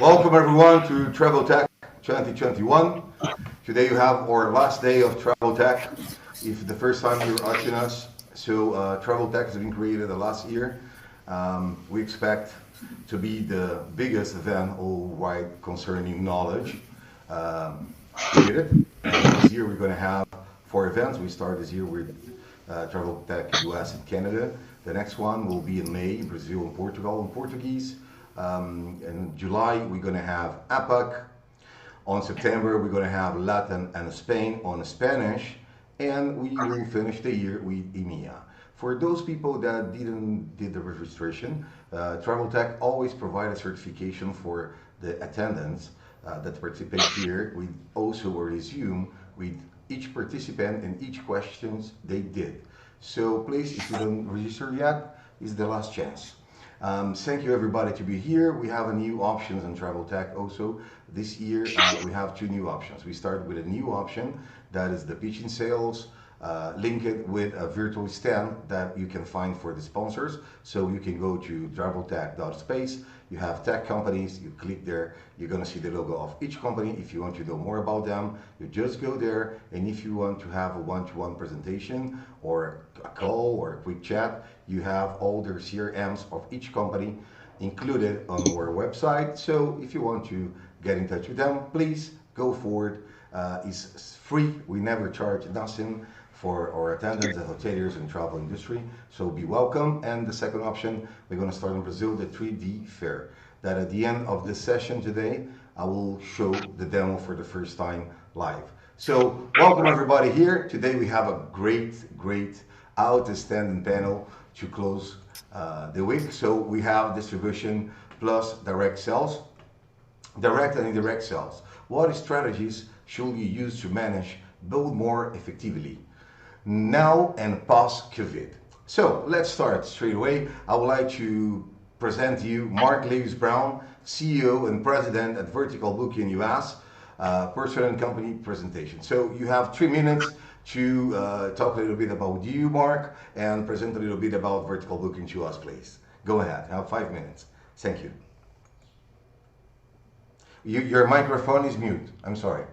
Welcome everyone to Travel Tech 2021. Today you have our last day of Travel Tech. If the first time you're watching us, Travel Tech has been created last year. We expect to be the biggest event worldwide concerning knowledge created. And this year we're going to have 4 events. We start this year with Travel Tech US and Canada. The next one will be in May in Brazil and Portugal in Portuguese. In July we're going to have APAC. On September we're going to have Latin and Spain on Spanish. And we will finish the year with EMEA. For those people that did the registration, Travel Tech always provide a certification for the attendants that participate here. We also resume with each participant and each questions they did. So please, if you don't register yet, it's the last chance. Thank you everybody to be here. We have a new options on Travel Tech also. This year we have 2 new options. We start with a new option that is the pitching sales, linked with a virtual stand that you can find for the sponsors. So you can go to traveltech.space. You have tech companies, you click there, you're going to see the logo of each company. If you want to know more about them, you just go there. And if you want to have a one-to-one presentation or a call or a quick chat, you have all their CRMs of each company included on our website. So if you want to get in touch with them, please go forward. It's free. We never charge nothing for our attendants and hoteliers in the travel industry. So be welcome. And the second option, we're going to start in Brazil, the 3D fair. That at the end of this session today, I will show the demo for the first time live. So welcome everybody here. Today we have a great outstanding panel to close the week. So we have distribution plus direct sales, direct and indirect sales. What strategies should you use to manage both more effectively now and post-COVID? So let's start straight away. I would like to present to you Mark Lewis-Brown, CEO and President at Vertical Booking US, person and company presentation. So you have 3 minutes to talk a little bit about you, Mark, and present a little bit about Vertical Booking to us, please. Go ahead, you have 5 minutes. Thank you. Your microphone is mute. I'm sorry.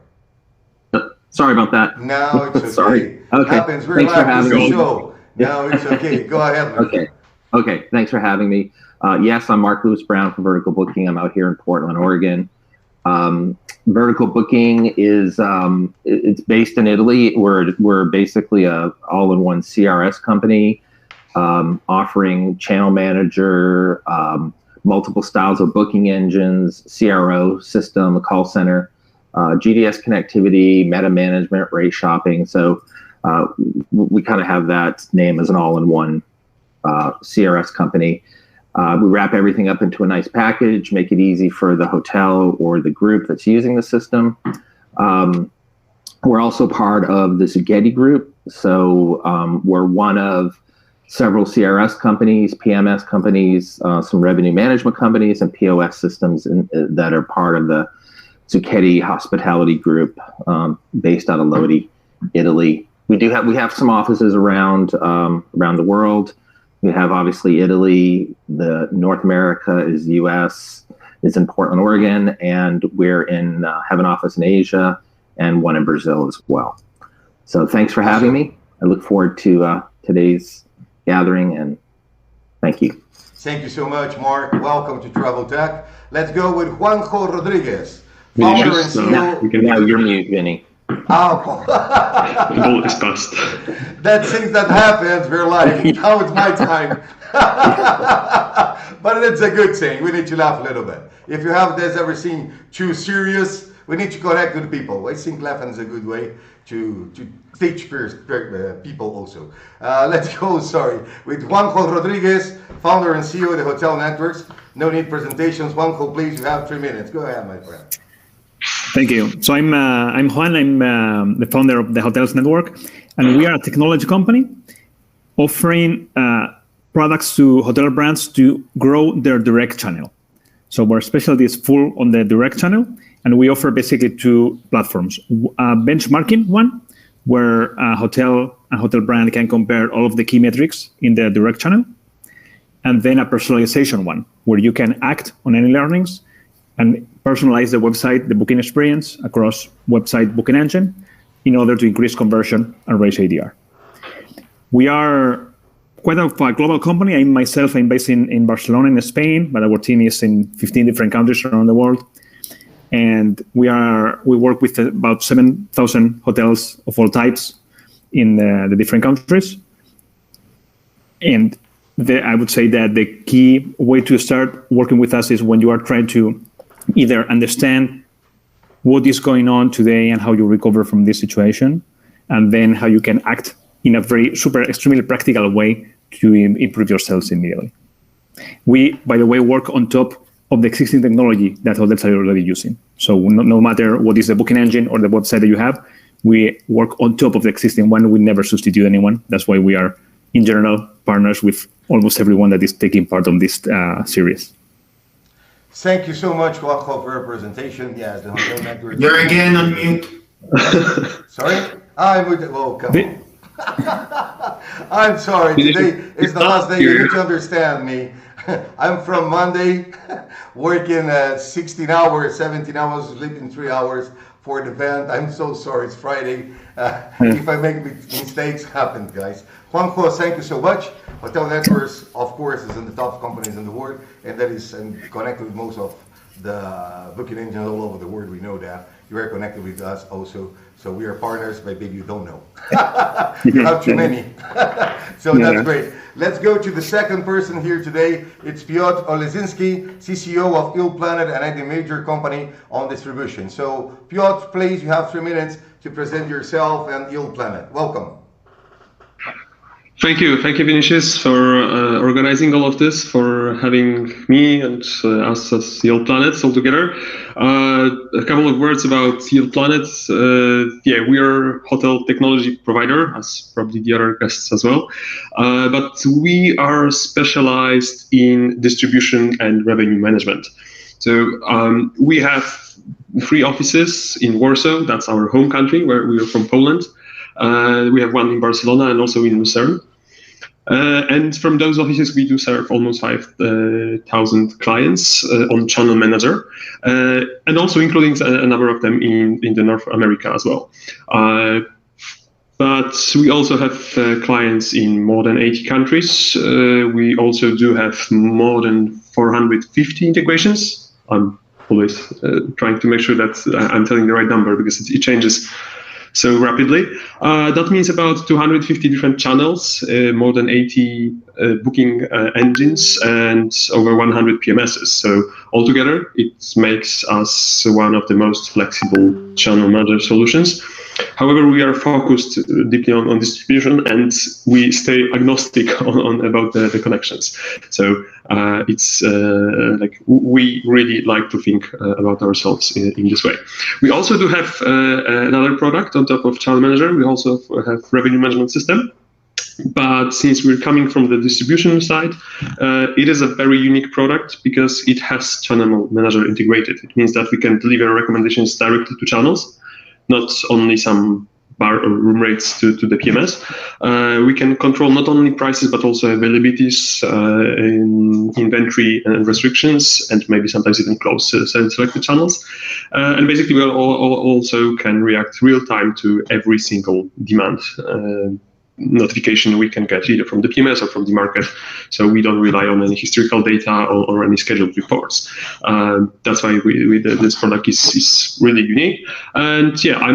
Sorry about that. No, it's okay. Sorry. Okay. Happens. We're Thanks for live having me. show. No, it's okay. Go ahead. Okay. Thanks for having me. Yes, I'm Mark Lewis-Brown from Vertical Booking. I'm out here in Portland, Oregon. Vertical Booking is it's based in Italy. We're basically a all-in-one CRS company, offering channel manager, multiple styles of booking engines, CRO system, a call center, GDS connectivity, meta management, rate shopping. So we kind of have that name as an all-in-one CRS company. We wrap everything up into a nice package, make it easy for the hotel or the group that's using the system. We're also part of the Zugetti group. So we're one of several CRS companies, PMS companies, some revenue management companies, and POS systems that are part of the Zugetti hospitality group, based out of Lodi, Italy. We have some offices around the world. We have obviously Italy. The North America is the U.S. is in Portland, Oregon, and we're have an office in Asia and one in Brazil as well. So thanks for having me. I look forward to today's gathering, and thank you. Thank you so much, Mark. Welcome to Travel Tech. Let's go with Juanjo Rodriguez, founder and CEO. Now you're mute, Vinny. Oh. That things that happens, we're like, now it's my time. But it's a good thing. We need to laugh a little bit. If you have ever seen too serious, we need to connect with people. I think laughing is a good way to teach people also. Let's go, with Juanjo Rodriguez, founder and CEO of the Hotel Networks. No need presentations. Juanjo, please, you have 3 minutes. Go ahead, my friend. Thank you. So I'm Juan. I'm the founder of the Hotels Network, and we are a technology company offering products to hotel brands to grow their direct channel. So our specialty is full on the direct channel, and we offer basically 2 platforms: benchmarking one, where a hotel brand can compare all of the key metrics in the direct channel, and then a personalization one, where you can act on any learnings and personalize the website, the booking experience across website booking engine in order to increase conversion and raise ADR. We are quite a global company. I'm based in Barcelona, in Spain, but our team is in 15 different countries around the world. And we work with about 7,000 hotels of all types in the different countries. And I would say that the key way to start working with us is when you are trying to either understand what is going on today and how you recover from this situation, and then how you can act in a very extremely practical way to improve your sales immediately. We, by the way, work on top of the existing technology that hotels are already using. So no matter what is the booking engine or the website that you have, we work on top of the existing one. We never substitute anyone. That's why we are, in general, partners with almost everyone that is taking part on this series. Thank you so much, Juanjo, for your presentation. Yes, the hotel network. You're again on mute. Sorry? Well, come on. I'm sorry. Today is the last day. You need to understand me. I'm from Monday, working 16 hours, 17 hours, sleeping 3 hours for the event. I'm so sorry. It's Friday. If I make mistakes, happen, guys. Juanjo, thank you so much. Hotel Networks, of course, is in the top companies in the world, and that is connected with most of the booking engines all over the world. We know that. You are connected with us also. So we are partners, but maybe you don't know. You have too many. So that's great. Let's go to the second person here today. It's Piotr Olesinski, CCO of Yieldplanet, and a major company on distribution. So Piotr, please, you have 3 minutes to present yourself and Yieldplanet. Welcome. Thank you, Vinicius, for organizing all of this, for having me and us as Yieldplanet all together. A couple of words about Yieldplanet. We are a hotel technology provider, as probably the other guests as well. But we are specialized in distribution and revenue management. So we have 3 offices in Warsaw. That's our home country, where we are from Poland. We have one in Barcelona and also in Lucerne. And from those offices, we do serve almost 5,000 clients on Channel Manager, and also including a number of them in the North America as well. But we also have clients in more than 80 countries. We also do have more than 450 integrations. I'm always trying to make sure that I'm telling the right number because it changes so rapidly. That means about 250 different channels, more than 80 booking engines, and over 100 PMSs. So altogether, it makes us one of the most flexible channel manager solutions. However, we are focused deeply on distribution, and we stay agnostic on about the connections. So it's like we really like to think about ourselves in this way. We also do have another product on top of Channel Manager. We also have revenue management system. But since we're coming from the distribution side, it is a very unique product because it has Channel Manager integrated. It means that we can deliver recommendations directly to channels, not only some bar or room rates to the PMS. We can control not only prices, but also availabilities, inventory and restrictions, and maybe sometimes even close selected channels. And basically, we also can react real time to every single demand notification we can get either from the PMS or from the market. So we don't rely on any historical data or any scheduled reports. That's why this product is really unique. And yeah, I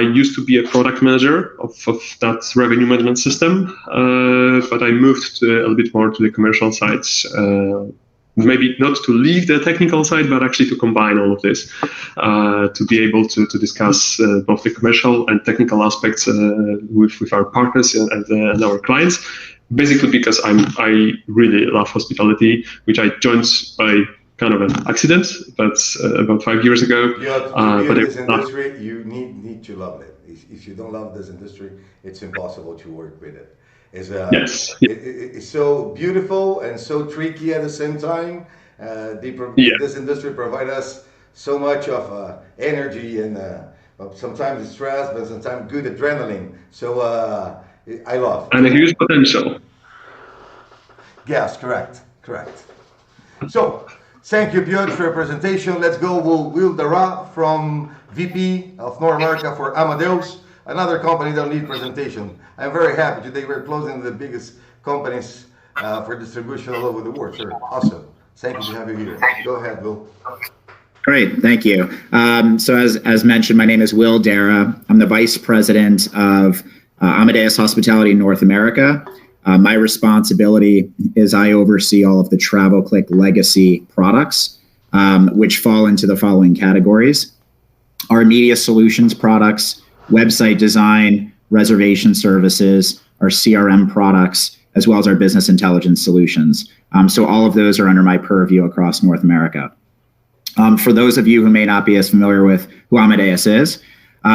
used to be a product manager of that revenue management system, but I moved a little bit more to the commercial side. Maybe not to leave the technical side, but actually to combine all of this, to be able to discuss both the commercial and technical aspects with our partners and our clients. Basically, because I really love hospitality, which I joined by kind of an accident, but about 5 years ago. But in this industry, you need to love it. If you don't love this industry, it's impossible to work with it. It's so beautiful and so tricky at the same time. This industry provides us so much of energy and sometimes stress, but sometimes good adrenaline. So I love. And a huge potential. Yes, correct. So Thank you, Piotr, for your presentation. Let's go with Darrah from VP of North America for Amadeus, another company that need presentation. I'm very happy today. We're closing the biggest companies for distribution all over the world, sir. Awesome. Thank you to have you here. Go ahead, Will. Great, thank you. So as mentioned, my name is Will Darrah. I'm the Vice President of Amadeus Hospitality in North America. My responsibility is I oversee all of the TravelClick legacy products, which fall into the following categories: our media solutions products, website design, reservation services, our CRM products, as well as our business intelligence solutions. So all of those are under my purview across North America. For those of you who may not be as familiar with who Amadeus is,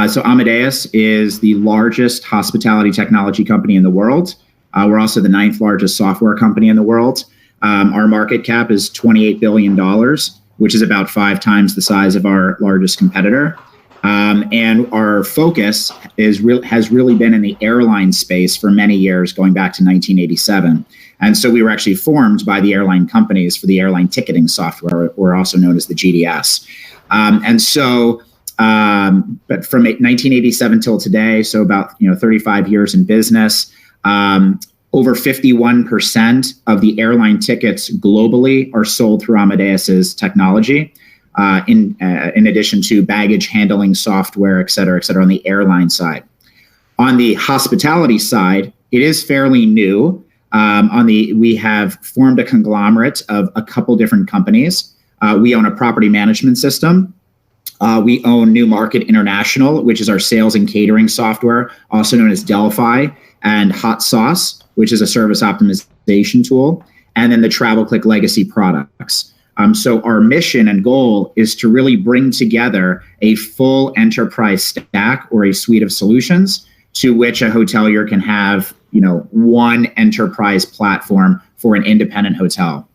so Amadeus is the largest hospitality technology company in the world. We're also the 9th largest software company in the world. Our market cap is $28 billion, which is about 5 times the size of our largest competitor. And our focus has really been in the airline space for many years, going back to 1987. And so we were actually formed by the airline companies for the airline ticketing software, or also known as the GDS. But from 1987 till today, so about 35 years in business. Over 51% of the airline tickets globally are sold through Amadeus's technology, in addition to baggage handling software, et cetera, on the airline side. On the hospitality side, it is fairly new. We have formed a conglomerate of a couple different companies. We own a property management system. We own New Market International, which is our sales and catering software, also known as Delphi, and Hot Sauce, which is a service optimization tool, and then the TravelClick legacy products. So our mission and goal is to really bring together a full enterprise stack or a suite of solutions to which a hotelier can have, one enterprise platform for an independent hotel.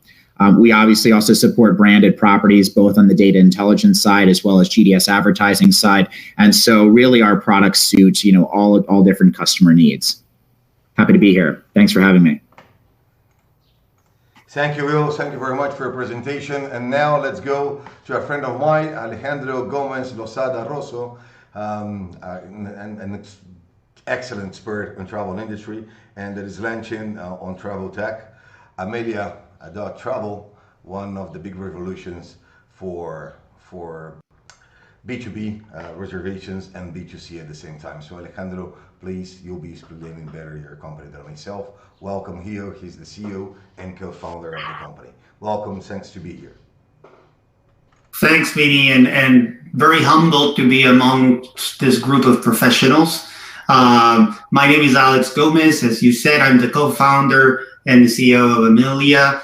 We obviously also support branded properties, both on the data intelligence side as well as GDS advertising side. And so really our products suit, all different customer needs. Happy to be here. Thanks for having me. Thank you, Will. Thank you very much for your presentation. And now let's go to a friend of mine, Alejandro Gomez Losada Rosso, an excellent expert in travel industry, and that is launching on travel tech. Amelia Travel, one of the big revolutions for B2B reservations and B2C at the same time. So Alejandro, please, you'll be explaining better your company than myself. Welcome here. He's the CEO and co-founder of the company. Welcome, thanks to be here. Thanks, Vini, and very humbled to be amongst this group of professionals. My name is Alex Gomez. As you said, I'm the co-founder and the CEO of Amelia.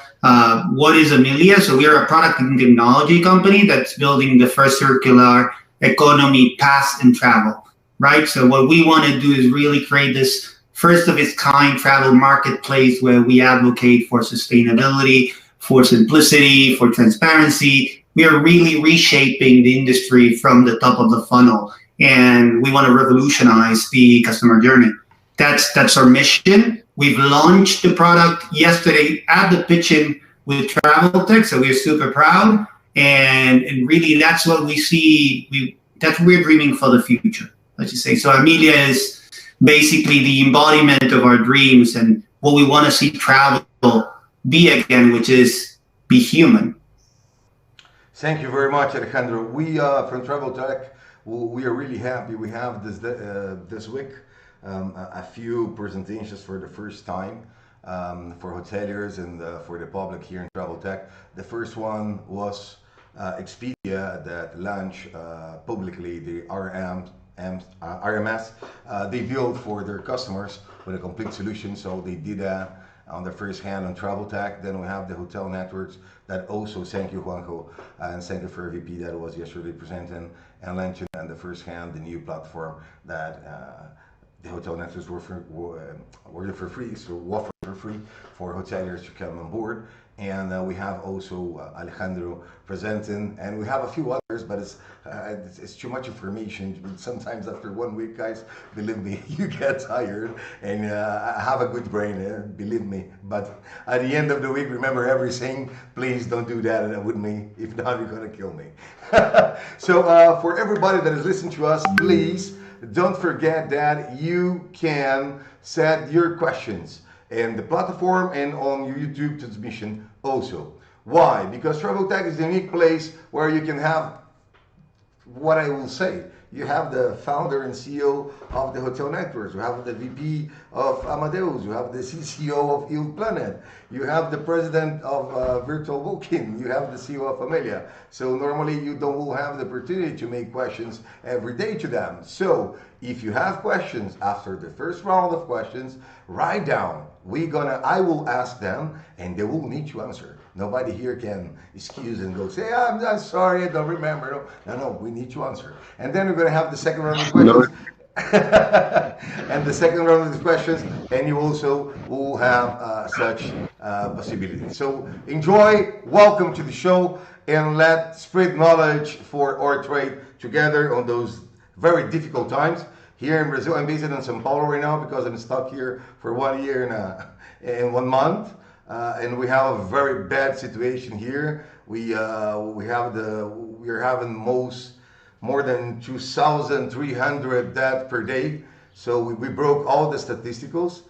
What is Amelia? So we are a product and technology company that's building the first circular economy pass and travel, right? So what we want to do is really create this first of its kind travel marketplace where we advocate for sustainability, for simplicity, for transparency. We are really reshaping the industry from the top of the funnel, and we want to revolutionize the customer journey. That's our mission. We've launched the product yesterday at the pitching with TravelTech, so we're super proud. And really, that's what we see. That's what we're dreaming for the future, let's just say. So Amelia is basically the embodiment of our dreams and what we want to see travel be again, which is be human. Thank you very much, Alejandro. We from TravelTech, we are really happy. We have this week a few presentations for the first time for hoteliers and for the public here in TravelTech. The first one was Expedia that launched publicly the RMS they built for their customers with a complete solution. So they did that on the first hand on TravelTech. Then we have the hotel networks that also, thank you Juanjo, and thank you for VP that was yesterday presenting and launching on the first hand the new platform that the hotel networks were for free, so offered for free for hoteliers to come on board. And we have also Alejandro presenting, and we have a few others, but it's too much information. Sometimes after 1 week, guys, believe me, you get tired, and I have a good brain, believe me. But at the end of the week, remember everything. Please don't do that with me. If not, you're gonna kill me. So for everybody that is listening to us, please don't forget that you can set your questions in the platform and on your YouTube transmission also. Why? Because Travel Tech is a unique place where you can have what I will say. You have the founder and CEO of the hotel networks. You have the VP of Amadeus. You have the CCO of Yieldplanet. You have the president of Virtual Booking. You have the CEO of Amelia. So normally you don't have the opportunity to make questions every day to them. So if you have questions after the first round of questions, write down. I will ask them, and they will need to answer. Nobody here can excuse and go say, I'm sorry, I don't remember. No, we need to answer. And then we're going to have the second round of questions. And the second round of the questions, and you also will have such possibility. So enjoy, welcome to the show, and let's spread knowledge for our trade together on those very difficult times. Here in Brazil, I'm based in São Paulo right now because I'm stuck here for 1 year and 1 month. And we have a very bad situation here. We're having more than 2,300 deaths per day. So we broke all the statisticals.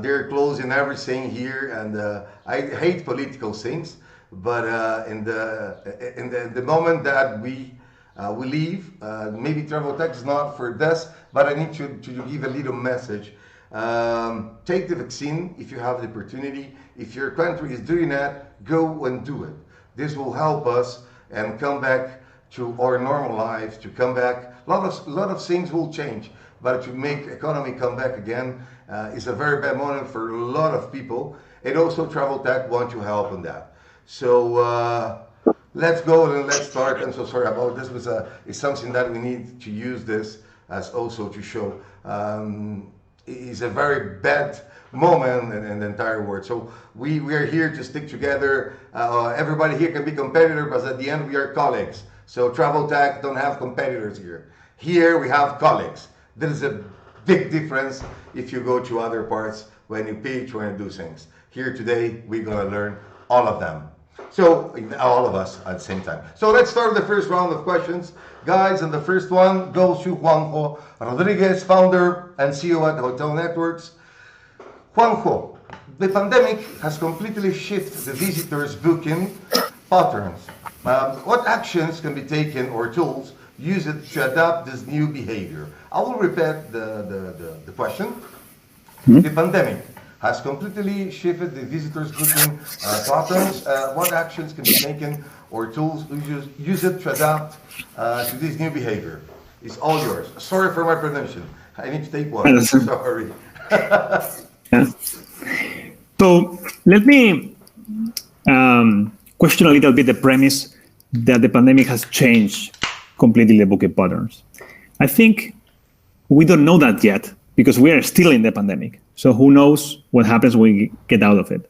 They're closing everything here, and I hate political things. But in the moment that we leave, maybe Travel Tech is not for this, but I need to give a little message. Take the vaccine if you have the opportunity. If your country is doing that, go and do it. This will help us and come back to our normal lives, to come back. A lot of things will change, but to make economy come back again is a very bad moment for a lot of people. And also Travel Tech want to help on that. So let's go and let's start. I'm so sorry about this. It's something that we need to use this as also to show. It's a very bad moment in the entire world. So we are here to stick together. Everybody here can be competitor, but at the end we are colleagues. So Travel Tech don't have competitors here. Here we have colleagues. There is a big difference if you go to other parts when you pitch, when you do things. Here today we're gonna learn all of them. So all of us at the same time. So let's start the first round of questions. Guys, and the first one goes to Juanjo Rodriguez, founder and CEO at Hotel Networks. Juanjo, the pandemic has completely shifted the visitors' booking patterns. What actions can be taken or tools used to adapt this new behavior? I will repeat the question. Mm-hmm. The pandemic has completely shifted the visitors' booking patterns. What actions can be taken or tools used to adapt to this new behavior? It's all yours. Sorry for my pronunciation. I need to take one. Sorry. Yeah. So let me question a little bit the premise that the pandemic has changed completely the booking patterns. I think we don't know that yet because we are still in the pandemic. So who knows what happens when we get out of it.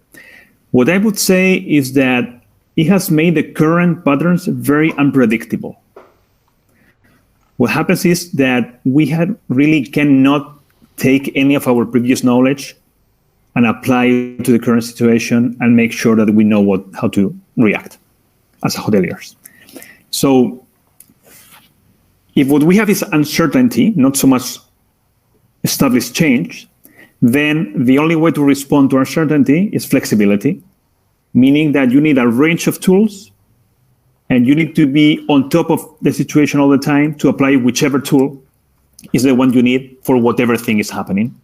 What I would say is that it has made the current patterns very unpredictable. What happens is that we really cannot take any of our previous knowledge and apply it to the current situation and make sure that we know how to react as hoteliers. So if what we have is uncertainty, not so much established change, then the only way to respond to uncertainty is flexibility, meaning that you need a range of tools and you need to be on top of the situation all the time to apply whichever tool is the one you need for whatever thing is happening.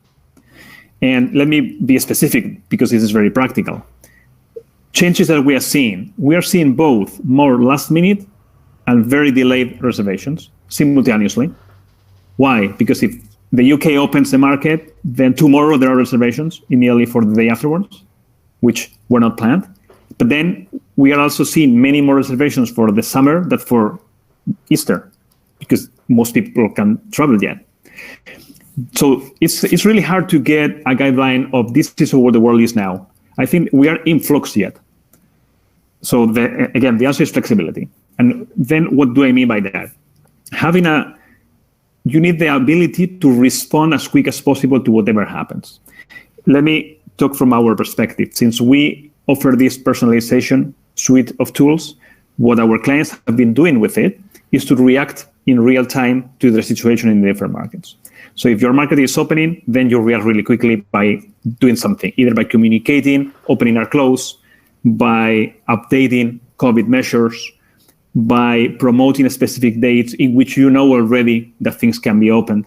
And let me be specific because this is very practical. Changes that we are seeing both more last minute and very delayed reservations simultaneously. Why? Because if the UK opens the market, then tomorrow there are reservations immediately for the day afterwards, which were not planned. But then we are also seeing many more reservations for the summer than for Easter, because most people can't travel yet. So it's really hard to get a guideline of this is where the world is now. I think we are in flux yet. So again, the answer is flexibility. And then what do I mean by that? You need the ability to respond as quick as possible to whatever happens. Let me talk from our perspective. Since we offer this personalization suite of tools, what our clients have been doing with it is to react in real time to the situation in the different markets. So if your market is opening, then you react really quickly by doing something, either by communicating, opening or close, by updating COVID measures, by promoting specific dates in which you know already that things can be opened.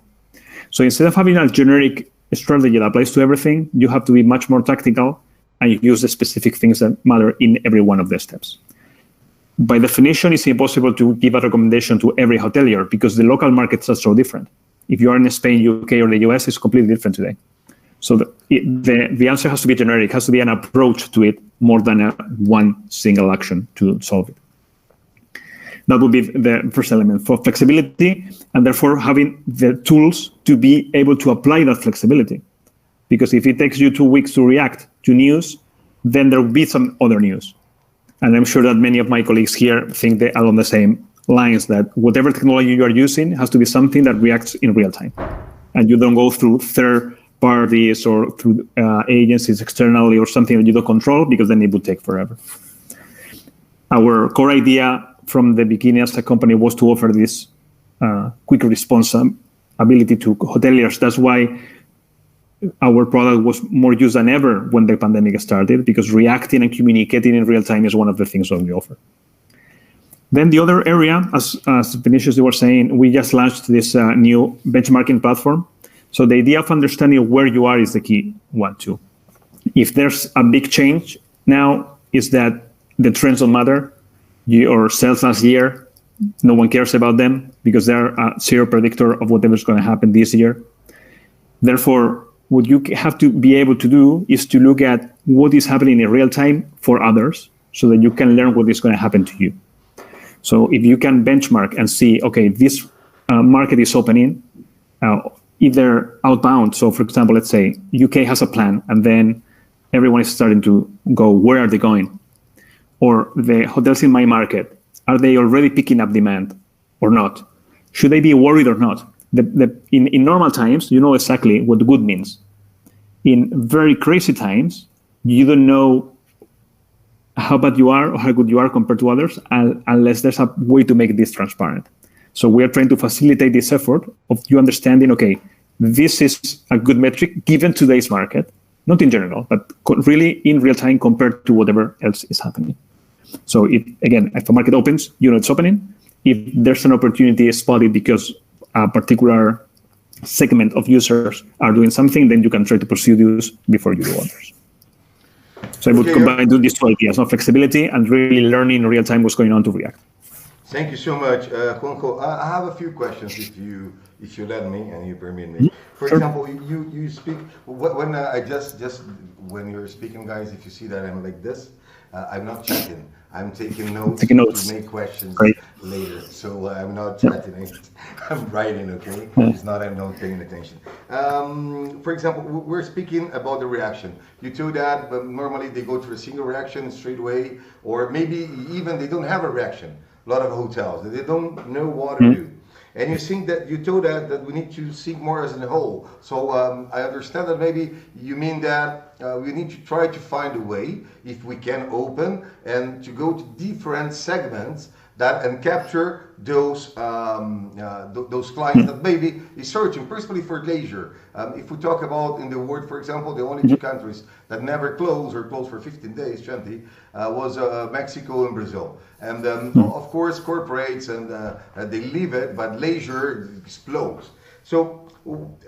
So instead of having a generic strategy that applies to everything, you have to be much more tactical and you use the specific things that matter in every one of the steps. By definition, it's impossible to give a recommendation to every hotelier because the local markets are so different. If you are in Spain, UK, or the US, it's completely different today. So the answer has to be generic, has to be an approach to it more than one single action to solve it. That would be the first element for flexibility, and therefore having the tools to be able to apply that flexibility. Because if it takes you 2 weeks to react to news, then there will be some other news. And I'm sure that many of my colleagues here think they are on the same lines, that whatever technology you are using has to be something that reacts in real time. And you don't go through third parties or through agencies externally or something that you don't control, because then it would take forever. Our core idea from the beginning as a company was to offer this quick response ability to hoteliers. That's why our product was more used than ever when the pandemic started, because reacting and communicating in real time is one of the things that we offer. Then the other area, as Vinicius was saying, we just launched this new benchmarking platform. So the idea of understanding where you are is the key one too. If there's a big change now, is that the trends don't matter. Your sales last year, no one cares about them because they're a zero predictor of whatever's going to happen this year. Therefore, what you have to be able to do is to look at what is happening in real time for others so that you can learn what is going to happen to you. So if you can benchmark and see, okay, this market is opening, either outbound. So for example, let's say UK has a plan and then everyone is starting to go, where are they going? Or the hotels in my market, are they already picking up demand or not? Should they be worried or not? In normal times, you know exactly what good means. In very crazy times, you don't know how bad you are or how good you are compared to others unless there's a way to make this transparent. So we are trying to facilitate this effort of you understanding, okay, this is a good metric given today's market, not in general, but really in real time compared to whatever else is happening. So if a market opens, you know it's opening. If there's an opportunity spotted because a particular segment of users are doing something, then you can try to pursue those before you do others. So I would combine these two ideas, flexibility and really learning in real time what's going on to react. Thank you so much, Juanjo. I have a few questions if you let me and you permit me. For example, you speak when I just when you're speaking, guys. If you see that I'm like this, I'm not chatting. I'm taking notes to make questions later. So I'm not chatting. I'm writing. Okay, it's not I'm not paying attention. For example, we're speaking about the reaction. You told that, but normally they go to a single reaction straight away, or maybe even they don't have a reaction. A lot of hotels, they don't know what to do. And you think that you told that we need to think more as a whole. So I understand that maybe you mean that we need to try to find a way, if we can open, and to go to different segments and capture those clients that maybe is searching principally for leisure. If we talk about in the world, for example, the only two countries that never close or close for 15 days, 20, was Mexico and Brazil. And of course, corporates and they leave it, but leisure explodes. So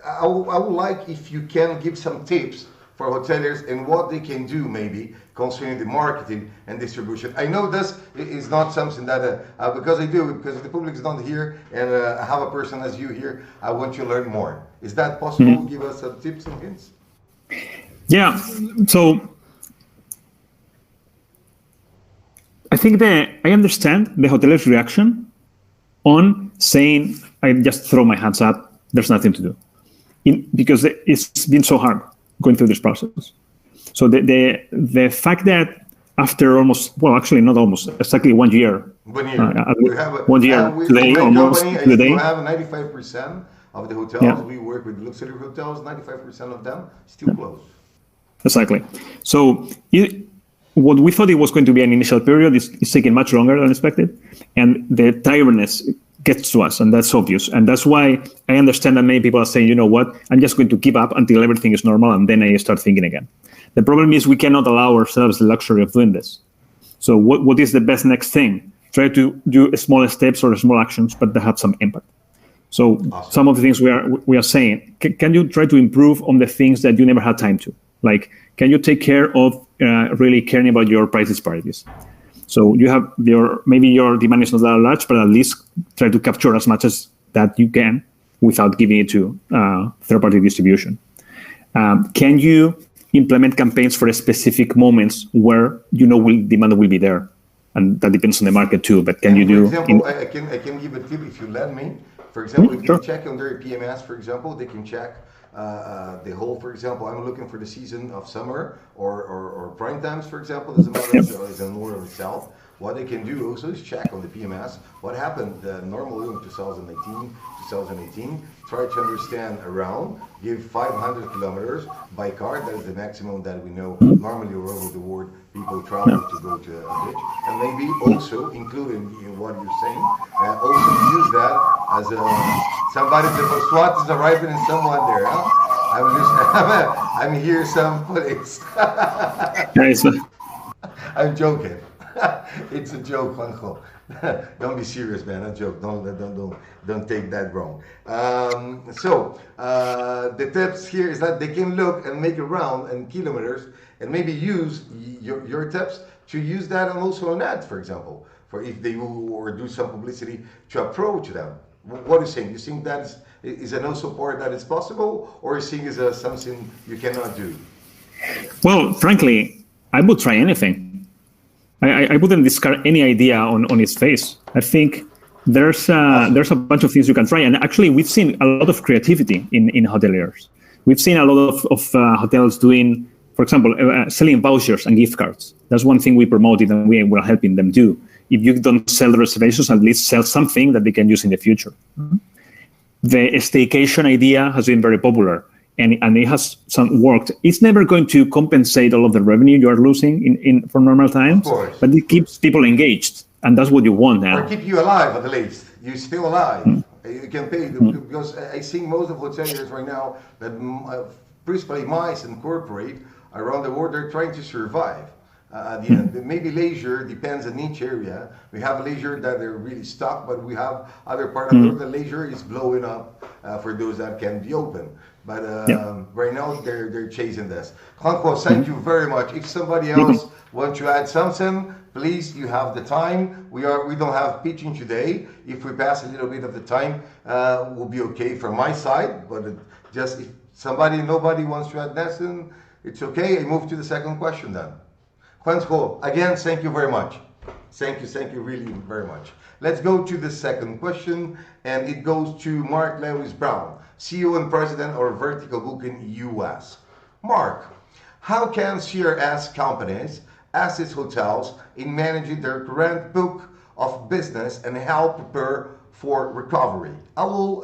I would like if you can give some tips for hoteliers and what they can do maybe concerning the marketing and distribution. I know this is not something that, because the public is not here and I have a person as you here, I want you to learn more. Is that possible? Give us some tips and hints. Yeah, so I think I understand the hotelier's reaction on saying, I just throw my hands up, there's nothing to do. Because it's been so hard going through this process. So the fact that after exactly 1 year. 1 year. We have 1 year today, almost company, today. We have 95% of the hotels we work with, luxury hotels. 95% of them still closed. Exactly. So what we thought it was going to be an initial period is taking much longer than expected, and the tiredness gets to us, and that's obvious. And that's why I understand that many people are saying, you know what, I'm just going to give up until everything is normal, and then I start thinking again. The problem is we cannot allow ourselves the luxury of doing this. So what is the best next thing? Try to do small steps or small actions, but that have some impact. So awesome. Some of the things we are saying, can you try to improve on the things that you never had time to? Like, can you take care of really caring about your price disparities? So you have maybe your demand is not that large, but at least try to capture as much as that you can without giving it to third-party distribution. Can you implement campaigns for specific moments where demand will be there? And that depends on the market too, but can you do... For example, I can give a tip if you let me. For example, if you check on their PMS, for example, they can check the whole, for example, I'm looking for the season of summer or prime times, for example, doesn't matter if it's in north or south. What they can do also is check on the PMS what happened normally in 2019, 2018. Try to understand around, give 500 kilometers by car. That is the maximum that we know normally all over the world people travel to go to a beach. And maybe also, including in what you're saying, also use that as somebody said, SWAT is arriving and someone there. Huh? I'm here someplace. I'm joking. It's a joke, Juanjo. Don't be serious, man. A joke. Don't take that wrong. The tips here is that they can look and make a round and kilometers, and maybe use your tips to use that and also an ad, for example, for if they will or do some publicity to approach them. What are you saying? You think that is an also part that is possible, or you think is something you cannot do? Well, frankly, I would try anything. I wouldn't discard any idea on its face. I think there's a bunch of things you can try. And actually, we've seen a lot of creativity in hoteliers. We've seen a lot of hotels doing, for example, selling vouchers and gift cards. That's one thing we promoted and we were helping them do. If you don't sell the reservations, at least sell something that they can use in the future. Mm-hmm. The staycation idea has been very popular. And it has worked. It's never going to compensate all of the revenue you are losing for normal times, but it keeps people engaged, and that's what you want now. Or keep you alive at least. You're still alive. You can pay because I think most of hoteliers right now, that principally MICE and corporate around the world, they're trying to survive. At the end, maybe leisure depends on each area. We have leisure that they're really stuck, but we have other part of the world that leisure is blowing up for those that can be open. But right now they're chasing this. Juanjo, thank you very much. If somebody else wants to add something, please, you have the time. We don't have pitching today. If we pass a little bit of the time, we'll be okay from my side. But just if nobody wants to add nothing, it's okay. I move to the second question then. Juanjo, again, thank you very much. Thank you really very much. Let's go to the second question, and it goes to Mark Lewis Brown, CEO and President of Vertical Booking US. Mark, how can CRS companies assist hotels in managing their current book of business and help prepare for recovery? I will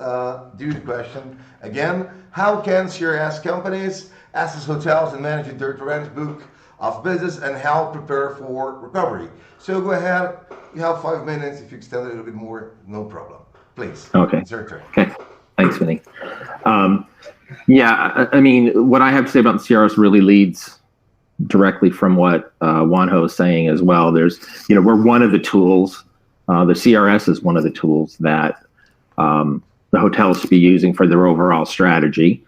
do the question again. How can CRS companies assist hotels in managing their current book of business and help prepare for recovery? So go ahead. You have 5 minutes. If you extend a little bit more, no problem. Please. Okay. It's your turn. Okay. Thanks, Vinny. I mean, what I have to say about the CRS really leads directly from what Juanjo is saying as well. We're one of the tools. The CRS is one of the tools that the hotels should be using for their overall strategy.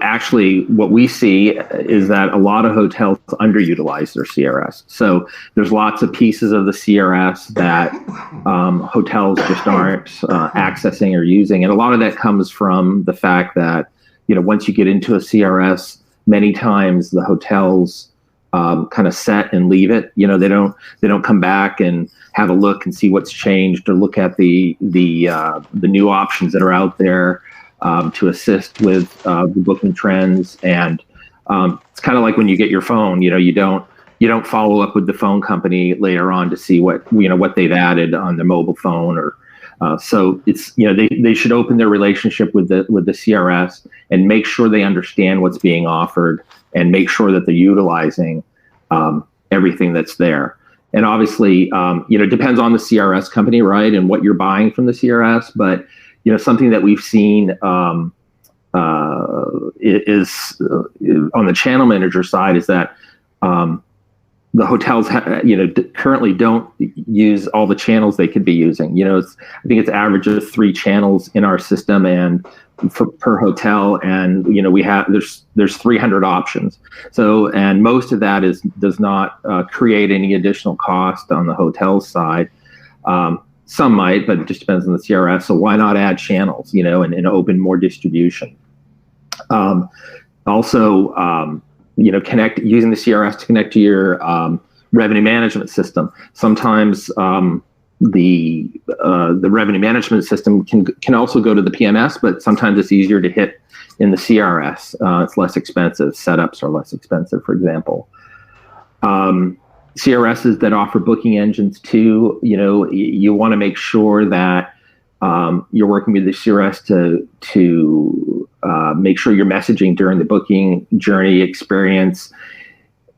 Actually what we see is that a lot of hotels underutilize their CRS. So there's lots of pieces of the CRS that hotels just aren't accessing or using. And a lot of that comes from the fact that, once you get into a CRS, many times the hotels kind of set and leave it. They don't come back and have a look and see what's changed or look at the new options that are out there to assist with the booking trends. And It's kind of like when you get your phone, you don't follow up with the phone company later on to see what they've added on their mobile phone, or so it's they should open their relationship with the CRS and make sure they understand what's being offered and make sure that they're utilizing everything that's there. And obviously, it depends on the CRS company, right, and what you're buying from the CRS. But something that we've seen is on the channel manager side is that the hotels, currently don't use all the channels they could be using. I think it's average of 3 channels in our system and per hotel, and there's 300 options. So, and most of that does not create any additional cost on the hotel side. Some might, but it just depends on the CRS. So why not add channels, and open more distribution? Also, connect using the CRS to connect to your revenue management system. Sometimes the revenue management system can also go to the PMS, but sometimes it's easier to hit in the CRS. It's less expensive. Setups are less expensive, for example. CRSs that offer booking engines too, you want to make sure that you're working with the CRS to make sure your messaging during the booking journey experience,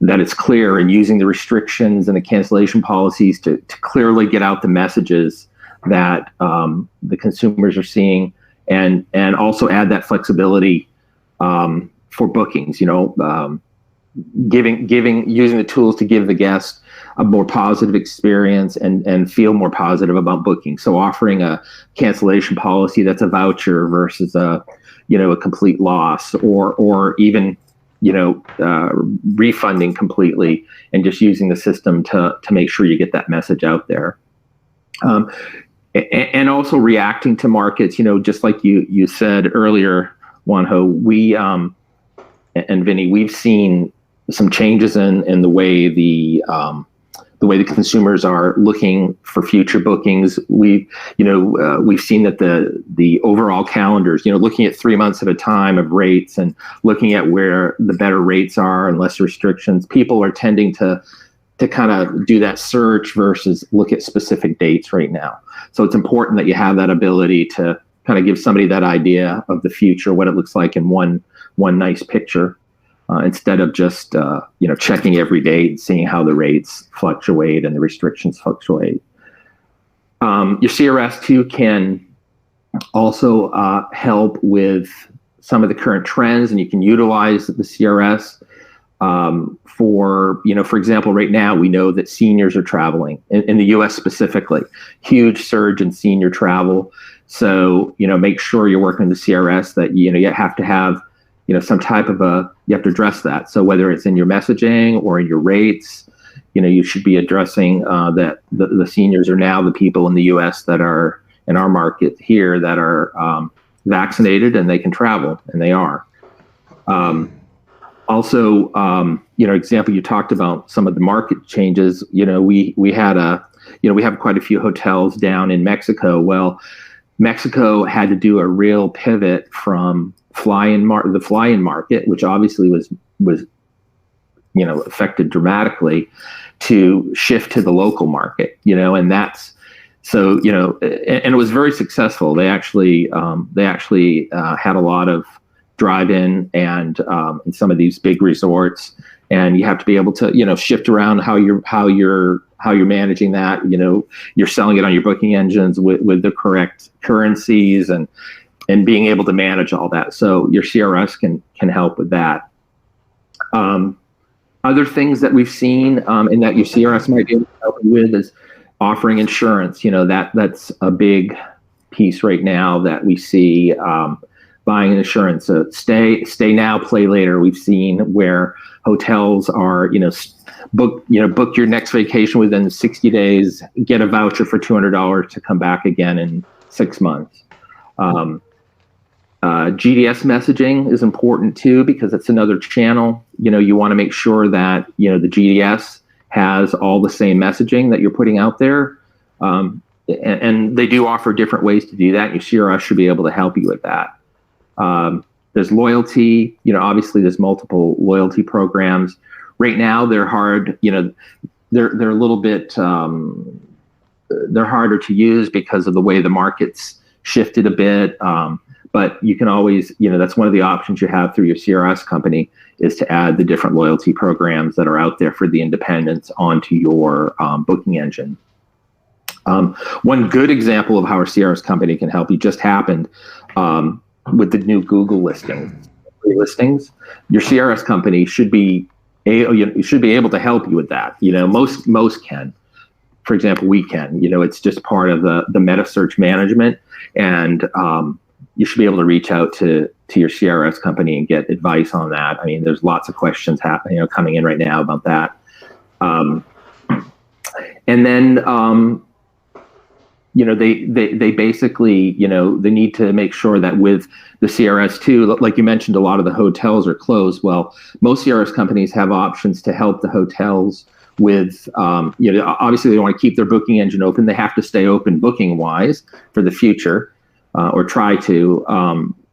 that it's clear, and using the restrictions and the cancellation policies to clearly get out the messages that the consumers are seeing, and also add that flexibility for bookings, using the tools to give the guest a more positive experience and feel more positive about booking. So offering a cancellation policy that's a voucher versus a complete loss, or even refunding completely, and just using the system to make sure you get that message out there. And also reacting to markets, just like you said earlier, Juanjo, we and Vinny, we've seen some changes in the way the consumers are looking for future bookings. We've seen that the overall calendars, looking at 3 months at a time of rates and looking at where the better rates are and less restrictions, people are tending to kind of do that search versus look at specific dates right now. So it's important that you have that ability to kind of give somebody that idea of the future, what it looks like in one nice picture. Instead of just checking every day and seeing how the rates fluctuate and the restrictions fluctuate. Your CRS too can also help with some of the current trends, and you can utilize the CRS for example, right now we know that seniors are traveling in the U.S. specifically, huge surge in senior travel. So make sure you're working with the CRS that you have to have some type of you have to address that. So whether it's in your messaging or in your rates, you should be addressing that the seniors are now the people in the U.S. that are in our market here that are vaccinated and they can travel, and they are. Also, example, you talked about some of the market changes. We have quite a few hotels down in Mexico. Well, Mexico had to do a real pivot from the fly-in market, which obviously was affected dramatically, to shift to the local market, and that's so and it was very successful. They actually had a lot of drive-in and in some of these big resorts, and you have to be able to shift around how you're managing that. You're selling it on your booking engines with the correct currencies and being able to manage all that. So your CRS can help with that. Other things that we've seen and that your CRS might be able to help you with is offering insurance. That's a big piece right now that we see, buying insurance. Stay now, play later. We've seen where hotels are, book your next vacation within 60 days, get a voucher for $200 to come back again in 6 months. GDS messaging is important too, because it's another channel. You want to make sure that, the GDS has all the same messaging that you're putting out there. And they do offer different ways to do that. Your CRS should be able to help you with that. There's loyalty. Obviously there's multiple loyalty programs. Right now they're hard. They're a little bit. They're harder to use because of the way the market's shifted a bit. But you can always, that's one of the options you have through your CRS company, is to add the different loyalty programs that are out there for the independents onto your booking engine. One good example of how our CRS company can help you just happened with the new Google listings. Your CRS company should be able to help you with that. Most can. For example, we can. It's just part of the meta search management, and you should be able to reach out to your CRS company and get advice on that. I mean, there's lots of questions coming in right now about that. And then they basically they need to make sure that with the CRS too, like you mentioned, a lot of the hotels are closed. Well, most CRS companies have options to help the hotels with obviously they want to keep their booking engine open. They have to stay open booking wise for the future, or try to.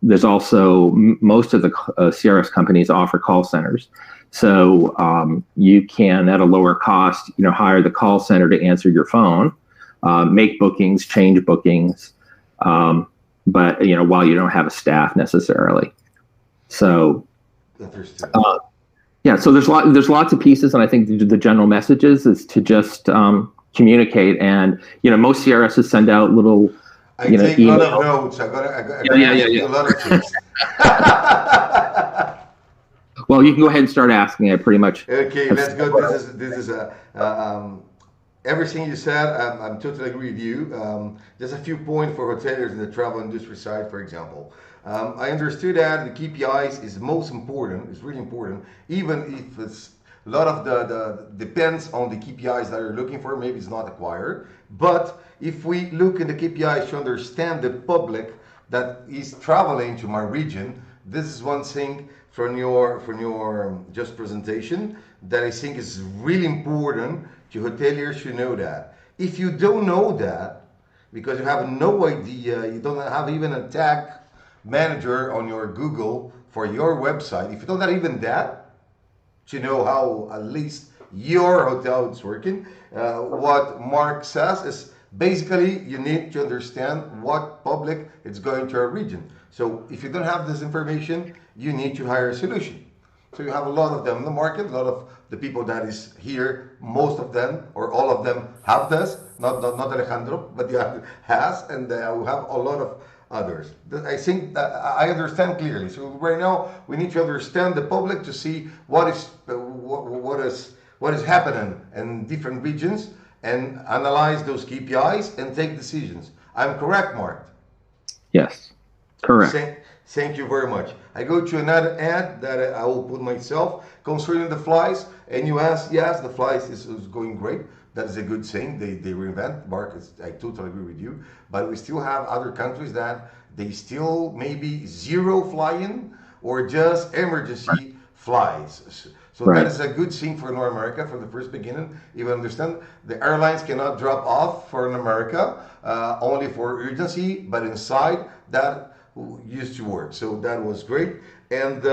There's also most of the CRS companies offer call centers, so you can at a lower cost hire the call center to answer your phone, make bookings, change bookings, but while you don't have a staff necessarily. So yeah, so there's lots of pieces, and I think the general messages is to just communicate. And most CRSs send out little I take a lot of notes. I got a lot of things. Well, you can go ahead and start asking. I pretty much. Okay, let's go. This is everything you said. I'm totally agree with you. There's a few points for hoteliers in the travel industry side, for example. I understood that the KPIs is most important. It's really important, even if it's a lot of the depends on the KPIs that you're looking for. Maybe it's not acquired, but if we look at the KPIs to understand the public that is traveling to my region, this is one thing from your just presentation that I think is really important to hoteliers to know that. If you don't know that, because you have no idea, you don't have even a tag manager on your Google for your website, if you don't have even that to know how at least your hotel is working, what Mark says is basically you need to understand what public is going to our region. So if you don't have this information, you need to hire a solution. So you have a lot of them in the market, a lot of the people that is here, most of them or all of them have this, not Alejandro, but yeah, has, and we have a lot of others. I think that I understand clearly. So right now we need to understand the public to see what is happening in different regions and analyze those KPIs and take decisions. I'm correct, Mark? Yes, correct. Thank you very much. I go to another ad that I will put myself concerning the flights, and you asked, yes, the flights is going great. That is a good thing. They reinvent. Mark, I totally agree with you. But we still have other countries that they still maybe zero flying or just emergency flights. So that is a good thing for North America from the first beginning. You understand the airlines cannot drop off for North America, only for urgency, but inside that used to work. So that was great. And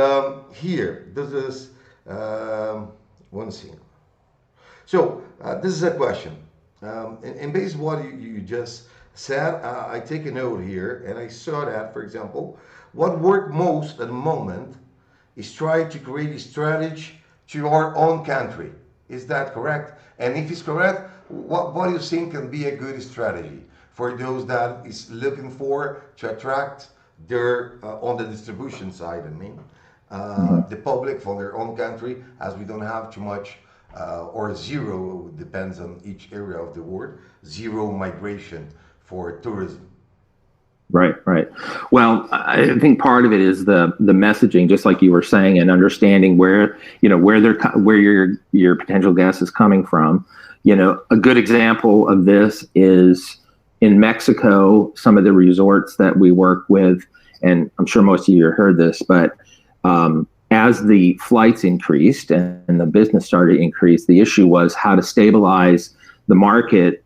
here, this is one thing. So this is a question. And based on what you just said, I take a note here, and I saw that, for example, what worked most at the moment is try to create a strategy to our own country. Is that correct? And if it's correct, what do you think can be a good strategy for those that is looking for to attract their on the distribution side? I mean, the public from their own country, as we don't have too much or zero, depends on each area of the world, zero migration for tourism. Right. Well, I think part of it is the messaging, just like you were saying, and understanding where your potential guest is coming from. A good example of this is in Mexico. Some of the resorts that we work with, and I'm sure most of you have heard this, but as the flights increased and the business started to increase, the issue was how to stabilize the market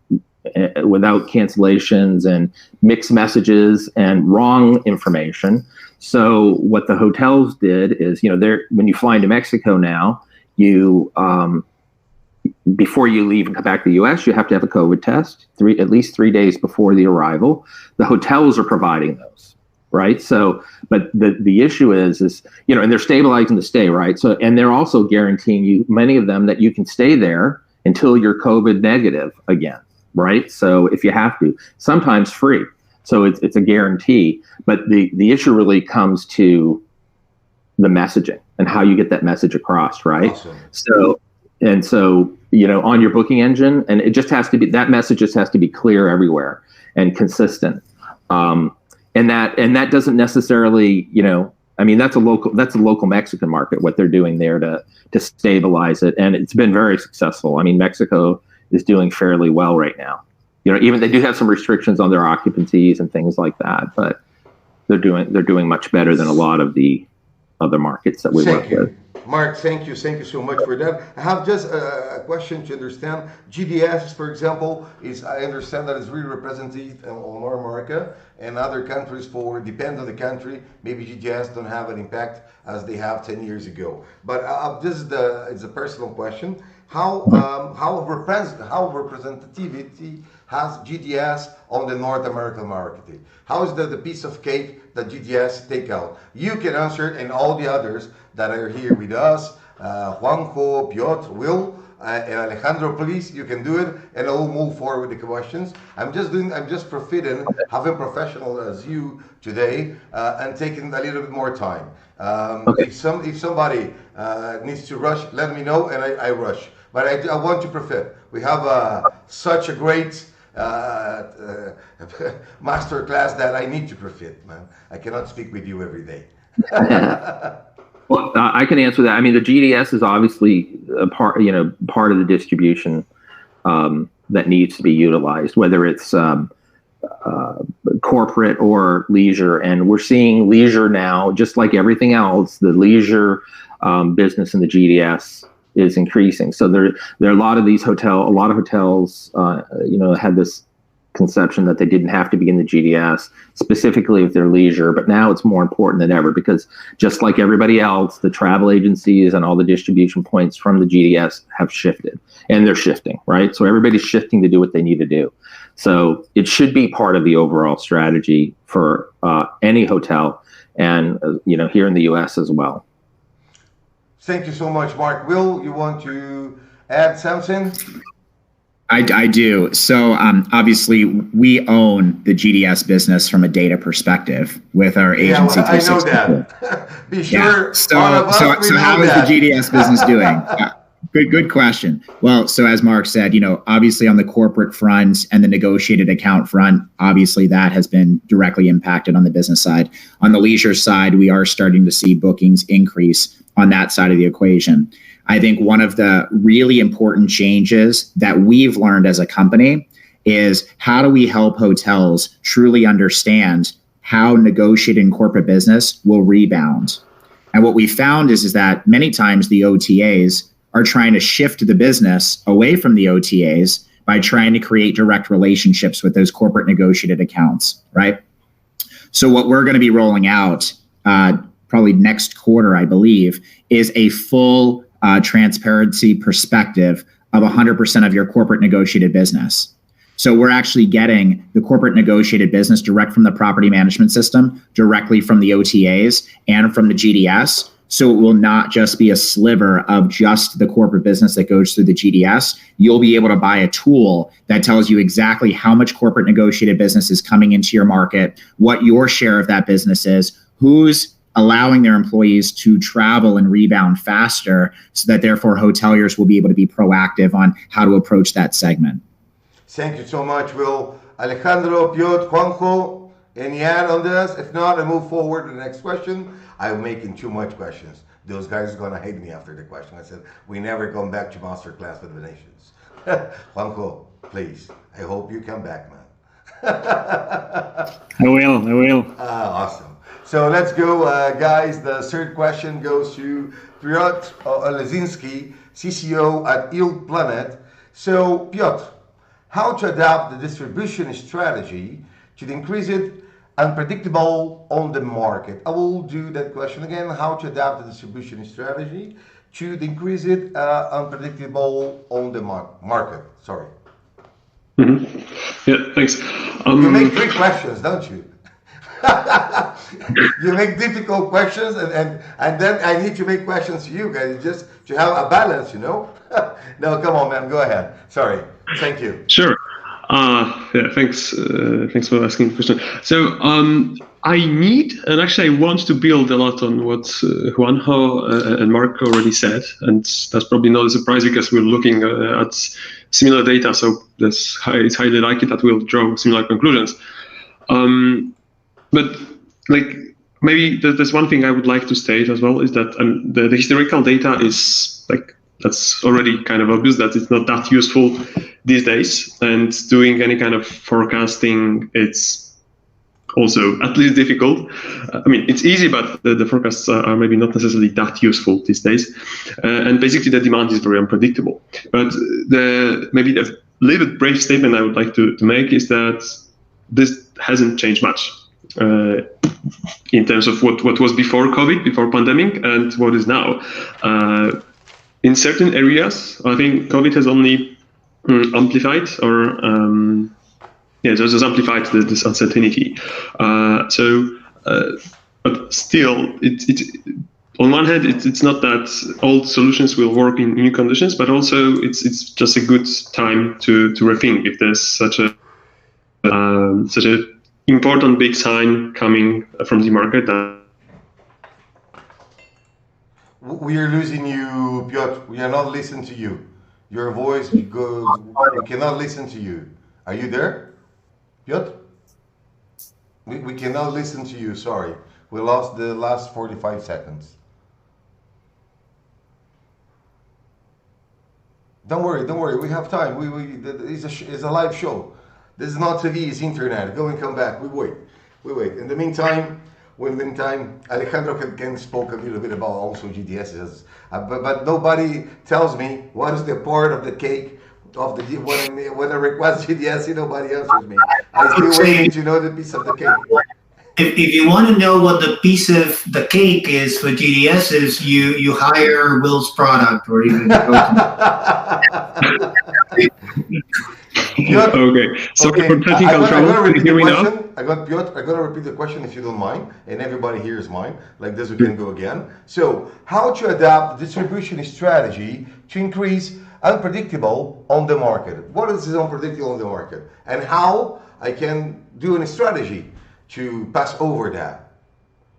without cancellations and mixed messages and wrong information. So what the hotels did is, when you fly into Mexico now, you before you leave and come back to the U.S., you have to have a COVID test at least 3 days before the arrival. The hotels are providing those, right? So, but the issue is and they're stabilizing the stay, right? So, and they're also guaranteeing you, many of them, that you can stay there until you're COVID negative again, right? So if you have to, sometimes free. So it's a guarantee. But the issue really comes to the messaging and how you get that message across, right? Awesome. So on your booking engine, and it just has to be, that message just has to be clear everywhere and consistent. And that doesn't necessarily, that's a local Mexican market, what they're doing there to stabilize it. And it's been very successful. I mean, Mexico is doing fairly well right now. Even they do have some restrictions on their occupancies and things like that, but they're doing much better than a lot of the other markets that we work with. Mark, thank you so much for that. I have just a question to understand. GDS, for example, I understand that it's really represented on North America and other countries. Depends on the country. Maybe GDS don't have an impact as they have 10 years ago. But it's a personal question. How representativity has GDS on the North American market? How is the piece of cake that GDS take out? You can answer it, and all the others that are here with us, Juanjo, Piotr, Will, and Alejandro, please, you can do it, and I'll move forward with the questions. I'm just profiting, having professional as you today, and taking a little bit more time. Okay. If somebody needs to rush, let me know, and I rush. But I want to profit. We have such a great master class that I need to profit, man. I cannot speak with you every day. Well, I can answer that. I mean, the GDS is obviously a part of the distribution that needs to be utilized, whether it's corporate or leisure. And we're seeing leisure now, just like everything else, the leisure business in the GDS is increasing. So there are a lot of hotels, had this conception that they didn't have to be in the GDS, specifically if they're leisure, but now it's more important than ever, because just like everybody else, the travel agencies and all the distribution points from the GDS have shifted, and they're shifting, right? So everybody's shifting to do what they need to do. So it should be part of the overall strategy for any hotel, and here in the US as well. Thank you so much, Mark. Will, you want to add something? I do. So obviously, we own the GDS business from a data perspective with our agency. Yeah, well, I know that. Be sure. Yeah. So how is the GDS business doing? Good question. Well, so as Mark said, obviously on the corporate front and the negotiated account front, obviously that has been directly impacted on the business side. On the leisure side, we are starting to see bookings increase on that side of the equation. I think one of the really important changes that we've learned as a company is how do we help hotels truly understand how negotiating corporate business will rebound. And what we found is that many times the OTAs are trying to shift the business away from the OTAs by trying to create direct relationships with those corporate negotiated accounts, right? So what we're going to be rolling out probably next quarter, I believe, is a full transparency perspective of 100% of your corporate negotiated business. So we're actually getting the corporate negotiated business direct from the property management system, directly from the OTAs and from the GDS. So it will not just be a sliver of just the corporate business that goes through the GDS. You'll be able to buy a tool that tells you exactly how much corporate negotiated business is coming into your market, what your share of that business is, who's allowing their employees to travel and rebound faster, so that therefore hoteliers will be able to be proactive on how to approach that segment. Thank you so much, Will. Alejandro, Piotr, Juanjo, any add on this? If not, I move forward to the next question. I'm making too much questions. Those guys are going to hate me after the question. I said, we never come back to masterclass with Vinicius. Juanjo, please. I hope you come back, man. I will. Awesome. So let's go, guys. The third question goes to Piotr Olesinski, CCO at Yieldplanet. So, Piotr, how to adapt the distribution strategy to increase it unpredictable on the market. I will do that question again. How to adapt the distribution strategy to decrease it unpredictable on the market. Sorry. Mm-hmm. Yeah, thanks. You make 3 questions, don't you? You make difficult questions, and then I need to make questions to you guys, just to have a balance, you know? No, come on, man, go ahead. Sorry. Thank you. Sure. Yeah, thanks for asking the question. So I need, and actually I want to build a lot on what Juanjo and Marco already said, and that's probably not a surprise because we're looking at similar data, so it's highly likely that we'll draw similar conclusions. But like maybe there's one thing I would like to state as well is that the historical data is like, that's already kind of obvious that it's not that useful these days, and doing any kind of forecasting, it's also at least difficult. I mean, it's easy, but the forecasts are maybe not necessarily that useful these days. And basically the demand is very unpredictable. But maybe the little bit brave statement I would like to make is that this hasn't changed much in terms of what was before COVID, before pandemic, and what is now. In certain areas, I think COVID has only amplified or just amplified this uncertainty. But still, it on one hand, it's not that all solutions will work in new conditions, but also it's just a good time to rethink if there's such a important big sign coming from the market. We are losing you, Piotr. We are not listening to you. Your voice goes. We cannot listen to you. Are you there, Piotr? We cannot listen to you. Sorry, we lost the last 45 seconds. Don't worry. We have time. It's a live show. This is not TV. It's internet. Go and come back. We wait. In the meantime, Alejandro can spoke a little bit about also GDSs, but nobody tells me what is the part of the cake of the when I request GDS. Nobody answers me. I'm still waiting to know the piece of the cake. If you want to know what the piece of the cake is for GDSs, you hire Will's product or even. Piotr, okay, sorry for technical trouble. Can you hear me now? Piotr, I'm going to repeat the question if you don't mind, and everybody hears mine. Like this, we can go again. So, how to adapt the distribution strategy to increase unpredictable on the market? What is this unpredictable on the market? And how I can do a strategy to pass over that?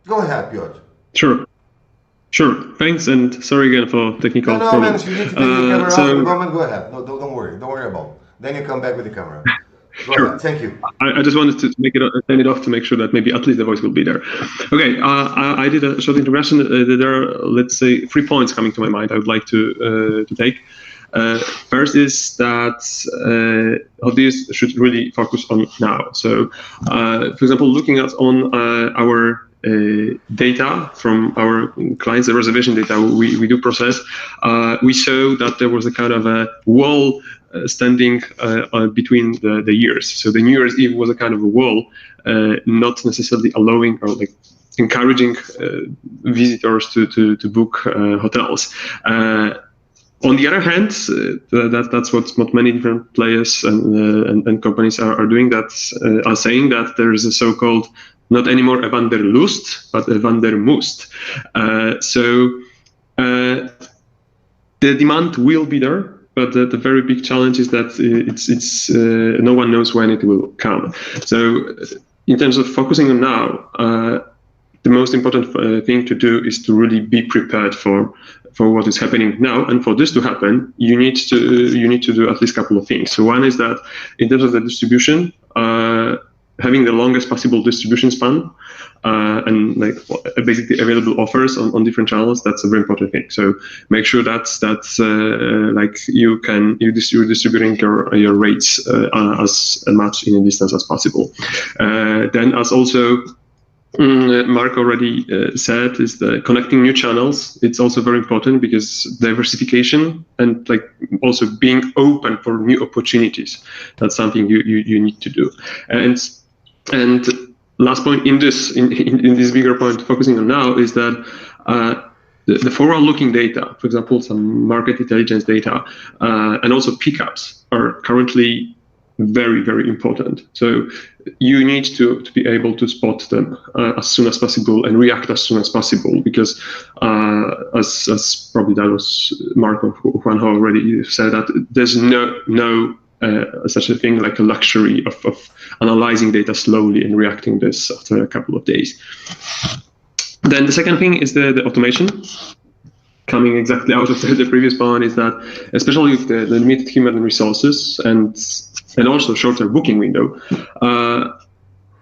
Go ahead, Piotr. Sure. Thanks, and sorry again for technical problems. No, man, you need to take the camera out for the moment. Go ahead. No, don't worry. Don't worry about it. Then you come back with the camera. Go ahead. Thank you. I just wanted to turn it off to make sure that maybe at least the voice will be there. Okay, I did a short introduction. There are, let's say, 3 points coming to my mind I would like to take. First is that Amadeus should really focus on now. So, for example, looking at on our data from our clients, the reservation data we do process, we saw that there was a kind of a wall standing between the years. So the New Year's Eve was a kind of a wall, not necessarily allowing or like encouraging visitors to book hotels. On the other hand, that's what many different players and companies are doing. That are saying that there is a so-called not anymore a Wanderlust, but a Wandermust. So the demand will be there, but the very big challenge is that it's no one knows when it will come. So in terms of focusing on now, the most important thing to do is to really be prepared for what is happening now. And for this to happen, you need to do at least a couple of things. So one is that in terms of the distribution, having the longest possible distribution span and like basically available offers on different channels, that's a very important thing. So make sure that's like you're distributing your rates as much in a distance as possible. Then as also Mark already said, is the connecting new channels. It's also very important because diversification and like also being open for new opportunities. That's something you need to do. And last point in this bigger point focusing on now is that the forward-looking data, for example, some market intelligence data, and also pickups are currently very, very important. So you need to be able to spot them as soon as possible and react as soon as possible, because as probably that was Mark or Juanjo already said, that there's no such a thing like a luxury of analyzing data slowly and reacting this after a couple of days. Then the second thing is the automation. Coming exactly out of the previous point is that, especially with the limited human resources and also shorter booking window,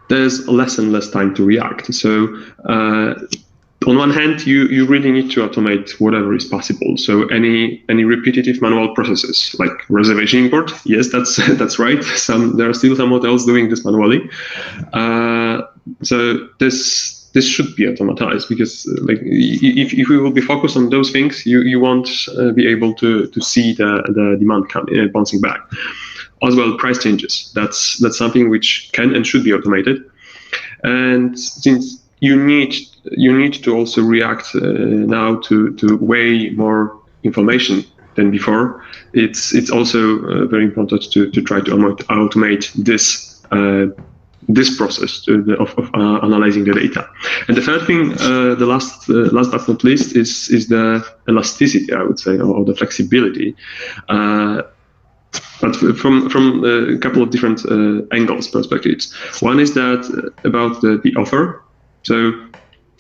there's less and less time to react. So on one hand, you really need to automate whatever is possible. So any repetitive manual processes like reservation import, yes, that's right. There are still some hotels doing this manually. So this should be automatized, because like if we will be focused on those things, you won't be able to see the demand coming bouncing back. As well, price changes. That's something which can and should be automated. And since you need to also react now to way more information than before, it's also very important to try to automate this process of analyzing the data. And the third thing, the last but not least, is the elasticity, I would say, or the flexibility. But from a couple of different angles, perspectives. One is that about the offer. So,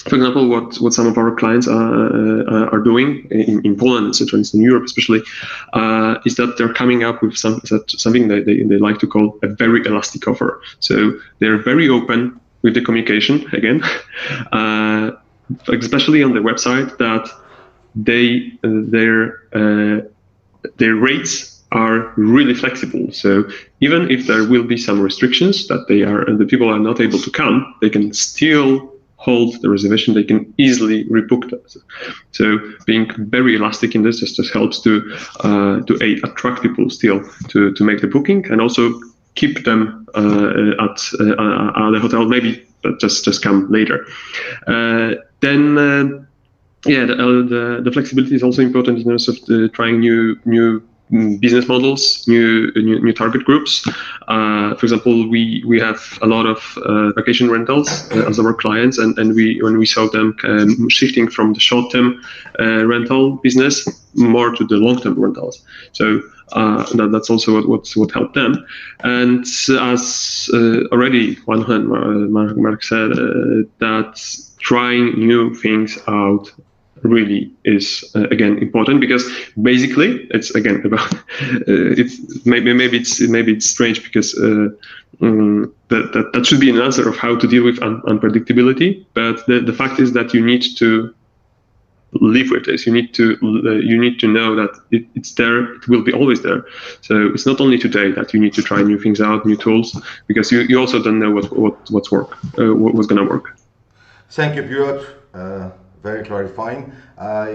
for example, what some of our clients are doing in Poland, and Central and Eastern Europe especially, is that they're coming up with something that they like to call a very elastic offer. So they're very open with the communication, again, especially on the website, that their rates are really flexible. So even if there will be some restrictions that the people are not able to come, they can still hold the reservation. They can easily rebook that. So being very elastic in this just helps to attract people still to make the booking, and also keep them at the hotel, maybe just come later. Then the flexibility is also important in terms of trying new business models, new target groups. For example, we have a lot of vacation rentals as our clients, and when we saw them shifting from the short-term rental business more to the long-term rentals. So that's also what helped them. And as already Mark said, that trying new things out really is again important, because basically it's again about it's maybe it's strange, because that should be an answer of how to deal with unpredictability. But the fact is that you need to live with this. You need to know that it's there. It will be always there. So it's not only today that you need to try new things out, new tools, because you also don't know what's going to work. Thank you, Piotr. Very clarifying. I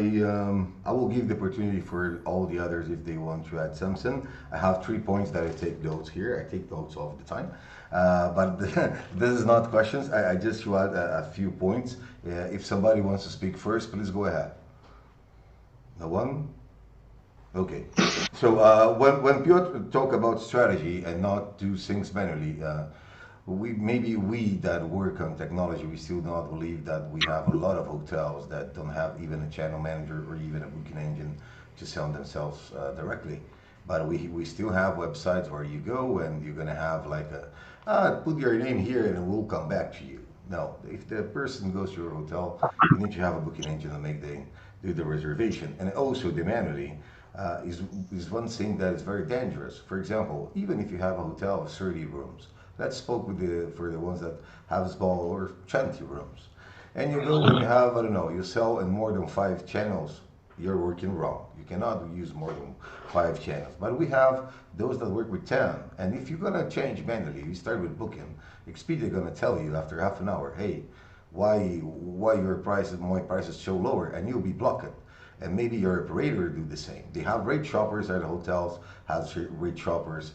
will give the opportunity for all the others if they want to add something. I have 3 points that I take notes here. I take notes all the time. But this is not questions. I just will add a few points. If somebody wants to speak first, please go ahead. No one? Okay. So when Piotr talk about strategy and not do things manually, we that work on technology, we still do not believe that we have a lot of hotels that don't have even a channel manager or even a booking engine to sell themselves directly. But we still have websites where you go and you're going to have like put your name here and we'll come back to you. No, if the person goes to your hotel, you need to have a booking engine to do the reservation. And also the manually is one thing that is very dangerous. For example, even if you have a hotel of 30 rooms, let's spoke for the ones that have small or 20 rooms. And you go and you have, I don't know, you sell in more than 5 channels, you're working wrong. You cannot use more than 5 channels. But we have those that work with 10. And if you're gonna change manually, you start with booking, Expedia gonna tell you after half an hour, hey, why my prices show lower, and you'll be blocked. And maybe your operator do the same. They have rate shoppers at hotels, have rate shoppers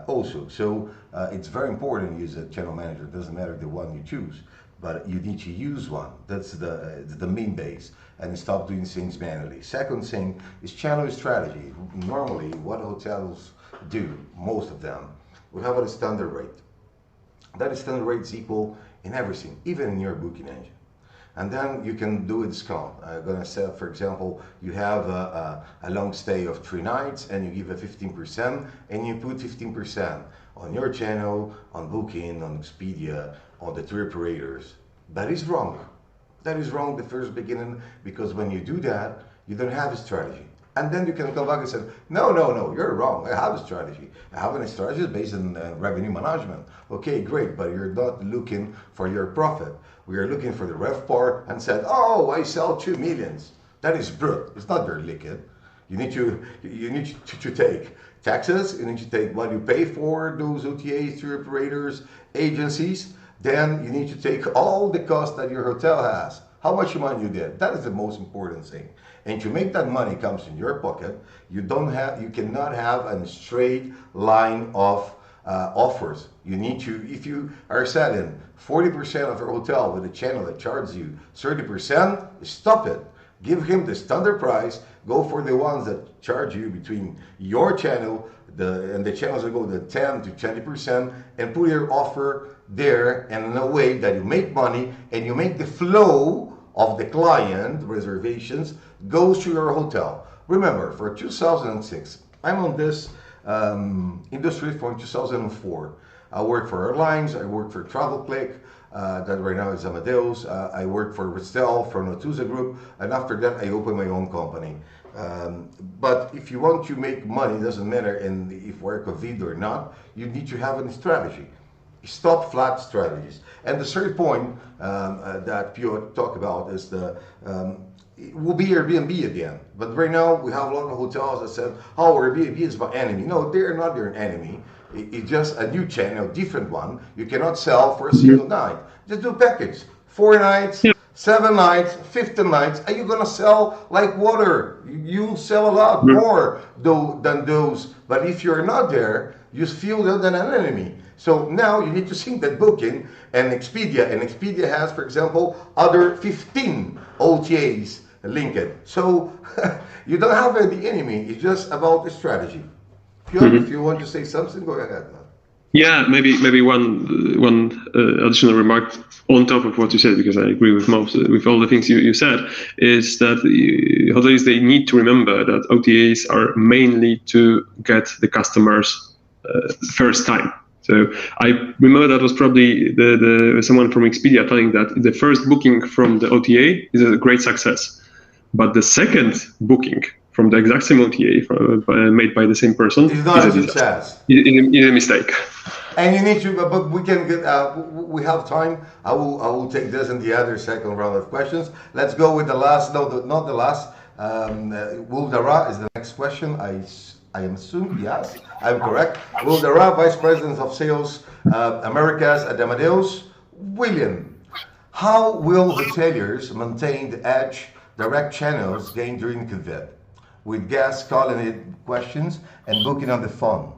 also. So it's very important to use a channel manager. It doesn't matter the one you choose, but you need to use one. That's the main base, and stop doing things manually. Second thing is channel strategy. Normally, what hotels do, most of them, we have a standard rate. That standard rate is equal in everything, even in your booking engine. And then you can do a discount. I'm gonna say, for example, you have a long stay of 3 nights and you give a 15% and you put 15% on your channel, on Booking, on Expedia, on the tour operators. That is wrong. That is wrong the first beginning, because when you do that, you don't have a strategy. And then you can come back and say, no, you're wrong. I have a strategy. I have a strategy based on revenue management. Okay, great, but you're not looking for your profit. We are looking for the RevPAR and said, oh, I sell 2 million. That is brute. It's not very liquid. You need to take taxes. You need to take what you pay for those OTAs, tour operators, agencies. Then you need to take all the costs that your hotel has. How much money you get. That is the most important thing. And to make that money comes in your pocket, you cannot have a straight line of offers. You need to, if you are selling 40% of your hotel with a channel that charges you 30%, stop it. Give him the standard price. Go for the ones that charge you between your channel and the channels that go to 10 to 20%, and put your offer there, and in a way that you make money and you make the flow of the client reservations goes to your hotel. Remember, for 2006, I'm on this industry from 2004. I work for airlines, I work for TravelClick, that right now is Amadeus. I work for Ristel from Natuza Group, and after that I opened my own company. But if you want to make money, it doesn't matter if we're COVID or not, you need to have a strategy. Stop flat strategies. And the third point that Piotr talked about is it will be Airbnb again. But right now we have a lot of hotels that said, oh, Airbnb is my enemy. No, they're not your enemy. It's just a new channel, different one. You cannot sell for a single night. Just do a package. 4 nights, 7 nights, 15 nights, and you're gonna sell like water. You'll sell a lot more than those. But if you're not there, you feel them an enemy. So now you need to sync that Booking and Expedia has, for example, other 15 OTAs linked. So you don't have any enemy. It's just about the strategy. Piotr, if you want to say something, go ahead. Yeah, maybe one additional remark on top of what you said, because I agree with with all the things you said, is that hoteliers, they need to remember that OTAs are mainly to get the customers first time. So I remember that was probably the someone from Expedia telling that the first booking from the OTA is a great success, but the second booking from the exact same OTA made by the same person is not a success. Is a mistake. And you need to, but we can get. We have time. I will take this in the other second round of questions. Let's go with the last. No, not the last. Will Darrah is the next question. I am assumed, yes, I'm correct. Will Darrah, Vice President of Sales, Americas at Amadeus. William, how will hoteliers maintain the edge direct channels gained during COVID, with guests calling in questions and booking on the phone?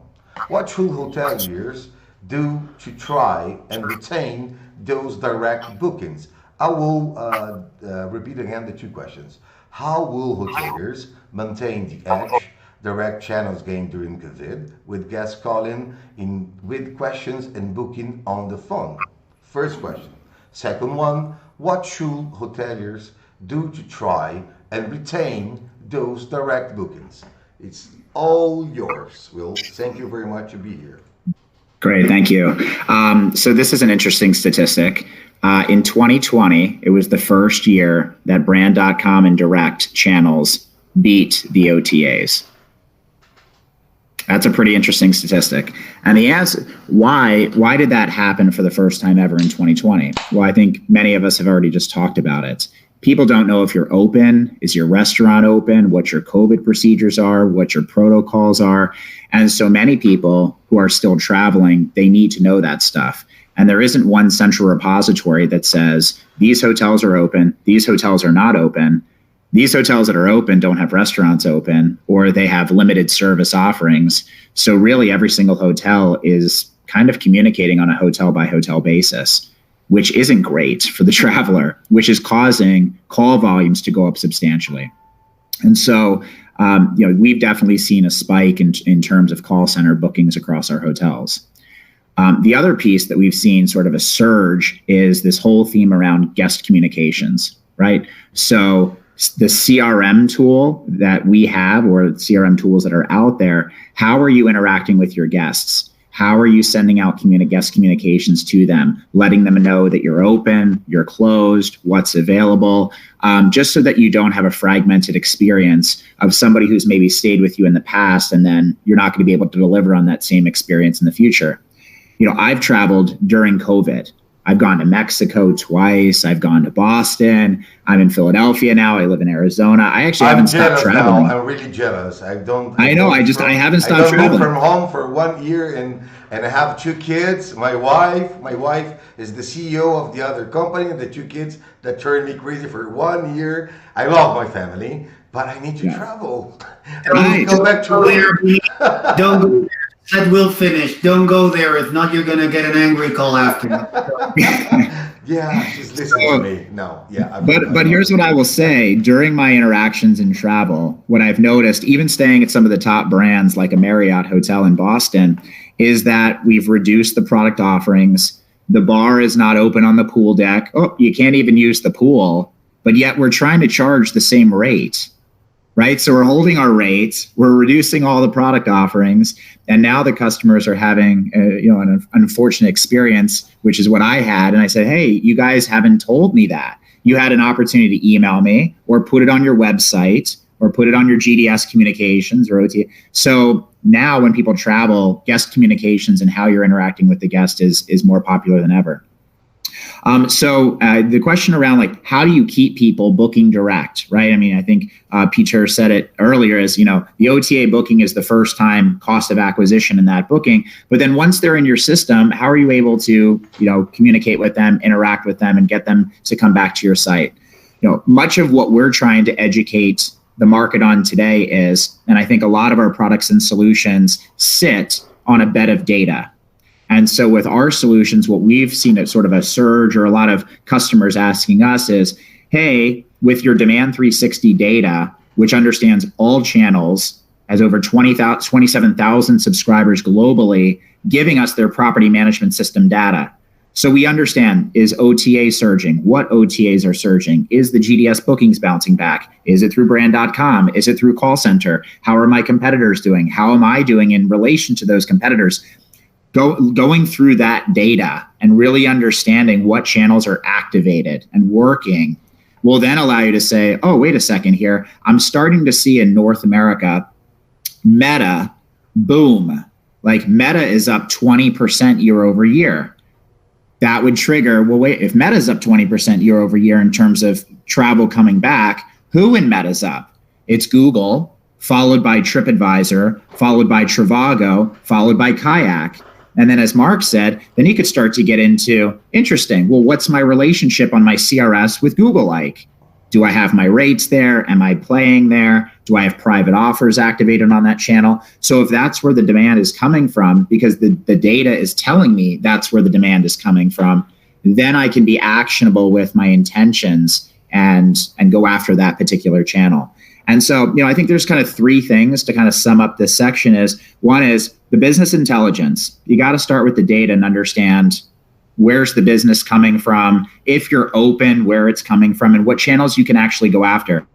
What should hoteliers do to try and retain those direct bookings? I will repeat again the 2 questions. How will hoteliers maintain the edge direct channels gained during COVID, with guests calling in with questions and booking on the phone? First question. Second one, what should hoteliers do to try and retain those direct bookings? It's all yours, Will. Thank you very much to be here. Great, thank you. So this is an interesting statistic. In 2020, it was the first year that brand.com and direct channels beat the OTAs. That's a pretty interesting statistic. And the answer, why did that happen for the first time ever in 2020? Well, I think many of us have already just talked about it. People don't know if you're open, is your restaurant open, what your COVID procedures are, what your protocols are. And so many people who are still traveling, they need to know that stuff. And there isn't one central repository that says these hotels are open, these hotels are not open. These hotels that are open don't have restaurants open, or they have limited service offerings. So really every single hotel is kind of communicating on a hotel by hotel basis, which isn't great for the traveler, which is causing call volumes to go up substantially. And so, we've definitely seen a spike in terms of call center bookings across our hotels. The other piece that we've seen sort of a surge is this whole theme around guest communications, right? So the CRM tool that we have, or CRM tools that are out there, how are you interacting with your guests? How are you sending out guest communications to them, letting them know that you're open, you're closed, what's available, just so that you don't have a fragmented experience of somebody who's maybe stayed with you in the past, and then you're not going to be able to deliver on that same experience in the future. I've traveled during COVID. I've gone to Mexico twice. I've gone to Boston. I'm in Philadelphia now. I live in Arizona. I actually haven't stopped traveling. Now. I'm really jealous. I haven't stopped traveling. I moved from home for 1 year and I have 2 kids. My wife is the CEO of the other company, and the 2 kids that turned me crazy for 1 year. I love my family, but I need to travel. I need to go back to work. Don't go there. Said we'll finish. Don't go there. If not, you're going to get an angry call after. Yeah, just listen to me. No, yeah. But here's what I will say. During my interactions in travel, what I've noticed, even staying at some of the top brands like a Marriott hotel in Boston, is that we've reduced the product offerings. The bar is not open on the pool deck. Oh, you can't even use the pool, but yet we're trying to charge the same rate. Right. So we're holding our rates, we're reducing all the product offerings, and now the customers are having an unfortunate experience, which is what I had. And I said, hey, you guys haven't told me that. You had an opportunity to email me or put it on your website or put it on your GDS communications or OTA. So now when people travel, guest communications and how you're interacting with the guest is more popular than ever. So the question around how do you keep people booking direct, right? I mean, I think Piotr said it earlier as, the OTA booking is the first time cost of acquisition in that booking. But then once they're in your system, how are you able to, communicate with them, interact with them, and get them to come back to your site? Much of what we're trying to educate the market on today is, and I think a lot of our products and solutions sit on a bed of data. And so with our solutions, what we've seen at sort of a surge or a lot of customers asking us is, hey, with your Demand 360 data, which understands all channels, has over 27,000 subscribers globally, giving us their property management system data. So we understand, is OTA surging? What OTAs are surging? Is the GDS bookings bouncing back? Is it through brand.com? Is it through call center? How are my competitors doing? How am I doing in relation to those competitors? Going through that data and really understanding what channels are activated and working will then allow you to say, oh, wait a second here. I'm starting to see in North America, Meta, boom. Meta is up 20% year over year. That would trigger, well, wait, if Meta's up 20% year over year in terms of travel coming back, who in Meta's up? It's Google, followed by TripAdvisor, followed by Trivago, followed by Kayak. And then as Mark said, then you could start to get into, interesting, well, what's my relationship on my CRS with Google like? Do I have my rates there? Am I playing there? Do I have private offers activated on that channel? So if that's where the demand is coming from, because the data is telling me that's where the demand is coming from, then I can be actionable with my intentions and go after that particular channel. And so, I think there's kind of 3 things to kind of sum up this section is, one is the business intelligence. You got to start with the data and understand where's the business coming from, if you're open, where it's coming from, and what channels you can actually go after.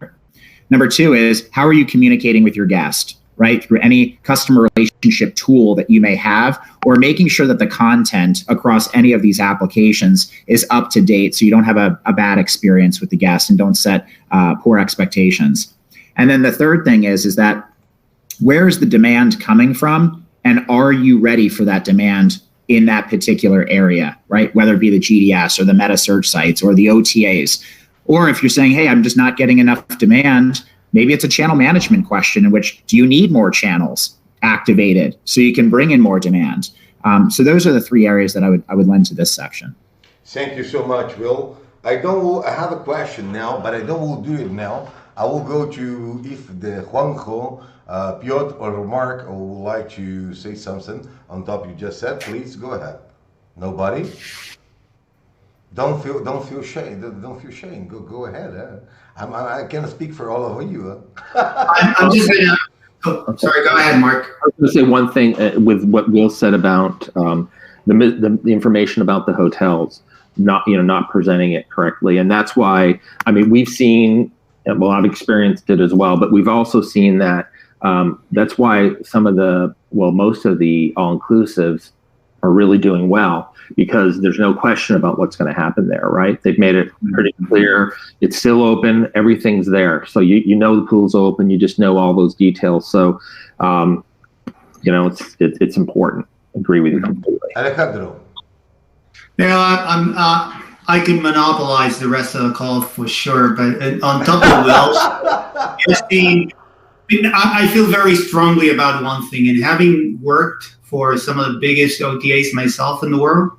Number 2 is, how are you communicating with your guest, right? Through any customer relationship tool that you may have, or making sure that the content across any of these applications is up to date so you don't have a bad experience with the guest and don't set poor expectations. And then the third thing is that where is the demand coming from, and are you ready for that demand in that particular area, right? Whether it be the GDS or the meta search sites or the OTAs, or if you're saying, hey, I'm just not getting enough demand, maybe it's a channel management question in which, do you need more channels activated so you can bring in more demand? So those are the 3 areas that I would lend to this section. Thank you so much, Will. I have a question now, but I don't will do it now. I will go to if the Juanjo, Piotr, or Mark would like to say something on top you just said. Please go ahead. Nobody. Don't feel shame. Don't feel shame. Go ahead. I can't speak for all of you. I'm just gonna. Oh, sorry. Go ahead, Mark. I was going to say one thing with what Will said about the information about the hotels, not presenting it correctly, and that's why. I mean, we've seen. Well, I've experienced it as well, but we've also seen that. That's why most of the all-inclusives are really doing well, because there's no question about what's going to happen there, right? They've made it pretty clear. It's still open. Everything's there. So you know the pool's open. You just know all those details. So, it's important. Agree with you completely. Alejandro. I can monopolize the rest of the call for sure, but on top of Will's, I feel very strongly about one thing, and having worked for some of the biggest OTAs myself in the world,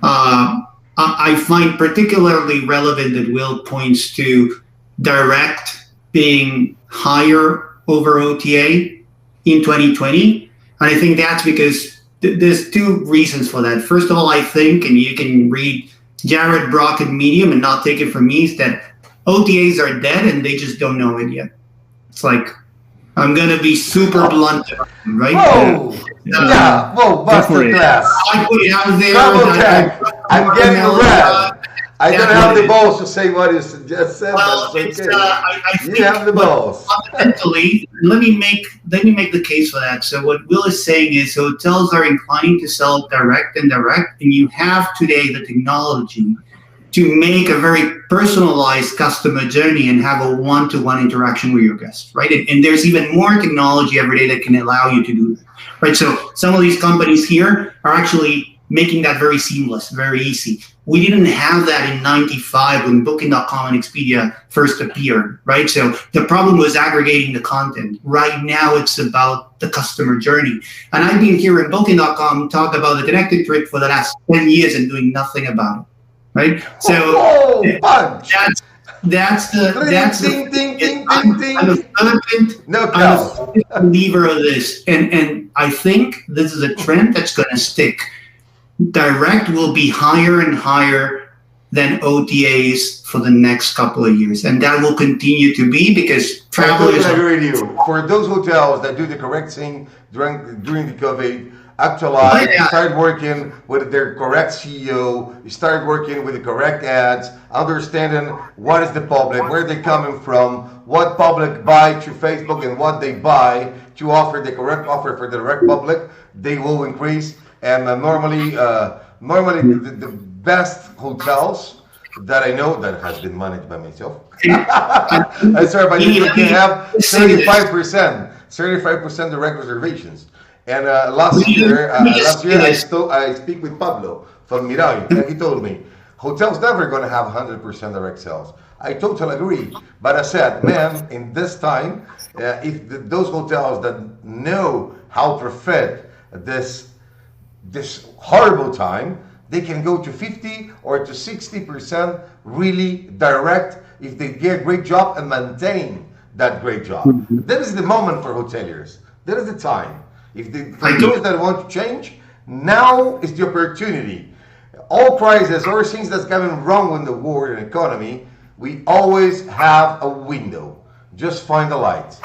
I find particularly relevant that Will points to direct being higher over OTA in 2020. And I think that's because there's two reasons for that. First of all, I think, and you can read Jared Brock at Medium and not take it from me, is that OTAs are dead and they just don't know it yet. It's like, I'm going to be super blunt, right? Whoa! Buster class. I put it out there. I'm getting wrecked. I don't have the balls to say what you just said. Well, it's okay. I think you have the balls. Fundamentally, let me make the case for that. So what Will is saying is hotels are inclining to sell direct, and you have today the technology to make a very personalized customer journey and have a one-to-one interaction with your guests, right? And there's even more technology every day that can allow you to do that, right? So some of these companies here are actually making that very seamless, very easy. We didn't have that in 95 when Booking.com and Expedia first appeared, right? So the problem was aggregating the content. Right now, it's about the customer journey. And I've been hearing Booking.com talk about the connected trip for the last 10 years and doing nothing about it. Right, so that's the I'm a fervent believer of this, and I think this is a trend that's going to stick. Direct will be higher and higher than OTAs for the next couple of years, and that will continue to be because travel is. I agree with you. For those hotels that do the correct thing during the COVID. Actualize, you start working with their correct CEO, you start working with the correct ads, understanding what is the public, where they're coming from, what public buy through Facebook and what they buy to offer the correct offer for the direct public, they will increase. And normally the best hotels that I know that has been managed by myself. I'm sorry, but you can have 35% direct reservations. And last year I speak with Pablo from Mirai, and he told me, hotels never going to have 100% direct sales. I totally agree. But I said, man, in this time, if those hotels that know how to fit this horrible time, they can go to 50 or to 60% really direct if they get a great job and maintain that great job. Mm-hmm. That is the moment for hoteliers. That is the time. For those that want to change, now is the opportunity. All crises or things that's going wrong in the world and economy, we always have a window. Just find the light.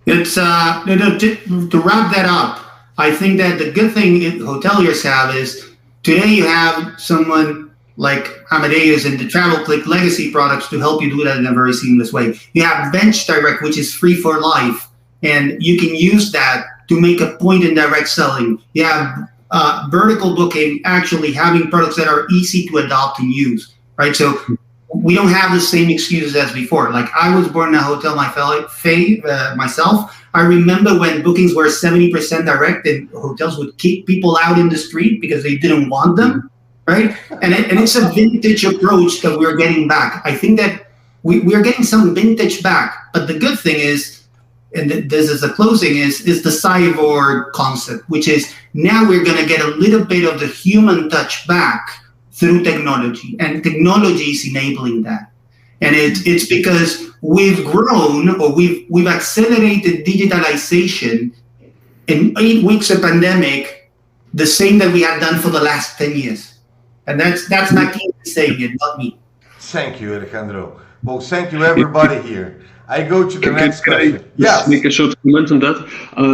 It's to wrap that up. I think that the good thing hoteliers have is today you have someone like Amadeus and the TravelClick legacy products to help you do that in a very seamless way. You have Bench Direct, which is free for life, and you can use that to make a point in direct selling. You have vertical booking, actually having products that are easy to adopt and use, right? So we don't have the same excuses as before. Like I was born in a hotel myself. I remember when bookings were 70% direct and hotels would kick people out in the street because they didn't want them, right? And it's a vintage approach that we're getting back. I think that we're getting some vintage back, but the good thing is, and this is the closing, is the cyborg concept, which is now we're going to get a little bit of the human touch back through technology, and technology is enabling that. And it's because we've grown, or we've accelerated digitalization in 8 weeks of pandemic, the same that we had done for the last 10 years. And that's my team saying it, not me. Thank you, Alejandro. Well, thank you, everybody here. I go to the next question. Can I Yes. make a short comment on that?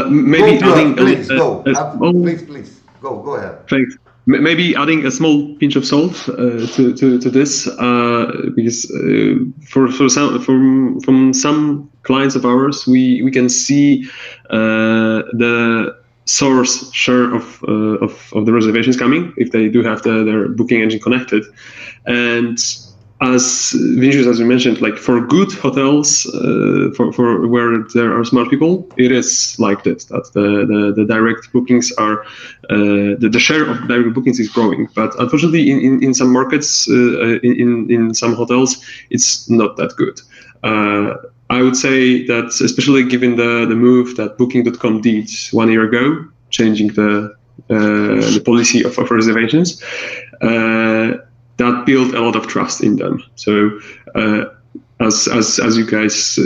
Maybe adding please go. Please go ahead. Thanks. Maybe adding a small pinch of salt to this, because from some clients of ours, we can see the source share of the reservations coming if they do have their booking engine connected. And as Vinicius, as you mentioned, like for good hotels, for where there are smart people, it is like this, that the direct bookings are, the share of direct bookings is growing. But unfortunately, in some markets, in some hotels, it's not that good. I would say that, especially given the move that Booking.com did 1 year ago, changing the policy of reservations, that built a lot of trust in them. So, as you guys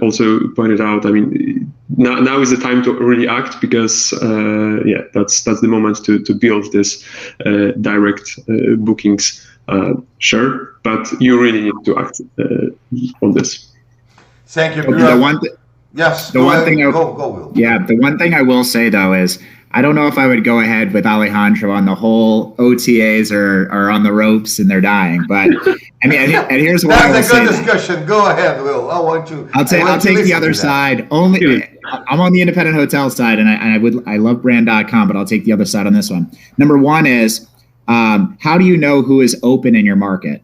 also pointed out, I mean, now is the time to really act, because that's the moment to build this direct bookings share. But you really need to act on this. Thank you. Yes. The one thing Will. Yeah, the one thing I will say though is, I don't know if I would go ahead with Alejandro on the whole OTAs are on the ropes and they're dying. But I mean, and here's why I will say that. That's a good discussion. Go ahead, Will. I'll take the other side. I'm on the independent hotel side, and I love brand.com, but I'll take the other side on this one. Number one is, how do you know who is open in your market?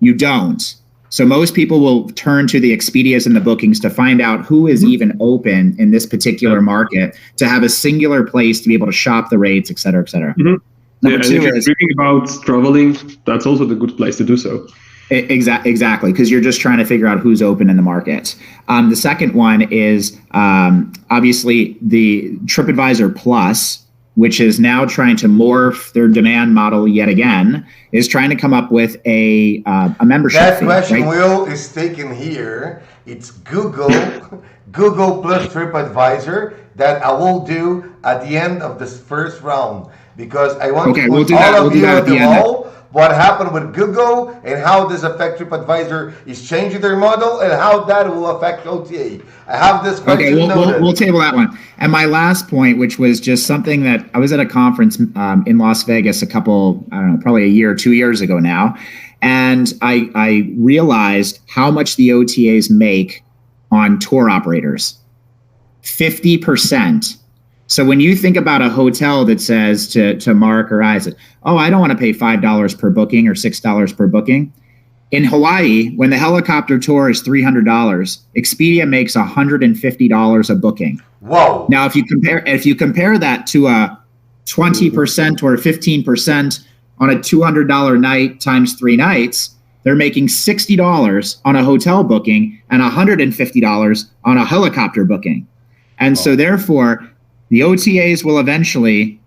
You don't. So most people will turn to the Expedias and the bookings to find out who is even open in this particular market, to have a singular place to be able to shop the rates, et cetera, et cetera. Mm-hmm. Number two, if you're thinking about traveling, that's also the good place to do so. Exactly, because you're just trying to figure out who's open in the market. The second one is obviously the TripAdvisor Plus, which is now trying to morph their demand model yet again, is trying to come up with a membership That fee, question, right? Will, is taken here. It's Google plus TripAdvisor that I will do at the end of this first round, because I want to put all of you on the wall. What happened with Google and how this affect TripAdvisor is changing their model, and how that will affect OTA. I have this question noted. We'll table that one. And my last point, which was just something that I was at a conference in Las Vegas probably a year or 2 years ago now. And I realized how much the OTAs make on tour operators. 50%. So when you think about a hotel that says to Mark or Isaac, oh, I don't want to pay $5 per booking or $6 per booking. In Hawaii, when the helicopter tour is $300, Expedia makes $150 a booking. Whoa! Now, if you compare that to a 20% or 15% on a $200 night times 3 nights, they're making $60 on a hotel booking and $150 on a helicopter booking. And so therefore, the OTAs will eventually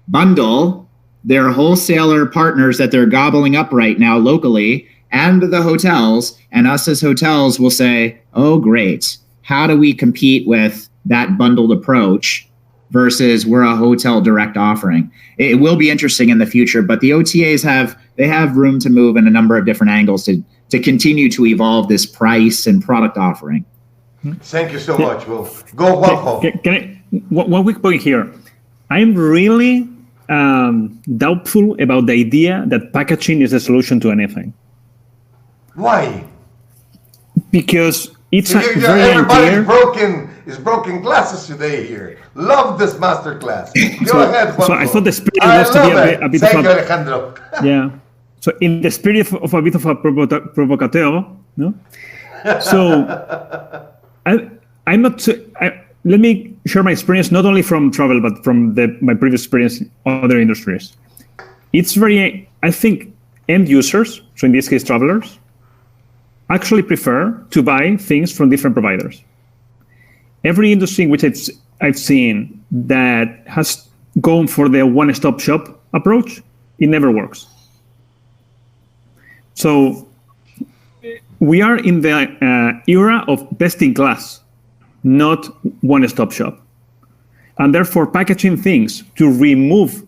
bundle their wholesaler partners that they're gobbling up right now locally and the hotels, and us as hotels will say, oh, great. How do we compete with that bundled approach versus we're a hotel direct offering? It will be interesting in the future, but the OTAs have room to move in a number of different angles to continue to evolve this price and product offering. Thank you so much, Will. Go, Juanjo. One quick point here. I'm really doubtful about the idea that packaging is a solution to anything. Why? Because it's everybody's broken glasses today here. Love this master class. Go ahead, Juanjo. So I thought the spirit was to be a bit Thank you, Alejandro. Yeah. So in the spirit of a bit of a provocateur, no? So I'm not. Let me share my experience, not only from travel, but from my previous experience in other industries. It's I think end users, so in this case travelers, actually prefer to buy things from different providers. Every industry in which I've seen that has gone for the one-stop shop approach, it never works. So we are in the era of best in class, not one-stop shop. And therefore, packaging things to remove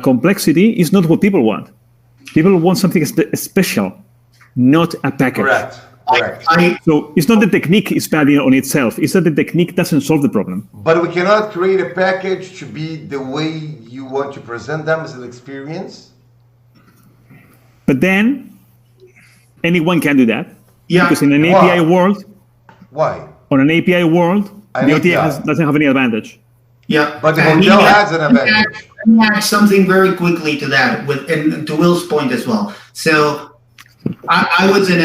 complexity is not what people want. People want something special, not a package. Correct. So it's not the technique is bad on itself. It's that the technique doesn't solve the problem. But we cannot create a package to be the way you want to present them as an experience. But then anyone can do that. Yeah. Because in an API world, why? On an API world, the OTA doesn't have any advantage. Yeah, but the hotel has an advantage. Let me add something very quickly to that, and to Will's point as well. So I was in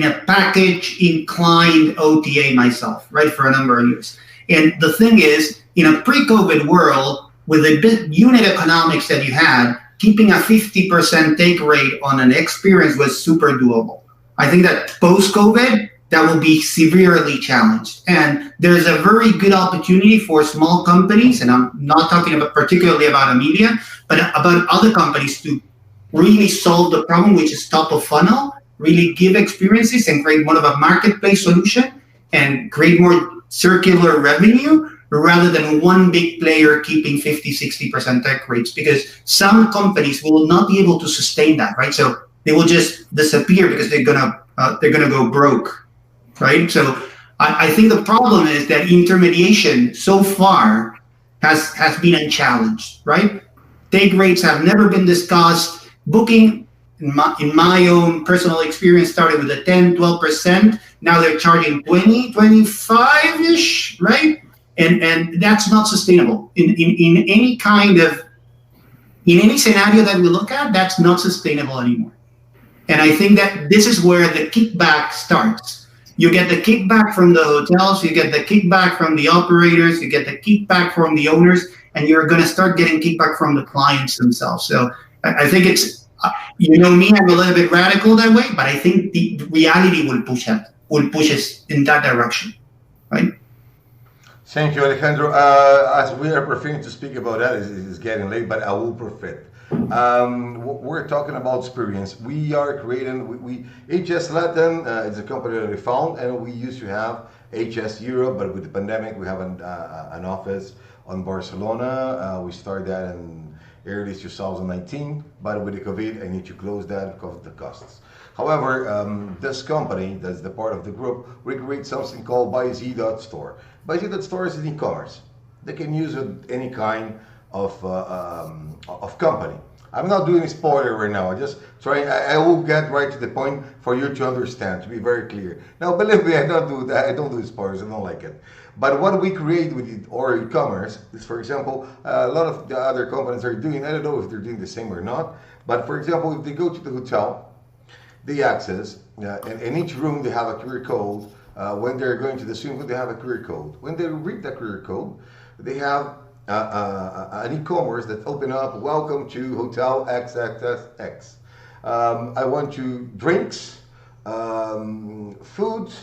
a package inclined OTA myself, right, for a number of years. And the thing is, in a pre-COVID world, with the unit economics that you had, keeping a 50% take rate on an experience was super doable. I think that post-COVID, that will be severely challenged. And there's a very good opportunity for small companies, and I'm not talking about particularly about Amelia, but about other companies to really solve the problem, which is top of funnel, really give experiences and create more of a marketplace solution and create more circular revenue rather than one big player keeping 50-60% take rates, because some companies will not be able to sustain that, right? So they will just disappear because they're gonna go broke, right? So I think the problem is that intermediation so far has been unchallenged, right? Take rates have never been discussed. Booking, in my own personal experience, started with a 10-12%. Now they're charging 20-25-ish, right? And that's not sustainable. In any scenario that we look at, that's not sustainable anymore. And I think that this is where the kickback starts. You get the kickback from the hotels, you get the kickback from the operators, you get the kickback from the owners, and you're going to start getting kickback from the clients themselves. So I think it's, you know me, I'm a little bit radical that way, but I think the reality will push us in that direction, right? Thank you, Alejandro. As we are preferring to speak about that, it's getting late, but I will profit. We're talking about experience. We are creating, HS Latin is a company that we found, and we used to have HS Europe, but with the pandemic, we have an office on Barcelona. We started that in early 2019, but with the COVID, I need to close that because of the costs. However, this company, that's the part of the group, we create something called BuyZ.store. BuyZ.store is an e-commerce. They can use it any kind of company. I'm not doing a spoiler right now. I will get right to the point for you to understand, to be very clear. Now, believe me, I don't do that. I don't do spoilers. I don't like it. But what we create with our e-commerce is, for example, a lot of the other companies are doing, I don't know if they're doing the same or not, but for example, if they go to the hotel, they access, and in each room they have a QR code. When they're going to the swimming pool, they have a QR code. When they read that QR code, they have an e-commerce that open up, welcome to Hotel XXX. I want you drinks, food,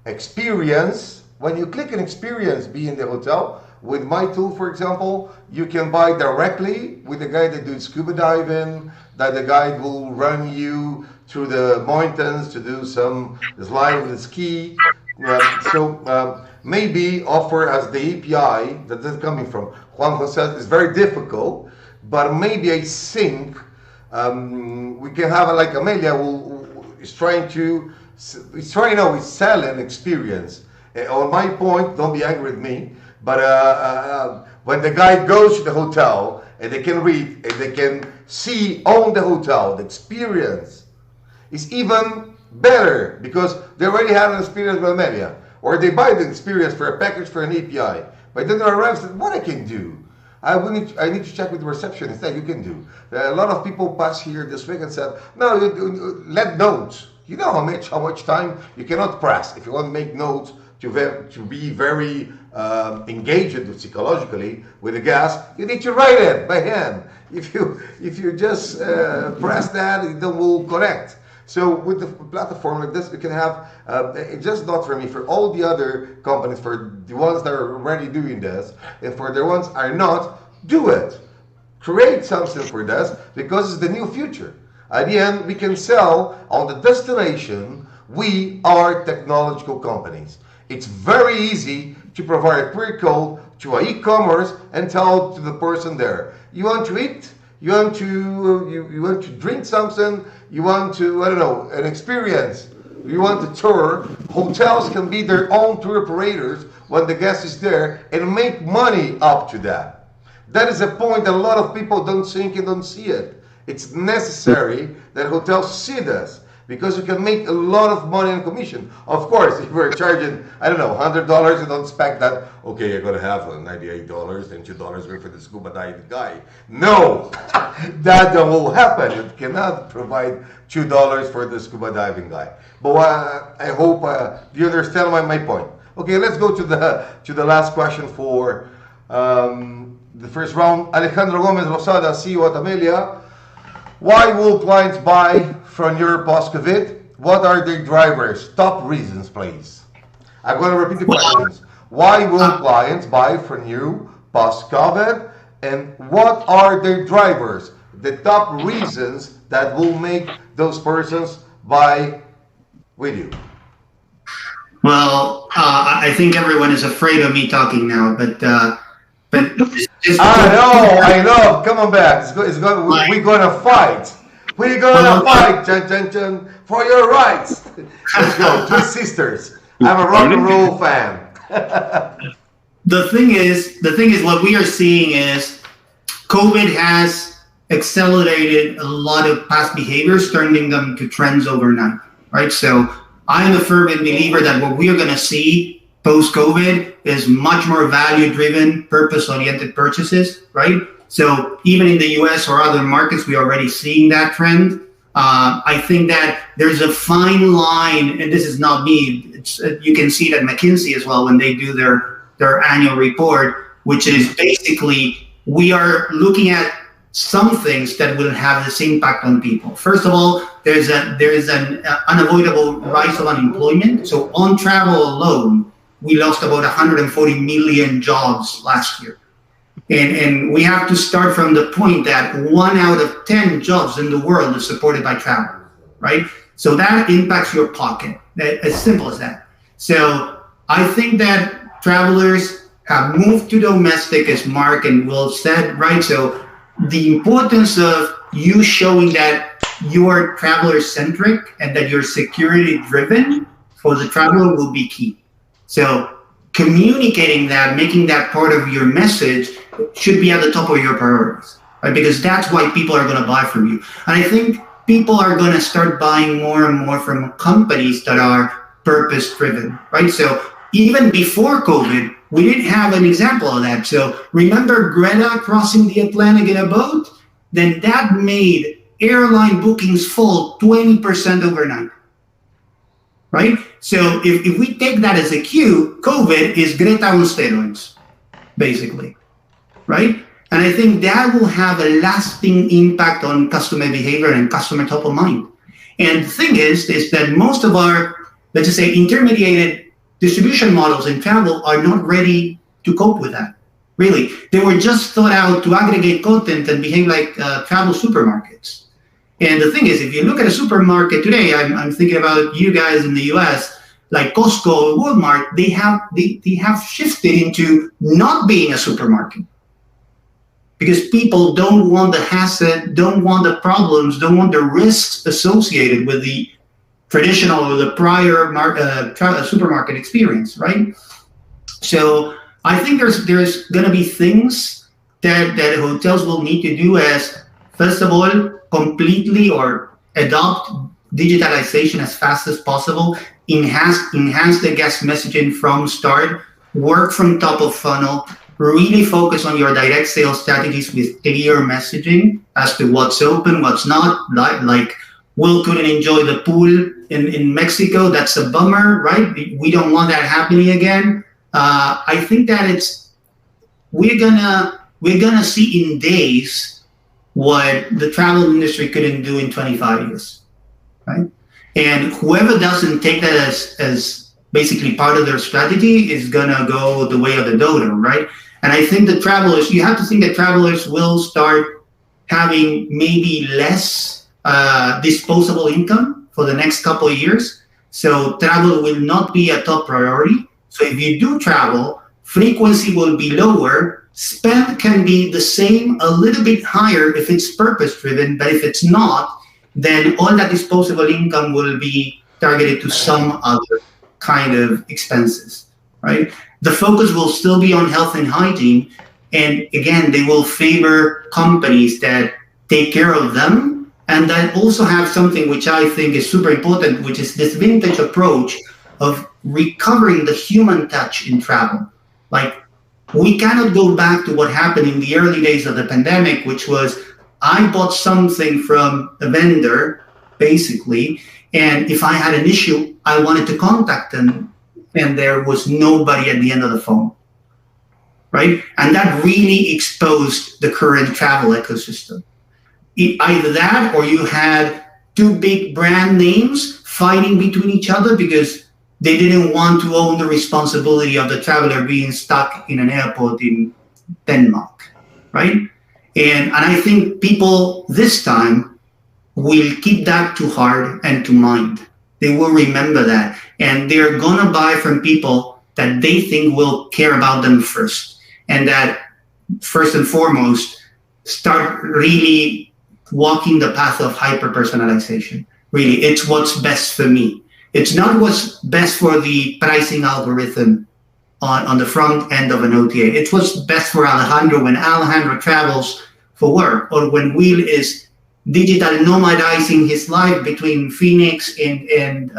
experience. When you click an experience, be in the hotel, with my tool, for example, you can buy directly with the guy that does scuba diving, that the guide will run you through the mountains to do some slide with a ski. Maybe offer as the API that is coming from Juanjo says is very difficult, but maybe I think we can have like Amelia who is selling experience. On my point, don't be angry with me, but when the guy goes to the hotel and they can read and they can see on the hotel the experience is even better because they already have an experience with Amelia, or they buy the experience for a package for an API. But then they arrive and say, what I can do? I need to check with the receptionist that you can do. A lot of people pass here this week and said, no, let notes. You know how much time you cannot press. If you want to make notes to be very engaged psychologically with the guest, you need to write it by hand. If you just press that, it will connect. So with the platform like this, you can have, just not for me, for all the other companies, for the ones that are already doing this, and for the ones are not, do it. Create something for this, because it's the new future. At the end, we can sell on the destination. We are technological companies. It's very easy to provide a QR code to an e-commerce and tell to the person there, you want to eat, you want to drink something, you want to, I don't know, an experience, you want a tour. Hotels can be their own tour operators when the guest is there and make money up to that. That is a point that a lot of people don't think and don't see it. It's necessary that hotels see this, because you can make a lot of money in commission. Of course, if we're charging, I don't know, $100, you don't expect that, okay, you're gonna have $98 and $2 for the scuba diving guy. No, that will happen. You cannot provide $2 for the scuba diving guy. But I hope you understand my point. Okay, let's go to the last question for the first round. Alejandro Gomez, Losada, CEO at Amelia. Why will clients buy from your post-COVID? What are their drivers? Top reasons, please. I'm going to repeat the questions. Why will clients buy from you post-COVID? And what are their drivers? The top reasons that will make those persons buy with you. Well, I think everyone is afraid of me talking now, but I know. Come on back. We're gonna fight. We're gonna fight, Chan, for your rights. Let's go. Two sisters. I'm a rock and roll fan. The thing is, what we are seeing is COVID has accelerated a lot of past behaviors, turning them to trends overnight, right? So I'm a fervent believer that what we are going to see post-COVID is much more value-driven, purpose-oriented purchases, right? So even in the US or other markets, we're already seeing that trend. I think that there's a fine line, and this is not me, you can see it at McKinsey as well when they do their annual report, which is basically we are looking at some things that will have this impact on people. First of all, there is an unavoidable rise of unemployment. So on travel alone, we lost about 140 million jobs last year. And we have to start from the point that 1 out of 10 jobs in the world is supported by travel, right? So that impacts your pocket, as simple as that. So I think that travelers have moved to domestic, as Mark and Will said, right? So the importance of you showing that you are traveler-centric and that you're security-driven for the traveler will be key. So communicating that, making that part of your message should be at the top of your priorities, right? Because that's why people are going to buy from you. And I think people are going to start buying more and more from companies that are purpose-driven, right? So even before COVID, we didn't have an example of that. So remember Greta crossing the Atlantic in a boat? Then that made airline bookings fall 20% overnight, right? So if we take that as a cue, COVID is Greta on steroids, basically, right? And I think that will have a lasting impact on customer behavior and customer top of mind. And the thing is that most of our, let's just say, intermediated distribution models in travel are not ready to cope with that. Really, they were just thought out to aggregate content and behave like travel supermarkets. And the thing is, if you look at a supermarket today, I'm thinking about you guys in the US, like Costco or Walmart, they have shifted into not being a supermarket because people don't want the hassle, don't want the problems, don't want the risks associated with the traditional or the prior supermarket experience, right? So I think there's going to be things that hotels will need to do as, first of all, completely or adopt digitalization as fast as possible, enhance the guest messaging from start, work from top of funnel, really focus on your direct sales strategies with clear messaging as to what's open, what's not, like Will couldn't enjoy the pool in Mexico. That's a bummer, right? We don't want that happening again. I think that we're gonna see in days what the travel industry couldn't do in 25 years, right? And whoever doesn't take that as basically part of their strategy is gonna go the way of the dodo, right? And I think the travelers, you have to think that travelers will start having maybe less disposable income for the next couple of years. So travel will not be a top priority. So if you do travel, frequency will be lower. Spend can be the same, a little bit higher if it's purpose driven, but if it's not, then all that disposable income will be targeted to some other kind of expenses, right? The focus will still be on health and hygiene. And again, they will favor companies that take care of them and that also have something which I think is super important, which is this vintage approach of recovering the human touch in travel. Like, we cannot go back to what happened in the early days of the pandemic, which was I bought something from a vendor, basically, and if I had an issue, I wanted to contact them, and there was nobody at the end of the phone, right? And that really exposed the current travel ecosystem. Either that, or you had two big brand names fighting between each other because they didn't want to own the responsibility of the traveler being stuck in an airport in Denmark, right? And I think people this time will keep that to heart and to mind. They will remember that. And they're going to buy from people that they think will care about them first. And that, first and foremost, start really walking the path of hyper-personalization. Really, it's what's best for me. It's not what's best for the pricing algorithm on the front end of an OTA. It's what's best for Alejandro when Alejandro travels for work, or when Will is digital nomadizing his life between Phoenix and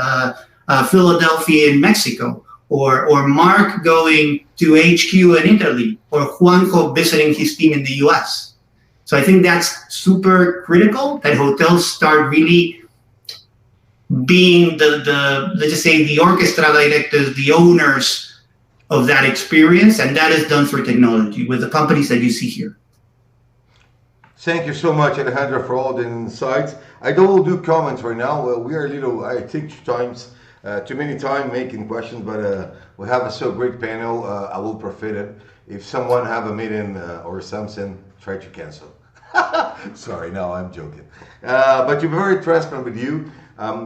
Philadelphia in Mexico, or Mark going to HQ in Italy, or Juanjo visiting his team in the US. So I think that's super critical that hotels start really being the let's just say the orchestra directors, the owners of that experience, and that is done through technology with the companies that you see here. Thank you so much, Alejandro, for all the insights. I don't do comments right now. We are I take too many time making questions, but we have a so great panel. I will profit it. If someone have a meeting or something, try to cancel. Sorry, no, I'm joking. But you're very transparent with you.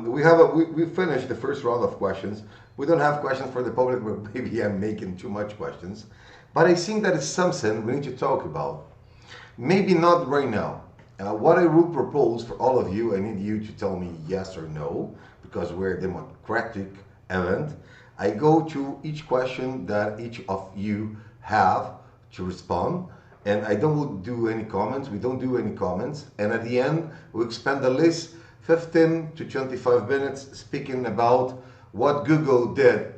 We finished the first round of questions. We don't have questions for the public, but maybe I'm making too much questions. But I think that is something we need to talk about. Maybe not right now. What I will propose for all of you, I need you to tell me yes or no, because we're a democratic event. I go to each question that each of you have to respond, and I don't do any comments. We don't do any comments. And at the end, we expand the list 15 to 25 minutes speaking about what Google did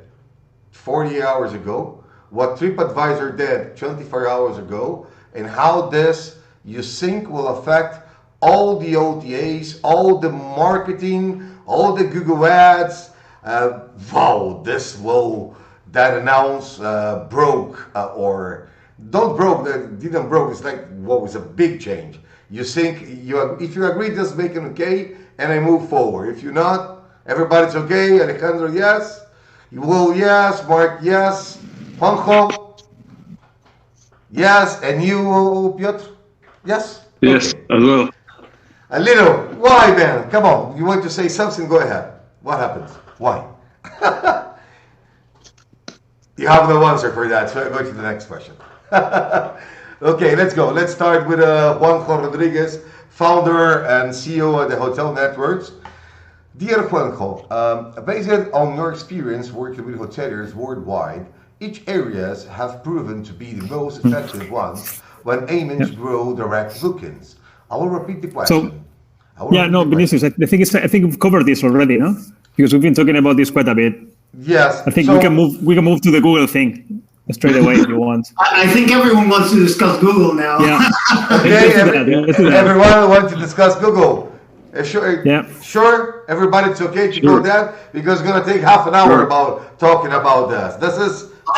40 hours ago, what TripAdvisor did 24 hours ago, and how this, you think, will affect all the OTAs, all the marketing, all the Google ads. Wow, that announce broke, or don't broke, that didn't broke. It's like, what was a big change. You think, if you agree, just make it okay, and I move forward. If you're not, everybody's okay. Alejandro, yes. You will, yes. Mark, yes. Juanjo, yes. And you, Piotr, yes? Yes, okay. As well. A little. Why, man? Come on. You want to say something? Go ahead. What happens? Why? You have no answer for that, so I go to the next question. Okay, let's go. Let's start with Juanjo Rodriguez, founder and CEO of the Hotel Networks. Dear Juanjo, based on your experience working with hoteliers worldwide, each areas have proven to be the most effective ones when aiming to grow direct bookings. I will repeat the question. Vinicius, I think we've covered this already, no? Because we've been talking about this quite a bit. Yes. I think we can move to the Google thing straight away if you want. I think everyone wants to discuss Google now. Yeah. Okay, everyone wants to discuss Google. Sure, everybody's okay to go there, because it's going to take half an hour about talking about this.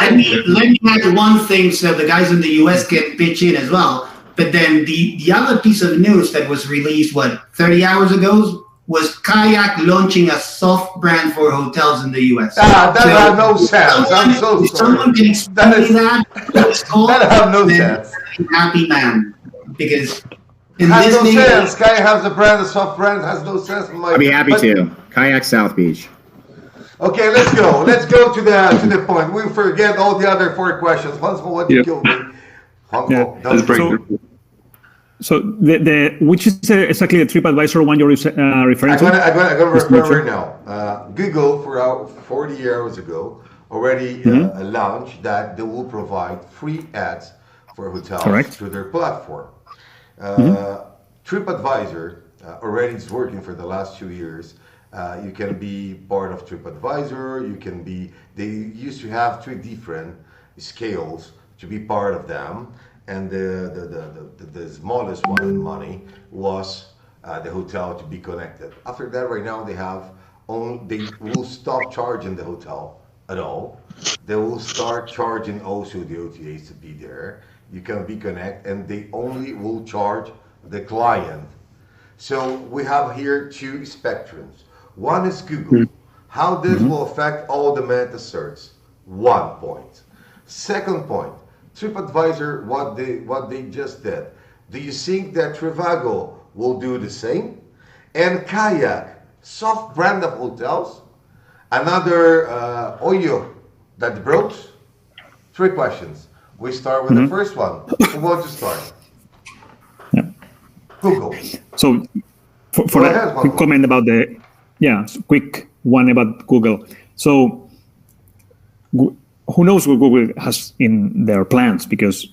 Let me add one thing so the guys in the US can pitch in as well. But then the other piece of news that was released, 30 hours ago, was Kayak launching a soft brand for hotels in the US. That has no sense. I'm so sorry. Someone can explain that. That have no sense. Happy man, because Has no sense. Kayak has a brand, a soft brand, has no sense. I'd be happy to. Kayak South Beach. Okay, let's go. Let's go to the point. We forget all the other 4 questions. Once more, what you killed me. So the which is exactly the TripAdvisor one you're referring to? I'm going to refer right now. Google, for 40 hours ago, already launched that they will provide free ads for hotels through their platform. TripAdvisor already is working for the last 2 years. You can be part of TripAdvisor. You can be. They used to have 3 different scales to be part of them, and the smallest one in money was the hotel to be connected. After that, right now they will stop charging the hotel at all. They will start charging also the OTAs to be there. You can be connected, and they only will charge the client. So we have here 2 spectrums. One is Google. How this will affect all the meta search? 1 point. Second point, TripAdvisor, what they just did. Do you think that Trivago will do the same? And Kayak, soft brand of hotels, another Oyo that broke? 3 questions. We start with the first one. Who wants to start? Google. So for a quick comment about quick one about Google. So who knows what Google has in their plans, because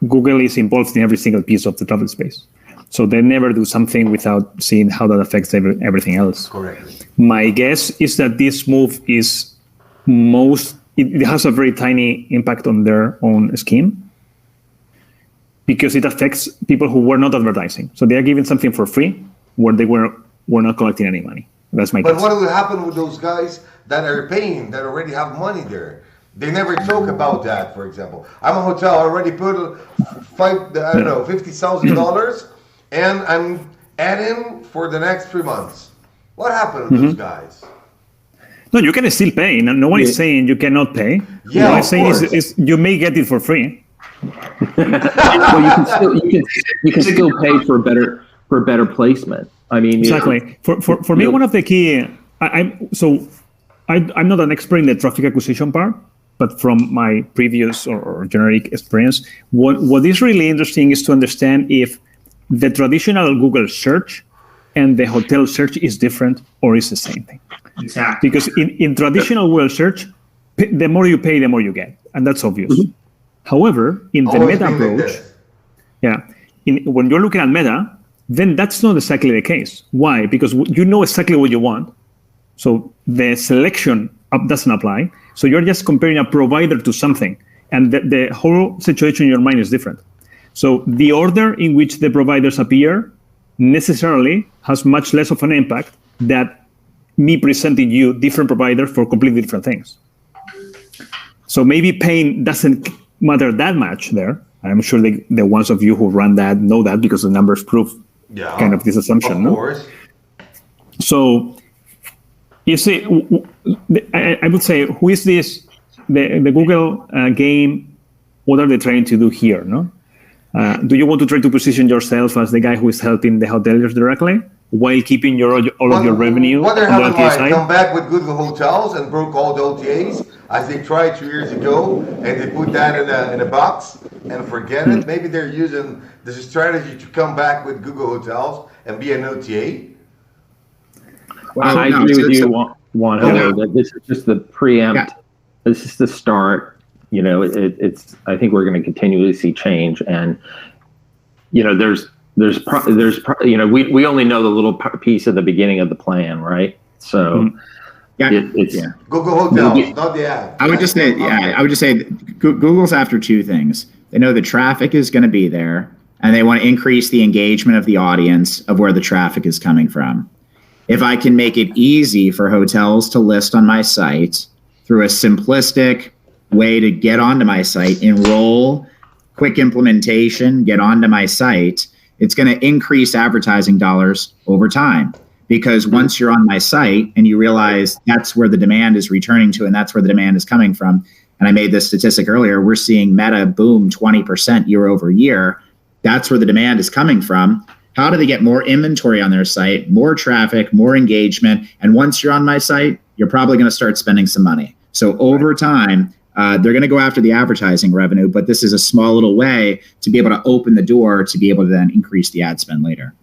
Google is involved in every single piece of the travel space. So they never do something without seeing how that affects everything else. Correct. My guess is that this move is it has a very tiny impact on their own scheme, because it affects people who were not advertising. So they are giving something for free where they were not collecting any money. That's my guess. But what will happen with those guys that are paying, that already have money there? They never talk about that, for example. I'm a hotel, I already put $50,000, and I'm adding for the next 3 months. What happened to those guys? No, you can still pay. No one is saying you cannot pay. Yeah, what I'm saying is you may get it for free. Well, you can still pay for better placement. I mean, exactly. For me, one of the key. I'm not an expert in the traffic acquisition part, but from my previous or generic experience, what is really interesting is to understand if the traditional Google search and the hotel search is different or is the same thing. Exactly. Because in traditional Google search, the more you pay, the more you get, and that's obvious. Mm-hmm. However, in the meta approach, when you're looking at meta, then that's not exactly the case. Why? Because you know exactly what you want. So the selection doesn't apply. So you're just comparing a provider to something, and the whole situation in your mind is different. So the order in which the providers appear necessarily has much less of an impact than me presenting you different providers for completely different things. So maybe paying doesn't matter that much there. I'm sure the ones of you who run that know that, because the numbers prove kind of this assumption. Of course. So you see, I would say, who is this? The Google game, what are they trying to do here? No, do you want to try to position yourself as the guy who is helping the hoteliers directly while keeping all of your revenue what they're on the having OTA side? Come back with Google Hotels and broke all the OTAs as they tried 2 years ago, and they put that in a box and forget it. Maybe they're using this strategy to come back with Google Hotels and be an OTA. Well, I agree with you, Juanjo, that this is just the preempt. Yeah. This is the start. You know, it's. I think we're going to continually see change, and you know, there's you know, we only know the little piece at the beginning of the plan, right? So it's Google Hotels, not the app. I would just say Google's after 2 things. They know the traffic is going to be there, and they want to increase the engagement of the audience of where the traffic is coming from. If I can make it easy for hotels to list on my site through a simplistic way to get onto my site, enroll, quick implementation, get onto my site, it's going to increase advertising dollars over time. Because once you're on my site and you realize that's where the demand is returning to and that's where the demand is coming from, and I made this statistic earlier, we're seeing Meta boom 20% year over year. That's where the demand is coming from. how do they get more inventory on their site, more traffic, more engagement? And once you're on my site, you're probably going to start spending some money. So over time, they're going to go after the advertising revenue, but this is a small little way to be able to open the door to be able to then increase the ad spend later.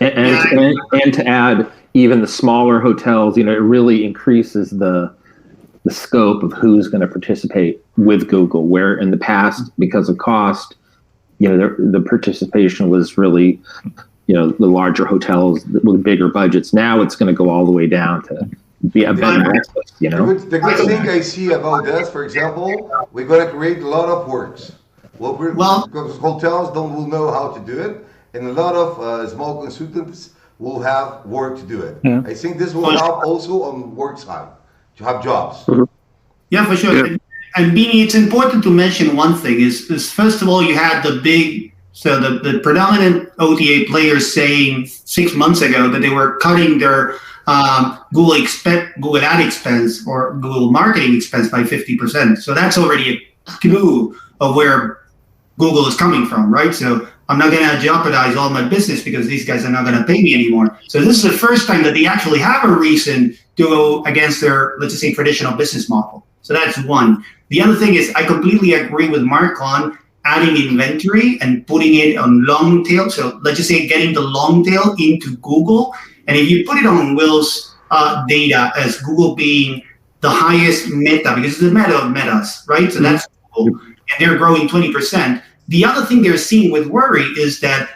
And to add, even the smaller hotels, it really increases the scope of who's going to participate with Google, where in the past, because of cost, the participation was really, the larger hotels with bigger budgets. Now it's going to go all the way down to be a better breakfast, The good thing I see about this, for example, we're going to create a lot of works. Because hotels will know how to do it, and a lot of small consultants will have work to do it. Yeah. I think this will help also on work side to have jobs. Yeah, for sure. Yeah. And Bini, it's important to mention one thing is first of all, you had the predominant OTA players saying 6 months ago that they were cutting their Google ad expense or Google marketing expense by 50%. So that's already a clue of where Google is coming from, right? So I'm not going to jeopardize all my business because these guys are not going to pay me anymore. So this is the first time that they actually have a reason to go against their, let's just say, traditional business model. So that's one. The other thing is I completely agree with Mark on adding inventory and putting it on long tail. So let's just say getting the long tail into Google. And if you put it on Will's data as Google being the highest meta, because it's the meta of metas, right? So that's Google, and they're growing 20%. The other thing they're seeing with worry is that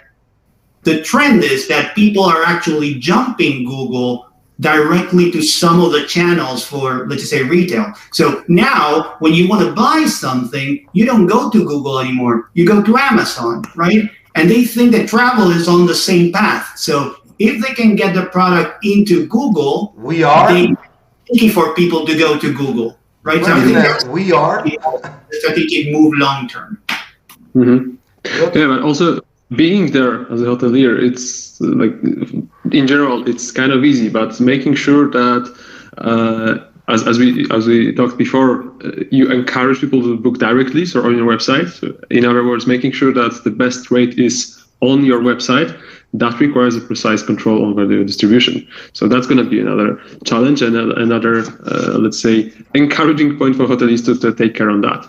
the trend is that people are actually jumping Google directly to some of the channels for, let's just say, retail. So now when you want to buy something, you don't go to Google anymore. You go to Amazon, right? And they think that travel is on the same path. So if they can get the product into Google, they're looking for people to go to Google, right? So I think that's a strategic move long term. Mm-hmm. Yeah, but also being there as a hotelier, it's like in general, it's kind of easy. But making sure that, as we talked before, you encourage people to book directly, so on your website. So in other words, making sure that the best rate is on your website. That requires a precise control over the distribution. So that's going to be another challenge and another, let's say, encouraging point for hoteliers to take care on that.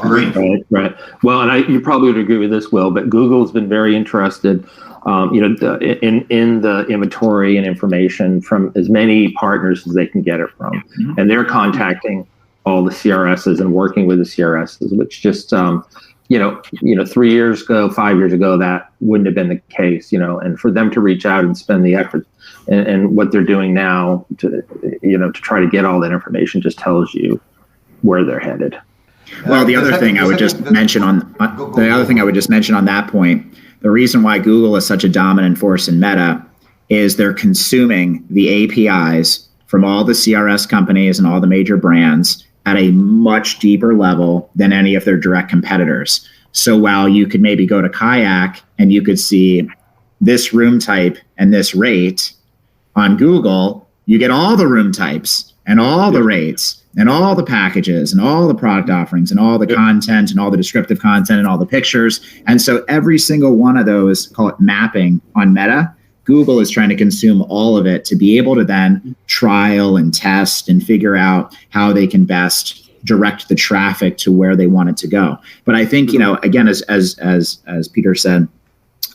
Right. Well, and you probably would agree with this, Will, but Google's been very interested, in the inventory and information from as many partners as they can get it from, and they're contacting all the CRSs and working with the CRSs, which just 3 years ago, 5 years ago, that wouldn't have been the case, and for them to reach out and spend the effort and what they're doing now to try to get all that information just tells you where they're headed. Well, the other thing I would just mention on that point, the reason why Google is such a dominant force in Meta is they're consuming the APIs from all the CRS companies and all the major brands at a much deeper level than any of their direct competitors. So while you could maybe go to Kayak and you could see this room type and this rate on Google, you get all the room types and all the rates and all the packages and all the product offerings and all the content and all the descriptive content and all the pictures. And so every single one of those, call it mapping on Meta, Google is trying to consume all of it to be able to then trial and test and figure out how they can best direct the traffic to where they want it to go. But I think, again, as Peter said,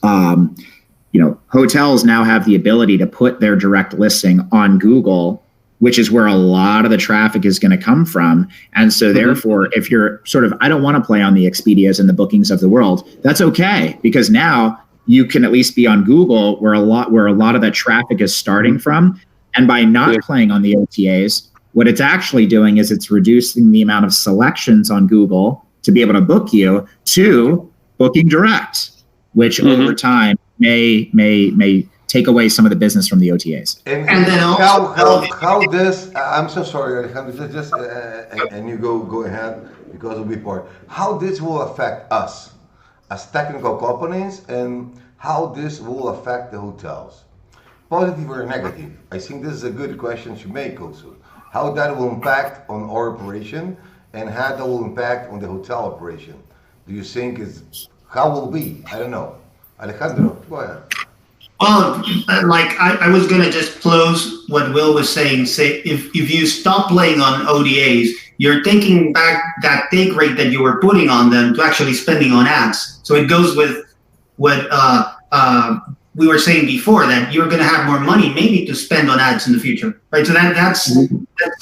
hotels now have the ability to put their direct listing on Google, which is where a lot of the traffic is going to come from. And so therefore, if you're sort of, I don't want to play on the Expedias and the Bookings of the world, that's okay, because now you can at least be on Google where a lot of that traffic is starting from. And by not playing on the OTAs, what it's actually doing is it's reducing the amount of selections on Google to be able to book you to Booking Direct, which over time may take away some of the business from the OTAs. And then also how this, I'm so sorry, Alejandro, just and you go ahead because it'll be part. How this will affect us as technical companies and how this will affect the hotels, positive or negative? I think this is a good question to make also. How that will impact on our operation and how that will impact on the hotel operation. Do you think how will be? I don't know. Alejandro, go ahead. Well, like I was gonna just close what Will was saying. Say if you stop playing on ODAs, you're taking back that take rate that you were putting on them to actually spending on ads. So it goes with what we were saying before, that you're gonna have more money maybe to spend on ads in the future, right? So that's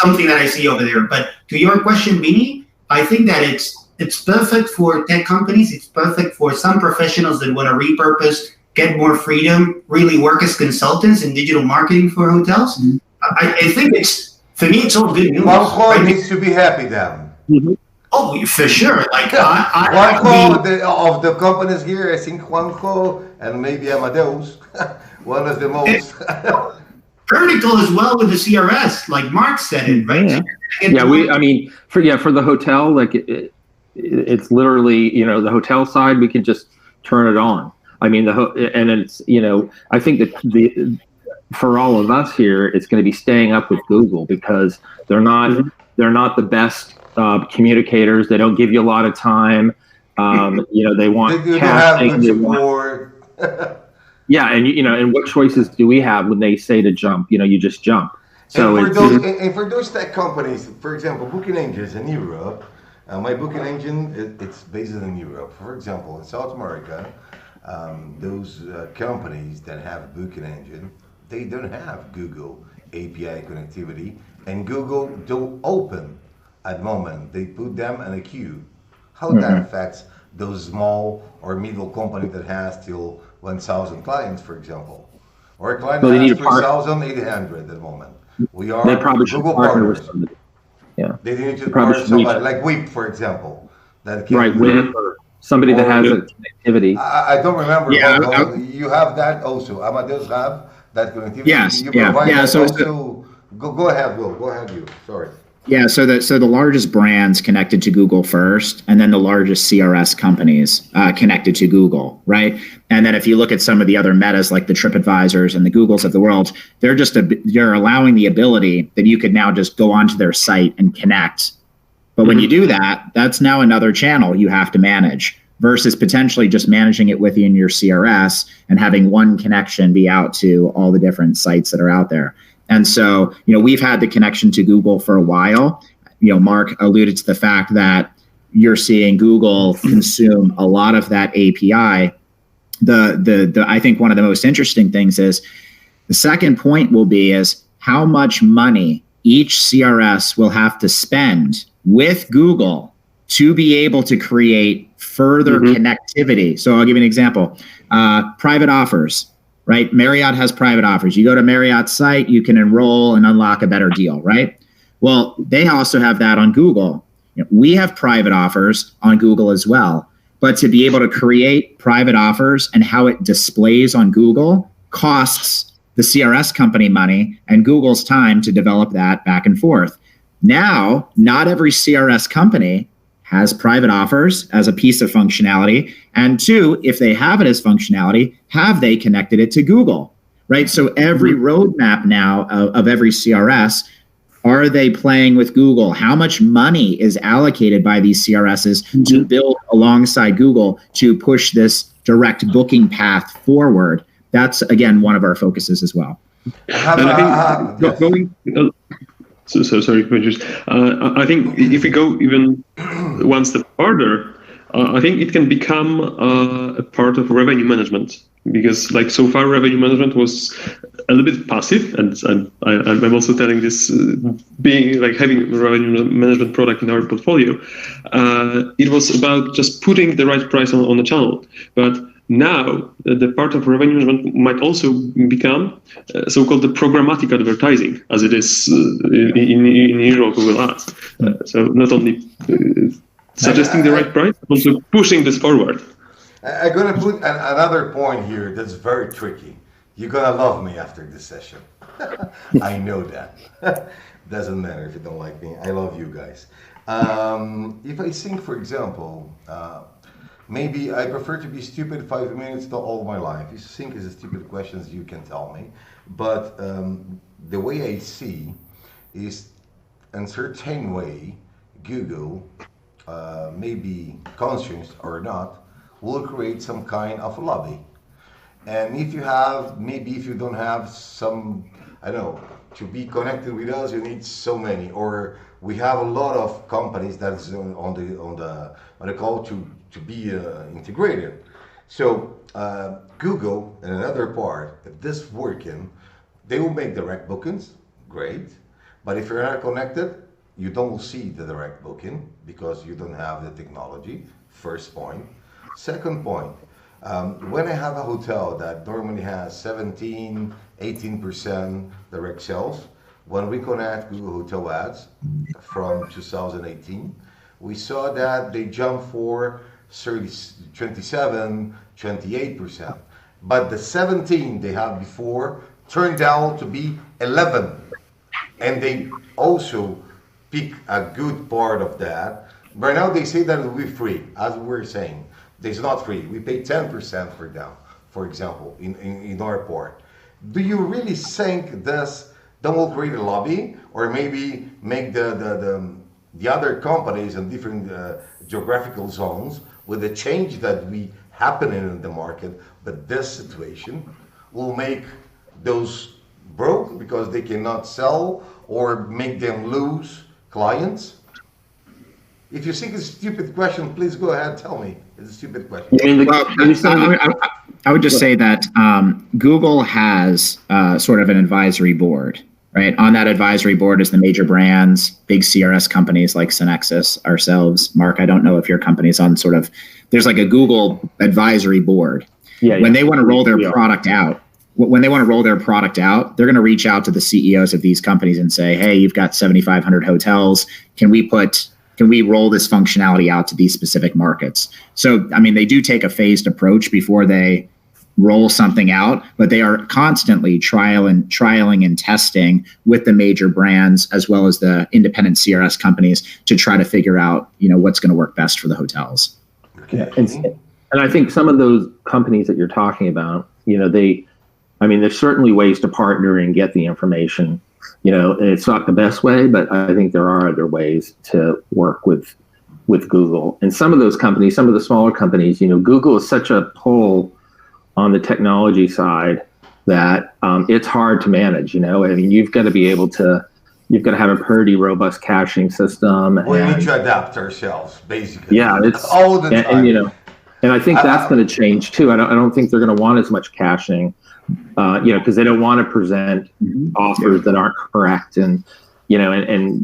something that I see over there. But to your question, Bini, I think that it's perfect for tech companies. It's perfect for some professionals that want to repurpose, get more freedom, really work as consultants in digital marketing for hotels. I think for me, it's all good news. Juanjo right? needs to be happy then. Oh, for sure. Like Juanjo, of the companies here, I think Juanjo and maybe Amadeus, one of the most. vertical as well with the CRS, like Mark said it, right? For the hotel, like it's literally, the hotel side, we can just turn it on. I mean, and it's, I think that for all of us here, it's going to be staying up with Google because they're not the best communicators. They don't give you a lot of time. They want they have good support. Yeah, and what choices do we have when they say to jump? You just jump. So and for those tech companies, for example, booking engines in Europe, my booking engine, it's based in Europe. For example, in South America, those companies that have booking engine, they don't have Google API connectivity, and Google don't open at the moment. They put them in a queue. How that affects those small or middle company that has till 1,000 clients, for example, or a client that has 3,800 at the moment. They probably should Google partner partners. with somebody. Yeah, They need to partner with somebody like Whip, for example, that can Whip or somebody that has a connectivity. I don't remember. Yeah, you have that also. Amadeus have that connectivity. Yes. You provide that So also. Go ahead, Will. Go ahead, you. Sorry. Yeah, so the largest brands connected to Google first, and then the largest CRS companies connected to Google, right? And then if you look at some of the other metas like the TripAdvisors and the Googles of the world, they're allowing the ability that you could now just go onto their site and connect. But when you do that, that's now another channel you have to manage versus potentially just managing it within your CRS and having one connection be out to all the different sites that are out there. And so, we've had the connection to Google for a while. Mark alluded to the fact that you're seeing Google consume a lot of that API. I think one of the most interesting things is the second point will be is how much money each CRS will have to spend with Google to be able to create further connectivity. So I'll give you an example. Private offers. Right? Marriott has private offers. You go to Marriott's site, you can enroll and unlock a better deal, right? Well, they also have that on Google. We have private offers on Google as well. But to be able to create private offers and how it displays on Google costs the CRS company money and Google's time to develop that back and forth. Now, not every CRS company has private offers as a piece of functionality. And two, if they have it as functionality, have they connected it to Google, right? So every roadmap now of every CRS, are they playing with Google? How much money is allocated by these CRSs to build alongside Google to push this direct booking path forward? That's, again, one of our focuses as well. So sorry, I think if we go even one step further, I think it can become a part of revenue management, because like so far revenue management was a little bit passive, and I'm also telling this being like having a revenue management product in our portfolio. It was about just putting the right price on the channel, but now, the part of revenue management might also become so-called the programmatic advertising, as it is in usual Google Ads. So not only suggesting the right price, but also pushing this forward. I'm going to put another point here that's very tricky. You're going to love me after this session. I know that. Doesn't matter if you don't like me. I love you guys. If I think, for example, maybe I prefer to be stupid 5 minutes to all my life. If you think is a stupid questions, you can tell me. But the way I see is, in certain way, Google, maybe conscious or not, will create some kind of lobby And if you don't have some, I don't know, to be connected with us, you need so many. Or we have a lot of companies that's on the call to be integrated. So Google and another part, if this working, they will make direct bookings, great. But if you're not connected, you don't see the direct booking because you don't have the technology, first point. Second point, when I have a hotel that normally has 17, 18% direct sales, when we connect Google Hotel Ads from 2018, we saw that they jumped for 27, 28%. But the 17 they had before turned out to be 11. And they also pick a good part of that. Right now they say that it will be free, as we were saying. It's not free. We pay 10% for them, for example, in our part. Do you really think this will create a lobby, or maybe make the other companies in different geographical zones with the change that we happening in the market, but this situation will make those broke because they cannot sell or make them lose clients? If you think it's a stupid question, please go ahead, tell me. It's a stupid question. I would just say that Google has sort of an advisory board, right? On that advisory board is the major brands, big CRS companies like Synexus, ourselves. Mark, I don't know if your company's on sort of, there's like a Google advisory board. When they want to roll their product out, they're going to reach out to the CEOs of these companies and say, hey, you've got 7,500 hotels. Can we roll this functionality out to these specific markets? So, I mean, they do take a phased approach before they roll something out, but they are constantly trialing and testing with the major brands as well as the independent CRS companies to try to figure out, what's going to work best for the hotels. Yeah, and I think some of those companies that you're talking about, there's certainly ways to partner and get the information. It's not the best way, but I think there are other ways to work with Google. And some of those companies, some of the smaller companies, Google is such a pull on the technology side that it's hard to manage. You've got to be able to, you've got to have a pretty robust caching system. We need to adapt ourselves, basically. Yeah, it's all the time. And I think that's going to change too. I don't think they're going to want as much caching. Because they don't want to present offers that aren't correct, and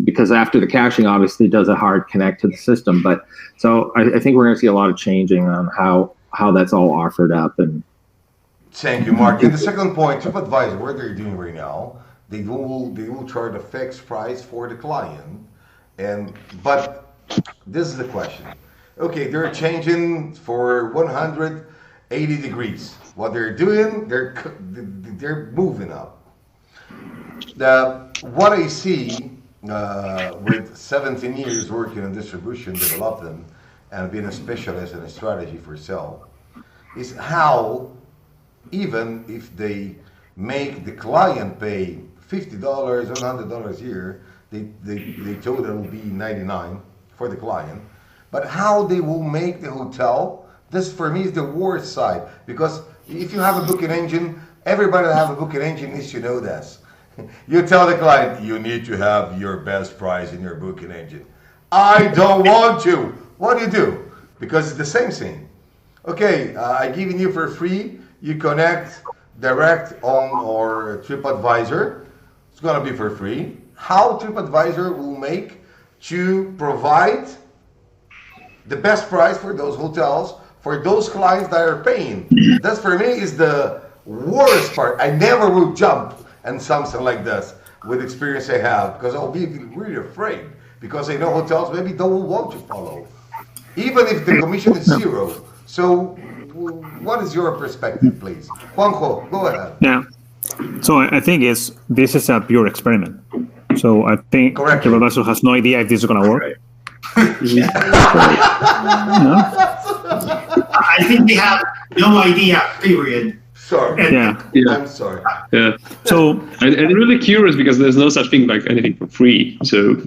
because after the caching obviously does a hard connect to the system. But so I think we're going to see a lot of changing on how that's all offered up. And thank you, Mark. And the second point, TripAdvisor, what they're doing right now, they will charge a fixed price for the client, but this is the question. Okay, they're changing for 180 degrees. What they're doing, they're moving up. What I see with 17 years working in distribution, development, and being a specialist in a strategy for sale, is how even if they make the client pay $50, $100 a year, they told it will be $99 for the client, but how they will make the hotel. This for me is the worst side, because if you have a booking engine, everybody that have a booking engine needs to know this. You tell the client, you need to have your best price in your booking engine. I don't want to. What do you do? Because it's the same thing. Okay, I giving you for free. You connect direct on or TripAdvisor. It's going to be for free. How TripAdvisor will make to provide the best price for those hotels for those clients that are paying. That for me is the worst part. I never will jump and something like this with experience I have, because I'll be really afraid, because I know hotels maybe don't want to follow, even if the commission is zero. So what is your perspective, please? Juanjo, go ahead. Yeah. So I think this is a pure experiment. So I think TripAdvisor has no idea if this is going to work. I think they have no idea, period. Sorry. Yeah. I'm sorry. Yeah. So and really curious, because there's no such thing like anything for free. So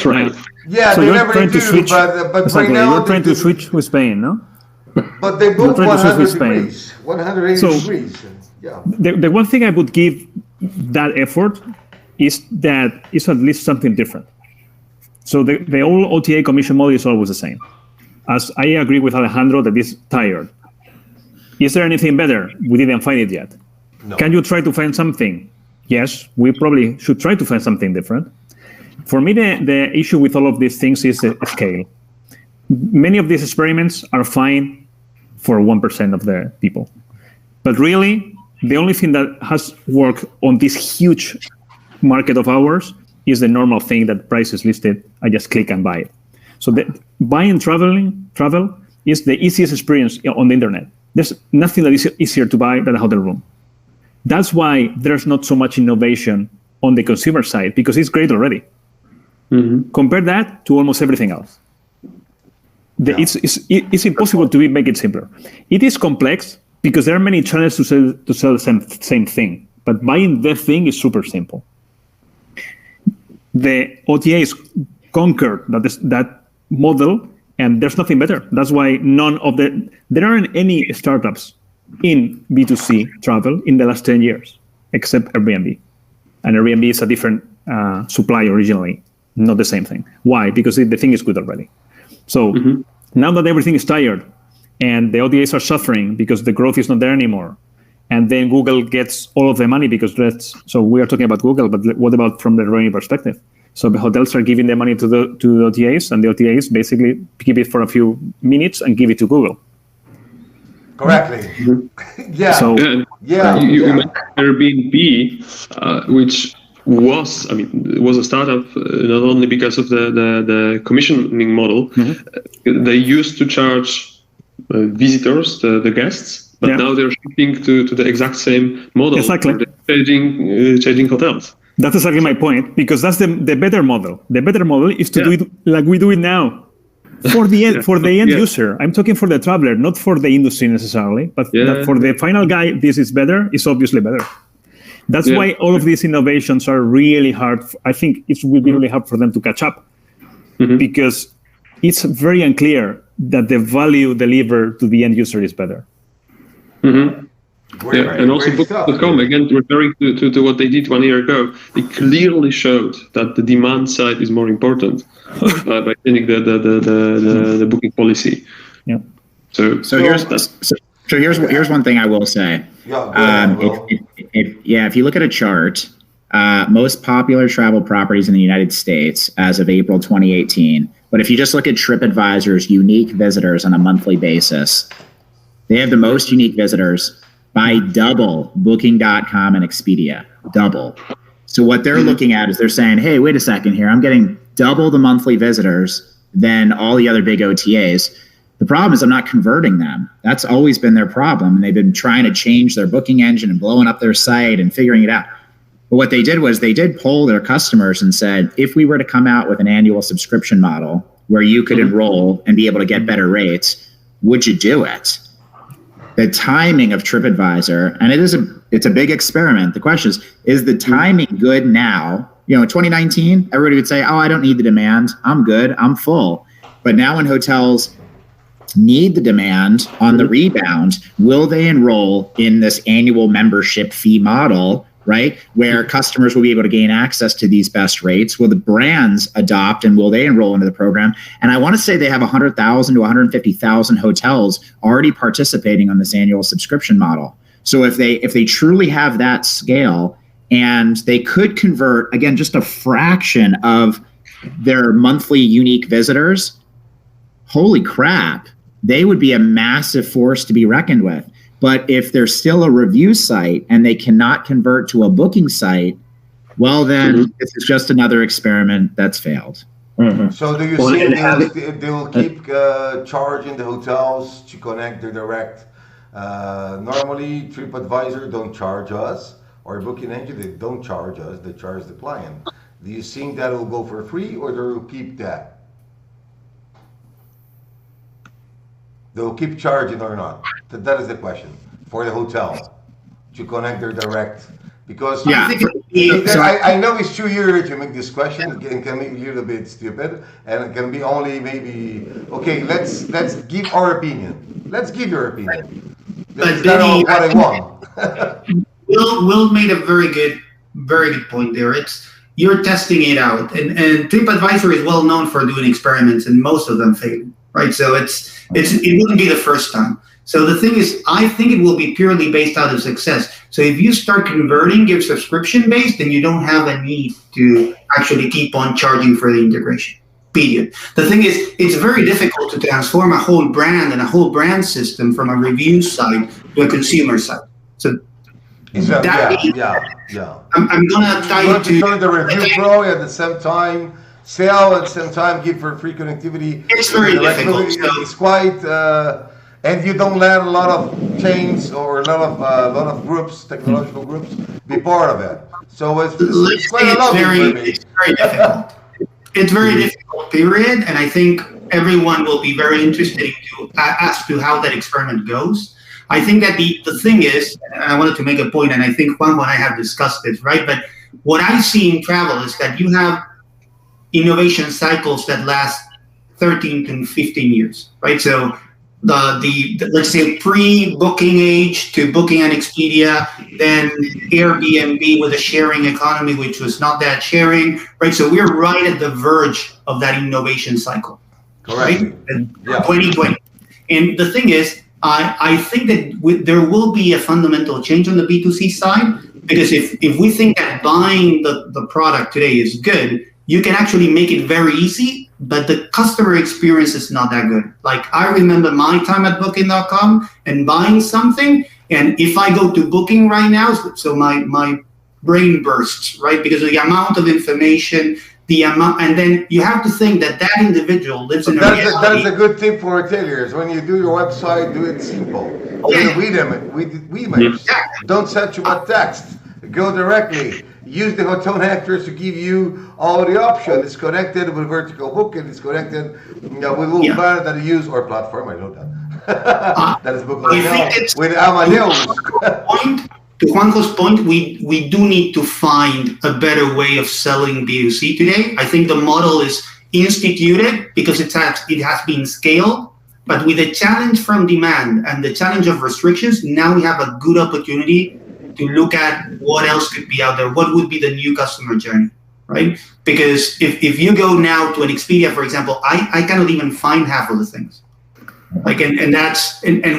right. Yeah, So they you're never trying do, to switch. but Exactly. right now You're trying to switch with Spain, no? But they both We'll try to switch 100 with Spain. degrees, 180 So- degrees. Yeah. The one thing I would give that effort is that it's at least something different. So the old OTA commission model is always the same. As I agree with Alejandro that it's tired. Is there anything better? We didn't find it yet. No. Can you try to find something? Yes, we probably should try to find something different. For me, the issue with all of these things is the scale. Many of these experiments are fine for 1% of the people. But really, the only thing that has worked on this huge market of ours is the normal thing that price is listed. I just click and buy it. So buying travel is the easiest experience on the internet. There's nothing that is easier to buy than a hotel room. That's why there's not so much innovation on the consumer side, because it's great already. Mm-hmm. Compare that to almost everything else. It's impossible to make it simpler. It is complex because there are many channels to sell the same thing, but buying the thing is super simple. The OTAs conquered that model, and there's nothing better. That's why there aren't any startups in B2C travel in the last 10 years, except Airbnb. And Airbnb is a different supply originally, not the same thing. Why? Because the thing is good already. So now that everything is tired and the OTAs are suffering because the growth is not there anymore, and then Google gets all of the money so we are talking about Google, but what about from the revenue perspective? So the hotels are giving the money to the OTAs, and the OTAs basically keep it for a few minutes and give it to Google. Correctly. Yeah. So, you mentioned Airbnb, which was a startup not only because of the commissioning model. They used to charge visitors, the guests, but now they're shifting to the exact same model. Exactly. For the changing hotels. That's exactly my point, because that's the better model. The better model is to do it like we do it now. For the end user. I'm talking for the traveler, not for the industry necessarily, but for the final guy, this is better. It's obviously better. That's why all of these innovations are really hard. I think it will be really hard for them to catch up, because it's very unclear that the value delivered to the end user is better. And also Booking.com, again, referring to what they did 1 year ago, they clearly showed that the demand side is more important by changing the booking policy. Yeah. So here's one thing I will say. If you look at a chart, most popular travel properties in the United States as of April 2018. But if you just look at TripAdvisor's unique visitors on a monthly basis, they have the most unique visitors by double Booking.com and Expedia, double. So what they're looking at is they're saying, hey, wait a second here. I'm getting double the monthly visitors than all the other big OTAs. The problem is I'm not converting them. That's always been their problem. And they've been trying to change their booking engine and blowing up their site and figuring it out. But what they did was they did poll their customers and said, if we were to come out with an annual subscription model where you could enroll and be able to get better rates, would you do it? The timing of TripAdvisor, and it's a big experiment. The question is the timing good now? In 2019, everybody would say, oh, I don't need the demand. I'm good. I'm full. But now when hotels need the demand on the rebound, will they enroll in this annual membership fee model, right? Where customers will be able to gain access to these best rates? Will the brands adopt, and will they enroll into the program? And I want to say they have 100,000 to 150,000 hotels already participating on this annual subscription model. So if they truly have that scale, and they could convert, again, just a fraction of their monthly unique visitors, holy crap, they would be a massive force to be reckoned with. But if they're still a review site and they cannot convert to a booking site, well, then this is just another experiment that's failed. So do you think they will keep charging the hotels to connect the direct? Normally, TripAdvisor don't charge us, or Booking Engine, they don't charge us, they charge the client. Do you think that will go for free, or they will keep that? They'll keep charging or not? That is the question for the hotel to connect their direct. Because I know it's too early to make this question. It can be a little bit stupid, and it can be only maybe okay. Let's give our opinion. Let's give your opinion. But That's not all what I want. Will made a very good point there. You're testing it out, and TripAdvisor is well known for doing experiments, and most of them fail, right? So it wouldn't be the first time. So the thing is, I think it will be purely based out of success. So if you start converting your subscription base, then you don't have a need to actually keep on charging for the integration. Period. The thing is, it's very difficult to transform a whole brand and a whole brand system from a review site to a consumer site. So I'm gonna try to turn the review pro at the same time, sell at the same time, give for free connectivity. It's very difficult. It's quite, and you don't let a lot of chains or a lot of groups, technological groups, be part of it. So it's quite a lot. It's very difficult. It's very difficult, period. And I think everyone will be very interested as to how that experiment goes. I think that the thing is, and I wanted to make a point, and I think Juanjo and I have discussed this, right? But what I see in travel is that you have innovation cycles that last 13 to 15 years, right? So the let's say pre-booking age to booking on Expedia, then Airbnb with a sharing economy, which was not that sharing, right? So we're right at the verge of that innovation cycle, correct? Right? 2020. And the thing is, I think that there will be a fundamental change on the B2C side, because if we think that buying the product today is good, you can actually make it very easy, but the customer experience is not that good. Like, I remember my time at Booking.com and buying something, and if I go to Booking right now, so my brain bursts, right? Because of the amount of information, and then you have to think that individual lives in a reality. That's a good tip for retailers. When you do your website, do it simple. Don't send too much text. Go directly. Use the hotel actors to give you all the options. It's connected with vertical booking. It's connected with Yieldplanet that you use, or platform. I know that. That is Booking.com with Amadeus. To Juanjo's point, we do need to find a better way of selling B2C today. I think the model is instituted because it has been scaled, but with the challenge from demand and the challenge of restrictions, now we have a good opportunity to look at what else could be out there. What would be the new customer journey, right? Because if you go now to an Expedia, for example, I cannot even find half of the things. Like, and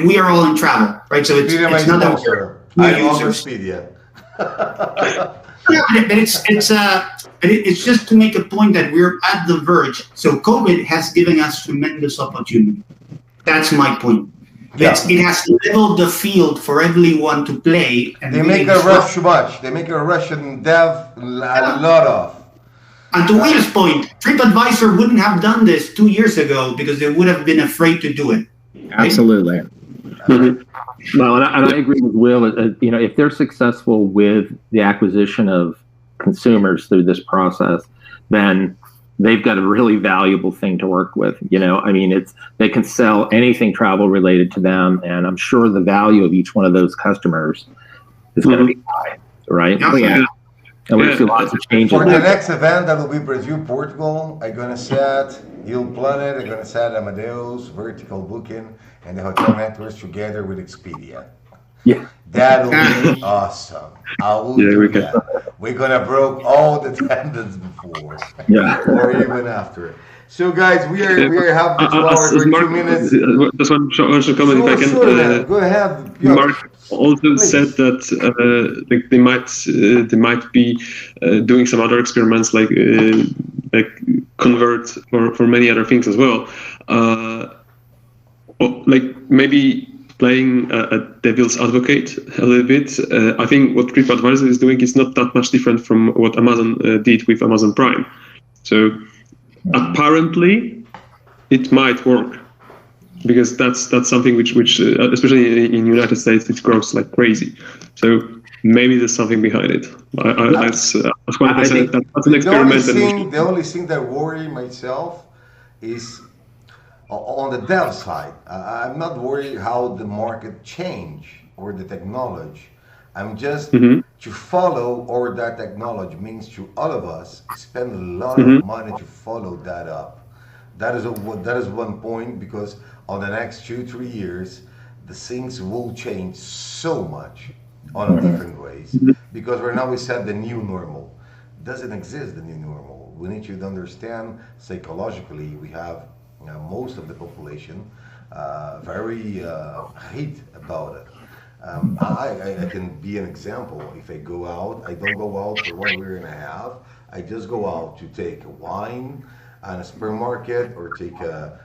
we are all in travel, right? So it's not that we're I love Expedia. But it's just to make a point that we're at the verge. So COVID has given us tremendous opportunity. That's my point. Yeah. It has leveled the field for everyone to play. And they make a rush too much. They make a Russian dev a lot of. And to Will's point, TripAdvisor wouldn't have done this 2 years ago because they would have been afraid to do it. Right? Absolutely. Mm-hmm. Well, and I agree with Will. If they're successful with the acquisition of consumers through this process, then they've got a really valuable thing to work with. They can sell anything travel related to them, and I'm sure the value of each one of those customers is going to be high, right? Oh, yeah. And we see lots of changes. For the next event, that will be Brazil, Portugal. I'm going to set Yieldplanet, I'm going to set Amadeus, vertical booking, and the hotel networks together with Expedia. Yeah. That'll be awesome. I will do that. We're going to broke all the attendance before. Yeah. Or even after. So, guys, we are having 2 hours or 2 minutes. Just one short comment, if I can. Sure, go ahead. Mark also said that they might be doing some other experiments, like convert for many other things as well. Like maybe playing a devil's advocate a little bit. I think what TripAdvisor is doing is not that much different from what Amazon did with Amazon Prime. So apparently, it might work, because that's something which especially in the United States, it grows like crazy. So maybe there's something behind it. That's an experiment. The only thing that worry myself is on the dev side. I'm not worried how the market change or the technology. I'm just to follow or that technology means to all of us spend a lot of money to follow that up. That is one point, because on the next 2-3 years, the things will change so much on different ways, because right now we said the new normal doesn't exist. The new normal, we need you to understand psychologically, we have most of the population very hate about it. I can be an example. If I go out, I don't go out for 1 year and a half. I just go out to take a wine at a supermarket, or take a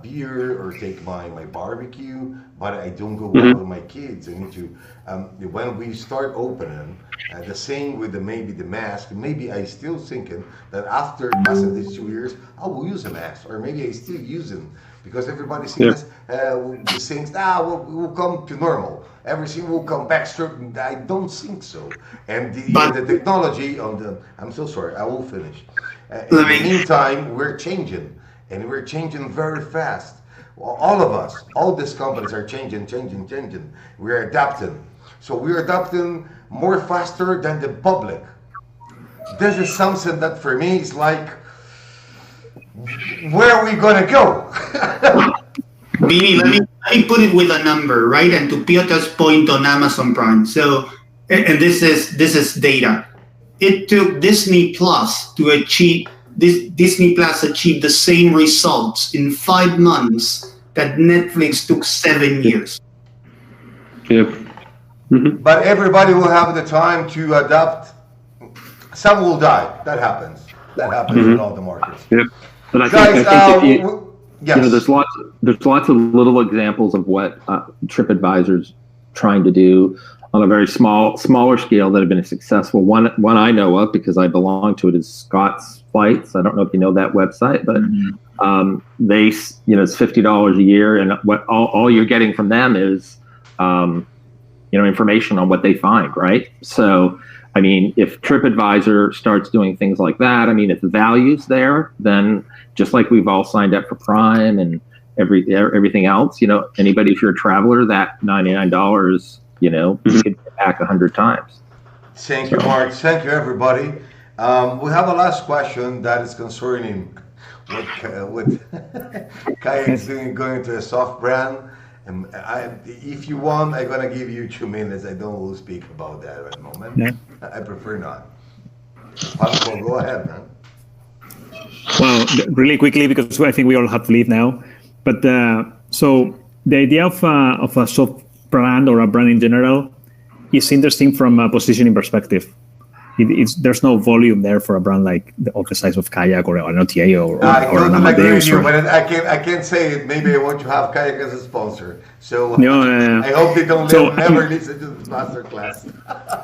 beer, or take my barbecue, but I don't go out with my kids. I need to, when we start opening, the same with maybe the mask, maybe I still thinking that after passing these 2 years, I will use a mask, or maybe I still use it, because everybody thinks, we'll come to normal. Everything will come back certain. I don't think so. And the technology on the, I'm so sorry, I will finish. In the meantime, we're changing, and we're changing very fast. Well, all of us, all these companies are changing. We're adapting. So we're adapting more faster than the public. This is something that for me is like, where are we gonna go? Vini, let me put it with a number, right? And to Piotr's point on Amazon Prime. So, and this is data. It took Disney Plus to achieve Disney Plus achieved the same results in 5 months that Netflix took 7 years. Yep. But everybody will have the time to adapt. Some will die. That happens. That happens in all the markets. Yep. But I Guys, think yes. there's lots of little examples of what TripAdvisor's trying to do on a very smaller scale that have been successful. One I know of, because I belong to it, is Scott's Flights. I don't know if you know that website, but they, it's $50 a year, and what all you're getting from them is information on what they find, right? So, I mean, if TripAdvisor starts doing things like that, I mean, if the value's there, then just like we've all signed up for Prime and everything else, anybody, if you're a traveler, that $99, you could get back 100 times. Thank you, Mark. Thank you, everybody. We have a last question that is concerning what Kayak is going to a soft brand. And if you want, I'm going to give you 2 minutes. I don't will speak about that at the moment. Yeah. I prefer not. Juanjo, go ahead, man. Well, really quickly, because I think we all have to leave now. But so the idea of a soft brand, or a brand in general, is interesting from a positioning perspective. There's no volume there for a brand like of the size of Kayak, or an OTA, or an Amadeus. But I can't say it. Maybe I want to have Kayak as a sponsor. So I hope they don't never listen to this masterclass.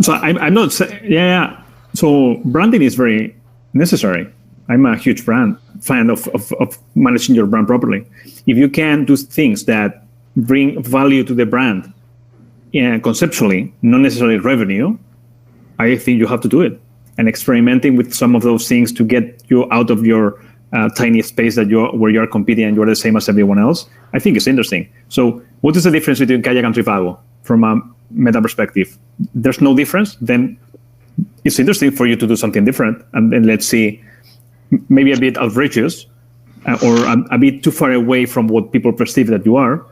So I'm not saying, So branding is very necessary. I'm a huge fan of managing your brand properly. If you can do things that bring value to the brand, conceptually, not necessarily revenue, I think you have to do it. And experimenting with some of those things to get you out of your tiny space where you're competing and you're the same as everyone else, I think it's interesting. So what is the difference between Kayak and Trivago from a meta perspective? There's no difference. Then it's interesting for you to do something different. And then let's see, maybe a bit outrageous or a bit too far away from what people perceive that you are.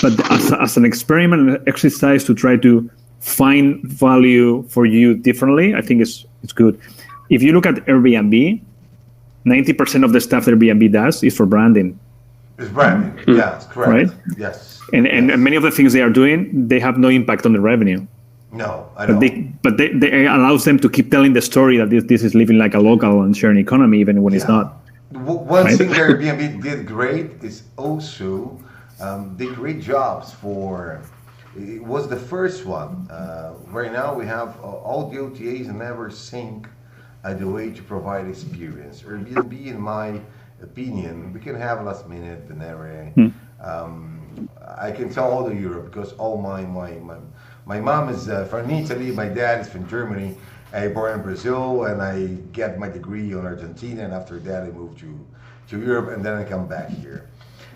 But as an experiment and exercise to try to find value for you differently, I think it's good. If you look at Airbnb, 90% of the stuff that Airbnb does is for branding. It's branding, yeah, correct. Right? Yes. And many of the things they are doing, they have no impact on the revenue. No, I don't. But they allows them to keep telling the story that this is living like a local and sharing economy, even when it's not. One thing that Airbnb did great is also they create jobs for. It was the first one. Right now we have all the OTAs never sync the way to provide experience. Airbnb, in my opinion, we can have last minute and everything. I can tell all of Europe because all my mom is from Italy, my dad is from Germany. I born in Brazil and I get my degree on Argentina, and after that I moved to Europe, and then I come back here.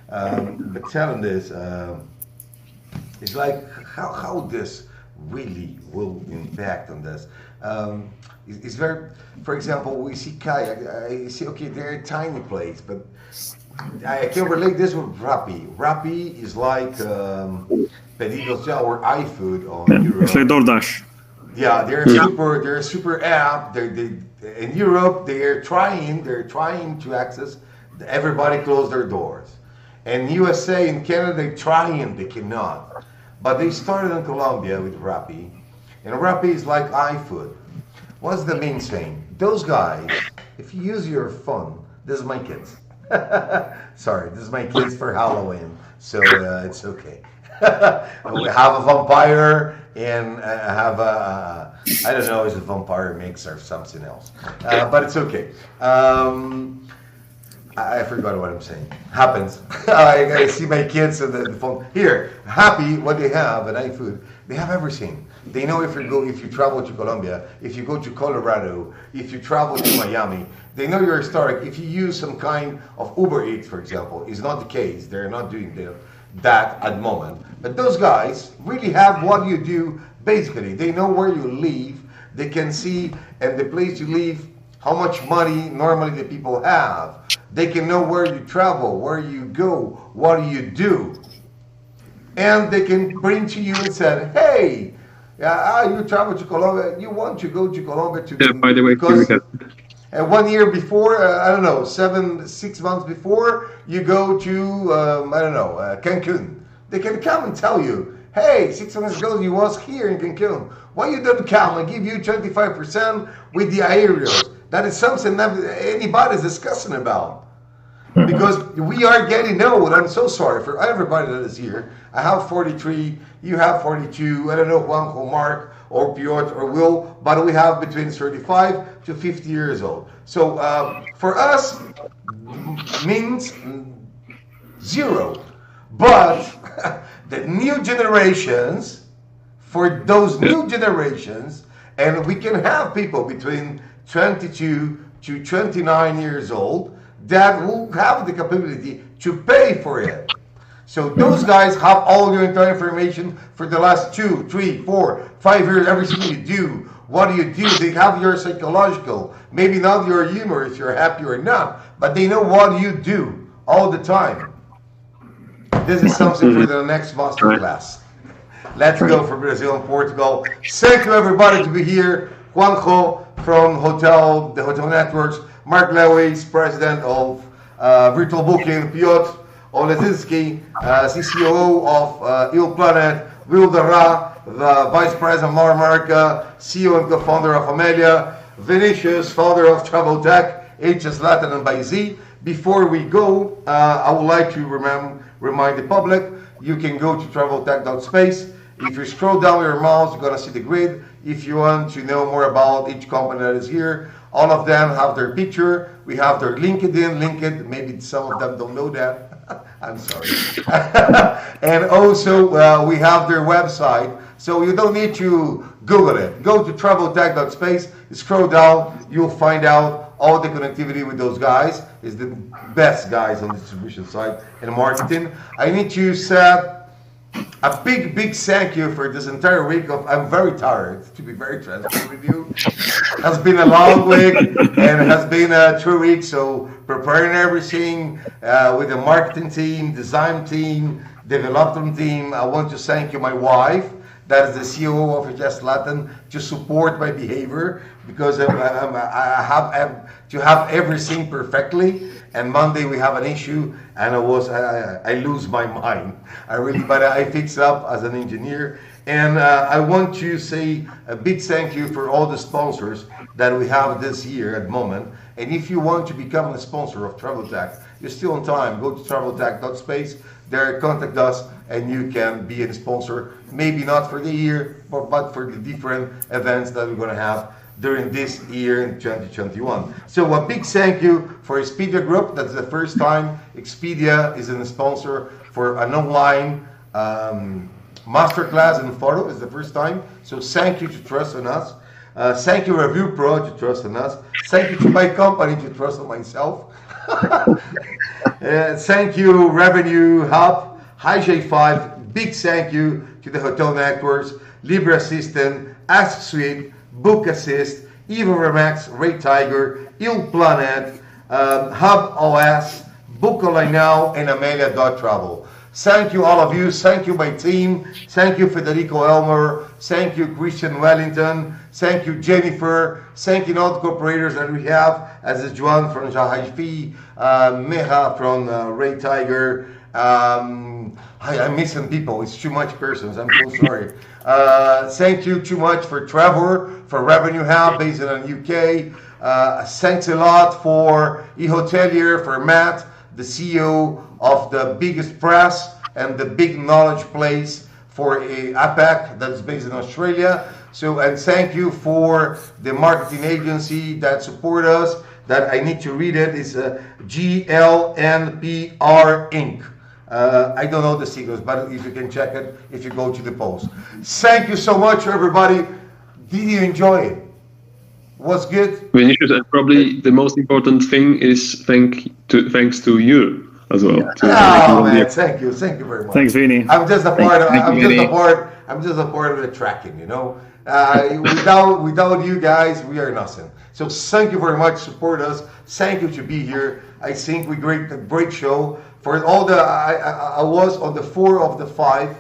But telling this, it's like how this really will impact on this. It's very, for example, we see kayak. I see, okay, they're a tiny place, but I can relate this with Rappi. Rappi is like Pedidos Ya or iFood on Europe. It's like DoorDash. Yeah, they're a super app. They in Europe they're trying to access. Everybody close their doors. And USA and Canada they trying, they cannot. But they started in Colombia with Rappi, and Rappi is like iFood. What's the main thing? Those guys, if you use your phone, this is my kids. Sorry, this is my kids for Halloween, so it's okay. We have a vampire and have a, I don't know, is a vampire mix or something else, but it's okay. I forgot what I'm saying. Happens. I see my kids on the phone. Here, happy what they have at iFood. They have everything. They know if you travel to Colombia, if you go to Colorado, if you travel to Miami, they know you're historic. If you use some kind of Uber Eats, for example, is not the case. They're not doing that at the moment. But those guys really have what you do. Basically, they know where you live. They can see and the place you live, how much money normally the people have. They can know where you travel, where you go, what do you do. And they can bring to you and say, hey, you travel to Colombia, you want to go to Colombia to... Yeah, by the way, because 1 year before, I don't know, 6 months before, you go to, I don't know, Cancun. They can come and tell you, hey, 6 months ago you was here in Cancun. Why you don't come and give you 25% with the aerials? That is something that anybody's discussing about. Because we are getting old. I'm so sorry for everybody that is here. I have 43, you have 42, I don't know, Juanjo, Mark, or Piotr, or Will, but we have between 35 to 50 years old. So for us, means zero. But the new generations, for those new generations, and we can have people between 22 to 29 years old that will have the capability to pay for it. So those guys have all your entire information for the last 2, 3, 4, 5 years, everything you do. What do you do? They have your psychological, maybe not your humor if you're happy or not, but they know what you do all the time. This is something for the next master class. Let's go for Brazil and Portugal. Thank you everybody to be here. Juanjo from the Hotel Networks, Mark Lewis, President of Virtual Booking, Piotr Olesinski, CCO of Yieldplanet, Will Darrah, the Vice President of North America, CEO and co-founder of Amelia, Vinicius, founder of Travel Tech, HS Latin and by Z. Before we go, I would like to remind the public, you can go to traveltech.space. If you scroll down your mouse, you're going to see the grid. If you want to know more about each company that is here, all of them have their picture. We have their LinkedIn. Maybe some of them don't know that. I'm sorry. And also, we have their website. So you don't need to Google it. Go to traveltech.space, scroll down, you'll find out all the connectivity with those guys. Is the best guys on the distribution side and marketing. I need to say a big thank you for this entire week of, I'm very tired, to be very transparent with you. It has been a long week and it has been 2 weeks, so preparing everything with the marketing team, design team, development team. I want to thank you, my wife, that is the CEO of HS Latin, to support my behavior, because I have to have everything perfectly. And Monday we have an issue, and I lose my mind. But I fix up as an engineer. And I want to say a big thank you for all the sponsors that we have this year at the moment. And if you want to become a sponsor of Travel Tech, you're still on time. Go to traveltech.space. There, contact us, and you can be a sponsor. Maybe not for the year, but for the different events that we're going to have during this year in 2021. So a big thank you for Expedia Group. That's the first time Expedia is a sponsor for an online masterclass in Fórum. It's the first time. So thank you to trust in us. Thank you Review Pro to trust in us. Thank you to my company to trust in myself. Thank you Revenue Hub, HiJ5. Big thank you to the Hotel Networks, Libre Assistant, Ask Suite, Book Assist, Eva Remax, Ray Tiger, Yieldplanet, Hub OS, Bucola Now, and Amelia.travel. Thank you, all of you. Thank you, my team. Thank you, Federico Elmer. Thank you, Christian Wellington. Thank you, Jennifer. Thank you, all the cooperators that we have, as is Juan from Jahaifi, Meha from Ray Tiger. I'm missing people. It's too much persons. I'm so sorry. Thank you too much for Trevor, for Revenue Hub, based in the UK. Thanks a lot for eHotelier, for Matt, the CEO of the biggest press and the big knowledge place for APAC that is based in Australia. So, and thank you for the marketing agency that support us, that I need to read it, is GLNPR Inc. I don't know the secrets, but if you can check it, if you go to the post. Thank you so much, everybody. Did you enjoy it? Was good? Vinicius, and probably the most important thing is thanks to you as well. Oh man, thank you very much. Thanks, Vinny. I'm just a part of the tracking, you know. Without you guys, we are nothing. So thank you very much. Support us. Thank you to be here. I think we great show. For all the I was on the 4 of the 5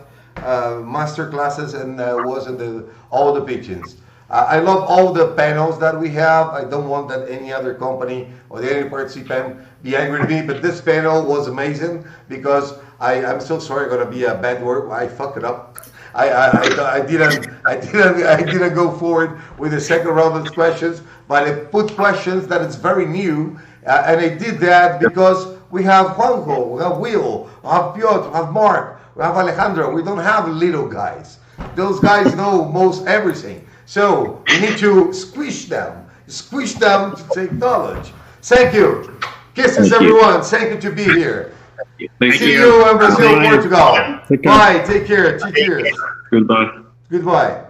master classes and was in all the pitchings. I love all the panels that we have. I don't want that any other company or any participant be angry with me, but this panel was amazing because I'm so sorry, I'm gonna be a bad word. I fuck it up. I didn't go forward with the second round of questions, but I put questions that is very new, and I did that because we have Juanjo, we have Will, we have Piotr, we have Mark, we have Alejandro. We don't have little guys. Those guys know most everything. So we need to squish them to take knowledge. Thank you. Kisses, everyone. Thank you to be here. See you in Brazil, Portugal. Bye. Take care. Cheers. Goodbye. Goodbye.